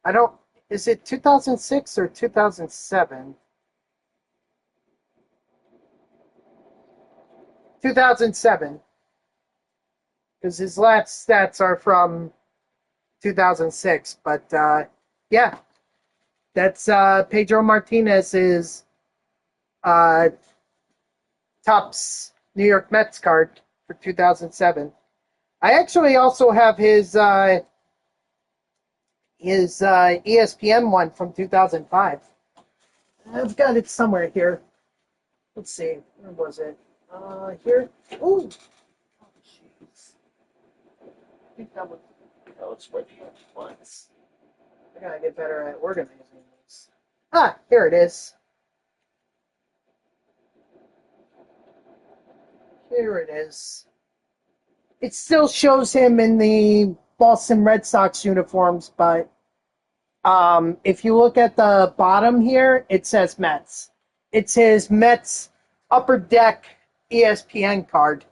I don't. Is it 2006 or 2007? 2007. Because his last stats are from 2006. But, yeah. That's Pedro Martinez's Topps New York Mets card for 2007. I actually also have his ESPN one from 2005. I've got it somewhere here. Let's see. Where was it? Here. Ooh. Oh, jeez. I think that was where the ones. I gotta get better at organizing these. Ah, here it is. Here it is. It still shows him in the Boston Red Sox uniforms, but if you look at the bottom here, it says Mets. It's his Mets Upper Deck ESPN card.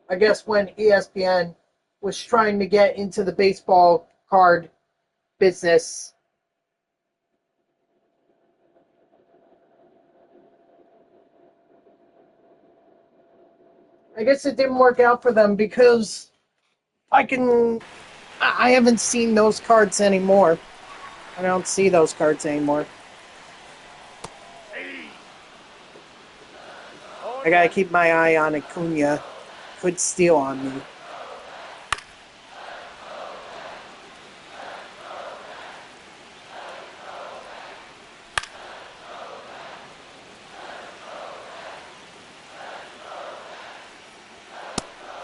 I guess when ESPN was trying to get into the baseball card business. I guess it didn't work out for them because I haven't seen those cards anymore. I don't see those cards anymore. I gotta keep my eye on Acuna. Could steal on me.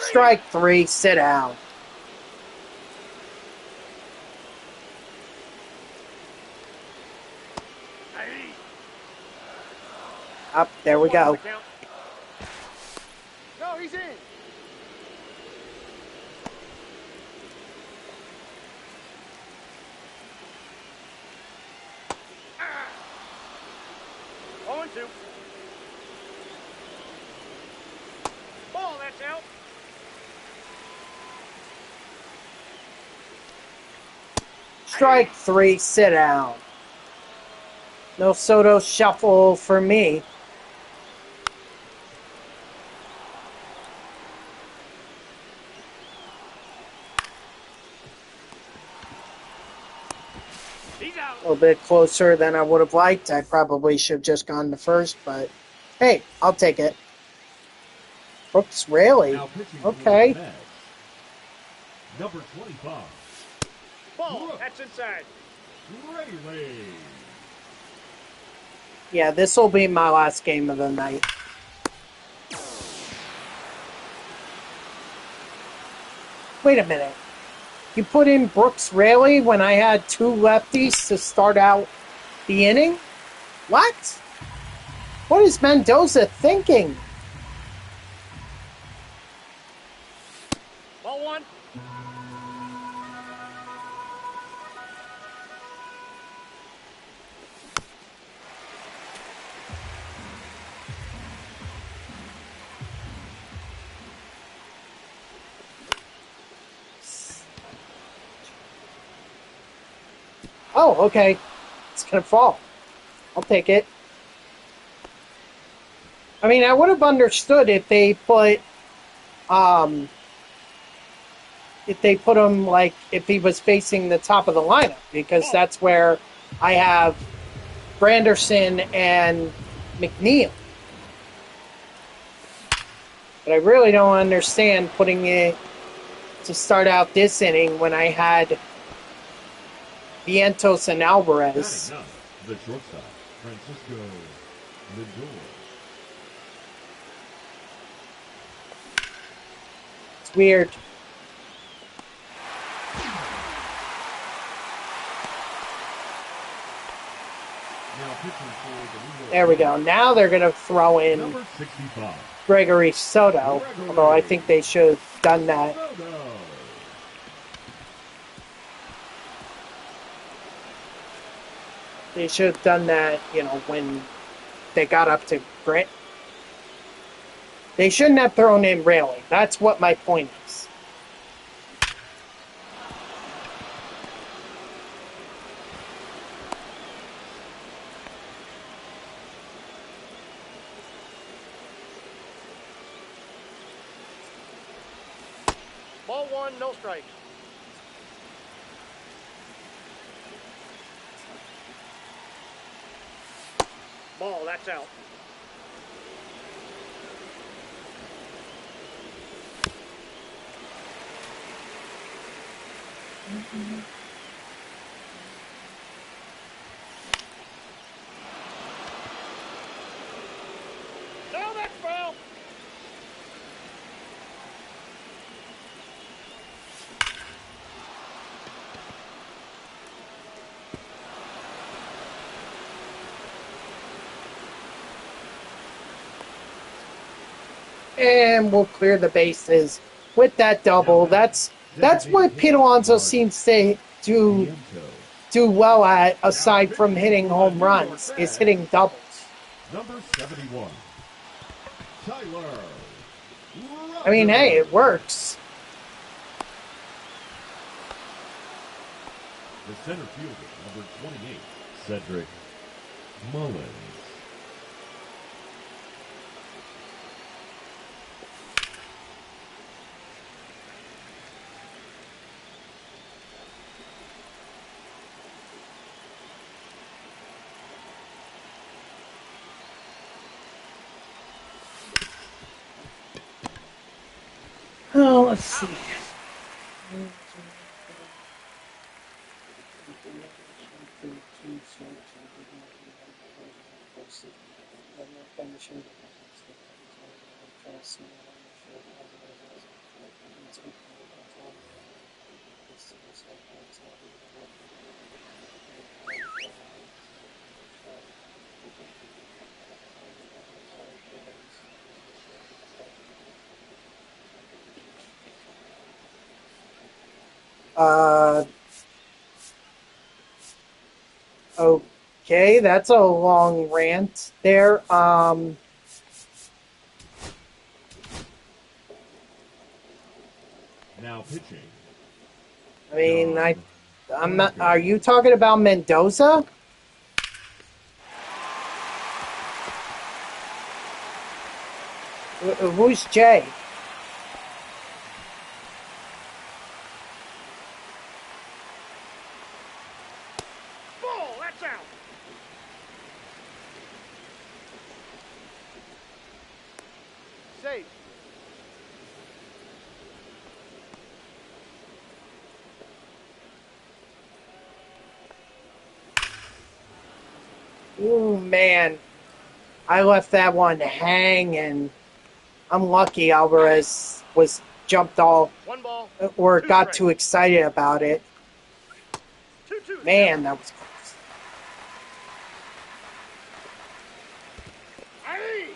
Strike three, sit down. Up, there we go. No, he's in. Oh, and two. Strike 3, sit down. No Soto shuffle for me. He's out. A little bit closer than I would have liked. I probably should have just gone to first, but hey, I'll take it. Brooks Raley. Now pitching Okay. for the Mets. Number 25. Ball. That's inside. Rayleigh. Yeah, this will be my last game of the night. Wait a minute. You put in Brooks Raley when I had 2 lefties to start out the inning? What? What is Mendoza thinking? Ball 1. Oh, okay. It's gonna fall. I'll take it. I mean, I would have understood if they put him, like, if he was facing the top of the lineup, because that's where I have Granderson and McNeil. But I really don't understand putting it to start out this inning when I had Vientos and Alvarez. Batting up, the shortstop, Francisco Lindor. It's weird. Now pitching for the New York There we go. Mets. Now they're going to throw in Number 65. Gregory Soto, although I think they should have done that. Soto. They should have done that, when they got up to Grant. They shouldn't have thrown in Raley. That's what my point is. Ball 1. No strikes. Ball. That's out. No, that's foul. And we'll clear the bases with that double. That's what Pete Alonso seems to do well at, aside from hitting home runs, is hitting doubles. Number 71. Tyler. I mean, hey, it works. The center fielder, number 28, Cedric Mullins. Oh, let's see. Okay, that's a long rant there. Now pitching. I mean, John I'm not, are you talking about Mendoza? Who's Jay? Ball, that's out. Safe. Ooh, man. I left that one hanging. I'm lucky Alvarez was jumped all 1 ball, or 2 got strikes. too excited about it. 2-2. Man, that was close. Aye.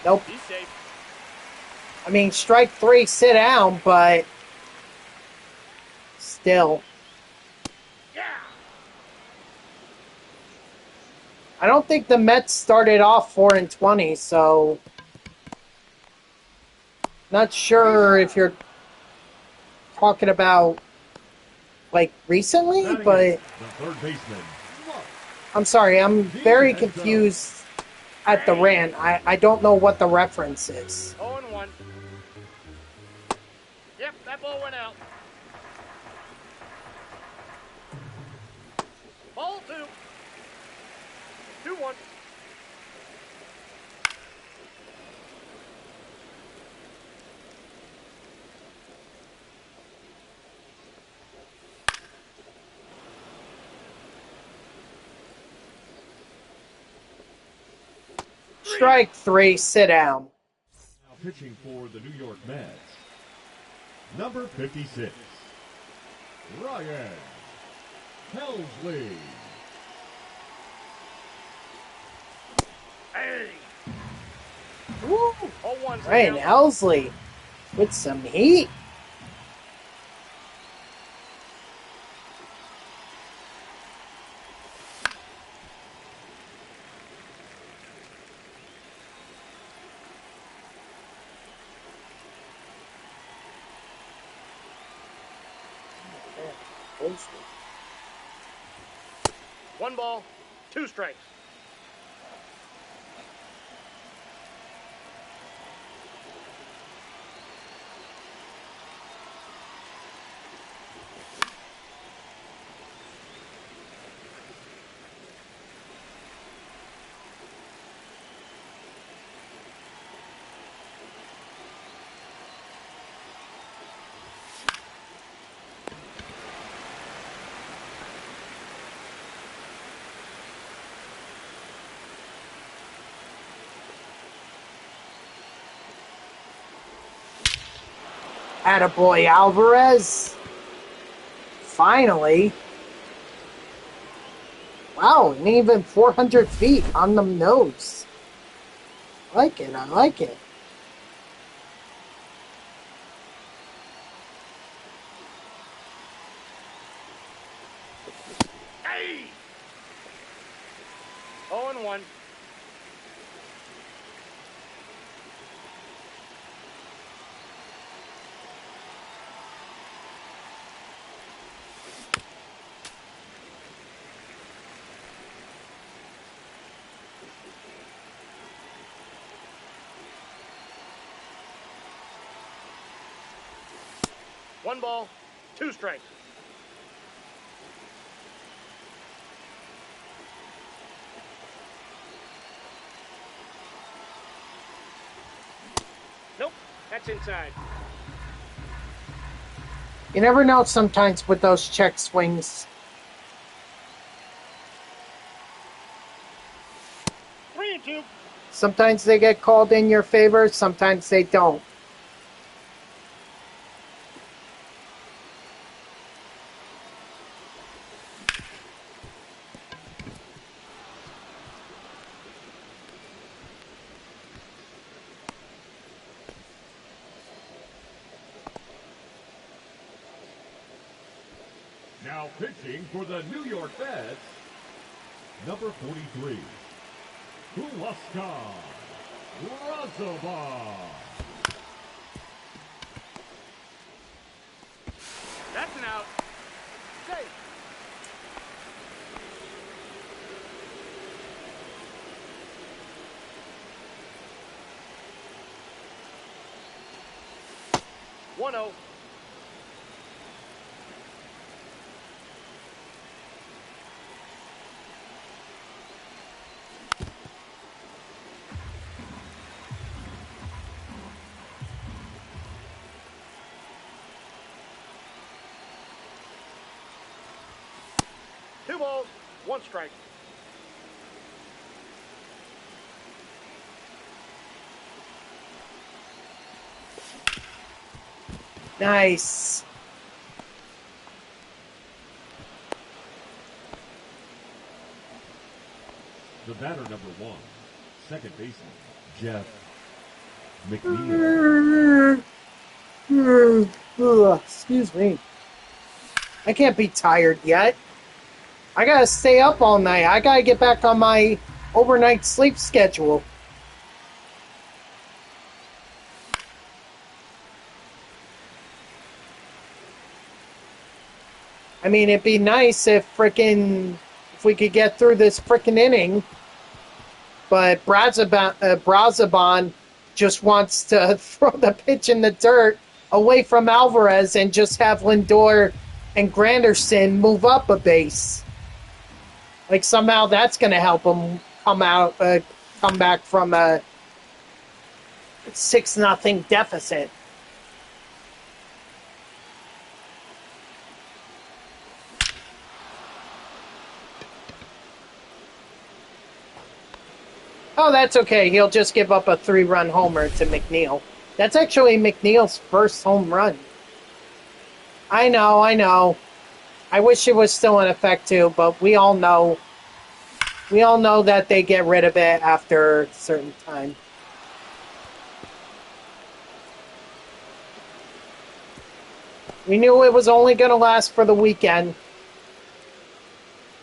Nope. He's safe. I mean, strike 3, sit down, but still. Yeah. I don't think the Mets started off 4-20, so not sure if you're talking about like recently, Batting but it, the third baseman. I'm sorry, I'm very confused at the rant. I don't know what the reference is. 0-1. Yep, that ball went out. Ball 2. 2-1. Strike 3, sit down. Now pitching for the New York Mets. Number 56, Ryan Helsley. Hey. Woo! 0-1. Ryan Helsley with some heat. One ball, 2 strikes. Attaboy Alvarez. Finally. Wow, and even 400 feet on the nose. I like it, I like it. Hey. 0-1. One ball, 2 strikes. Nope, that's inside. You never know sometimes with those check swings. 3-2. Sometimes they get called in your favor, sometimes they don't. Now pitching for the New York Mets. Number 43, Huascar Brazoba. Safe. One zero. Two balls, one strike. Nice. The batter number 1, second baseman, Jeff McNeil. Excuse me. I can't be tired yet. I gotta stay up all night. I gotta get back on my overnight sleep schedule. I mean, it'd be nice if we could get through this frickin' inning. But Brazaban just wants to throw the pitch in the dirt away from Alvarez and just have Lindor and Granderson move up a base. Like somehow that's going to help him come back from a 6-0 deficit. Oh, that's okay. He'll just give up a 3-run homer to McNeil. That's actually McNeil's first home run. I know. I wish it was still in effect too, but we all know that they get rid of it after a certain time. We knew it was only going to last for the weekend.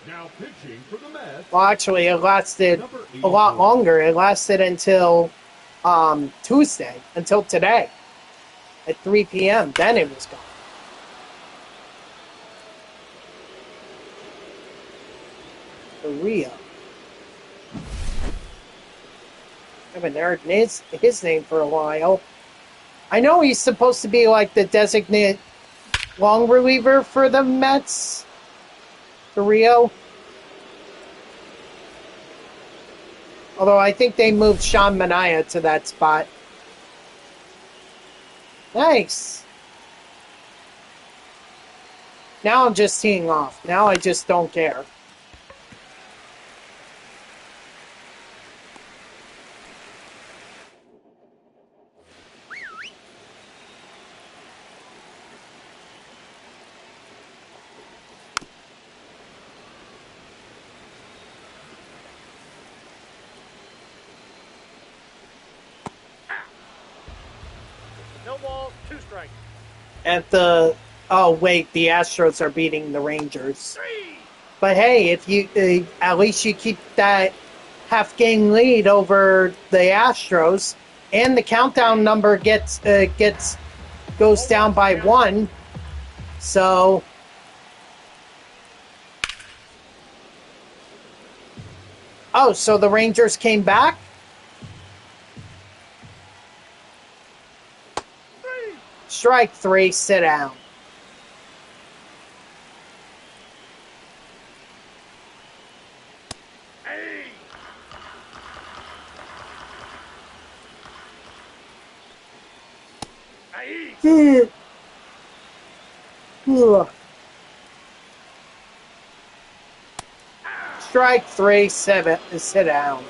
Now pitching for the Mets. Well, actually, it lasted a lot longer. It lasted until Tuesday, until today at 3 p.m. Then it was gone. Korea. I haven't heard his name for a while. I know he's supposed to be like the designated long reliever for the Mets. Rio. Although I think they moved Sean Manaea to that spot. Nice. Now I'm just teeing off. Now I just don't care. No balls, two strikes. Oh wait, the Astros are beating the Rangers. 3. But hey, if you at least you keep that half-game lead over the Astros, and the countdown number goes down by 1. So so the Rangers came back? 3. Strike 3, sit down. Strike 3, sit down.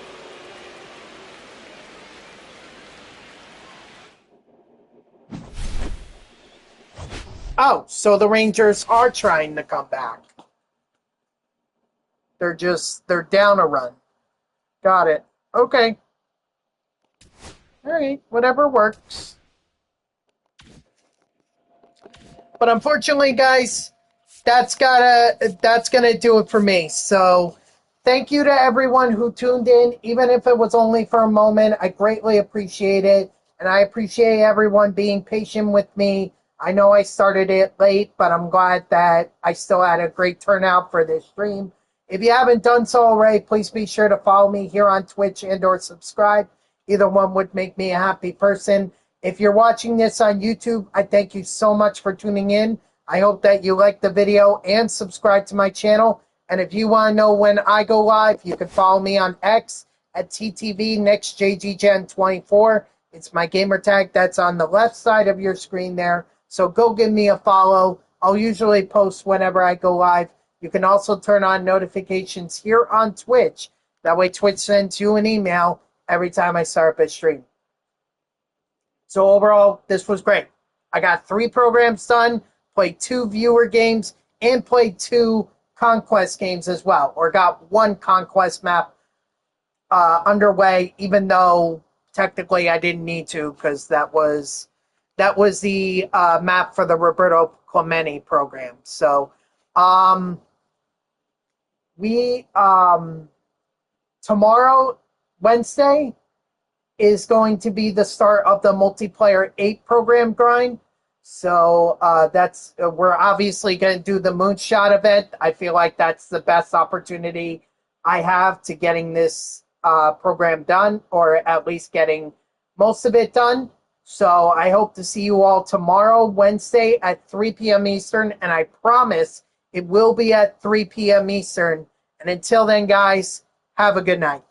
Oh, so the Rangers are trying to come back. They're down a run. Got it. Okay. All right, whatever works. But unfortunately, guys, that's gonna do it for me. So thank you to everyone who tuned in, even if it was only for a moment. I greatly appreciate it, and I appreciate everyone being patient with me. I know I started it late, but I'm glad that I still had a great turnout for this stream. If you haven't done so already, please be sure to follow me here on Twitch and or subscribe. Either one would make me a happy person. If you're watching this on YouTube, I thank you so much for tuning in. I hope that you like the video and subscribe to my channel. And if you want to know when I go live, you can follow me on X at TTV NextJGGen24. It's my gamer tag that's on the left side of your screen there. So go give me a follow. I'll usually post whenever I go live. You can also turn on notifications here on Twitch. That way Twitch sends you an email every time I start up a stream. So overall, this was great. I got 3 programs done, played 2 viewer games, and played 2 conquest games as well. Or got 1 conquest map underway, even though technically I didn't need to, because that was the map for the Roberto Clemente program. So tomorrow, Wednesday, is going to be the start of the multiplayer 8 program grind. So we're obviously going to do the moonshot event. I feel like that's the best opportunity I have to getting this program done, or at least getting most of it done. So I hope to see you all tomorrow, Wednesday at 3 p.m. Eastern, and I promise it will be at 3 p.m. Eastern. And until then, guys, have a good night.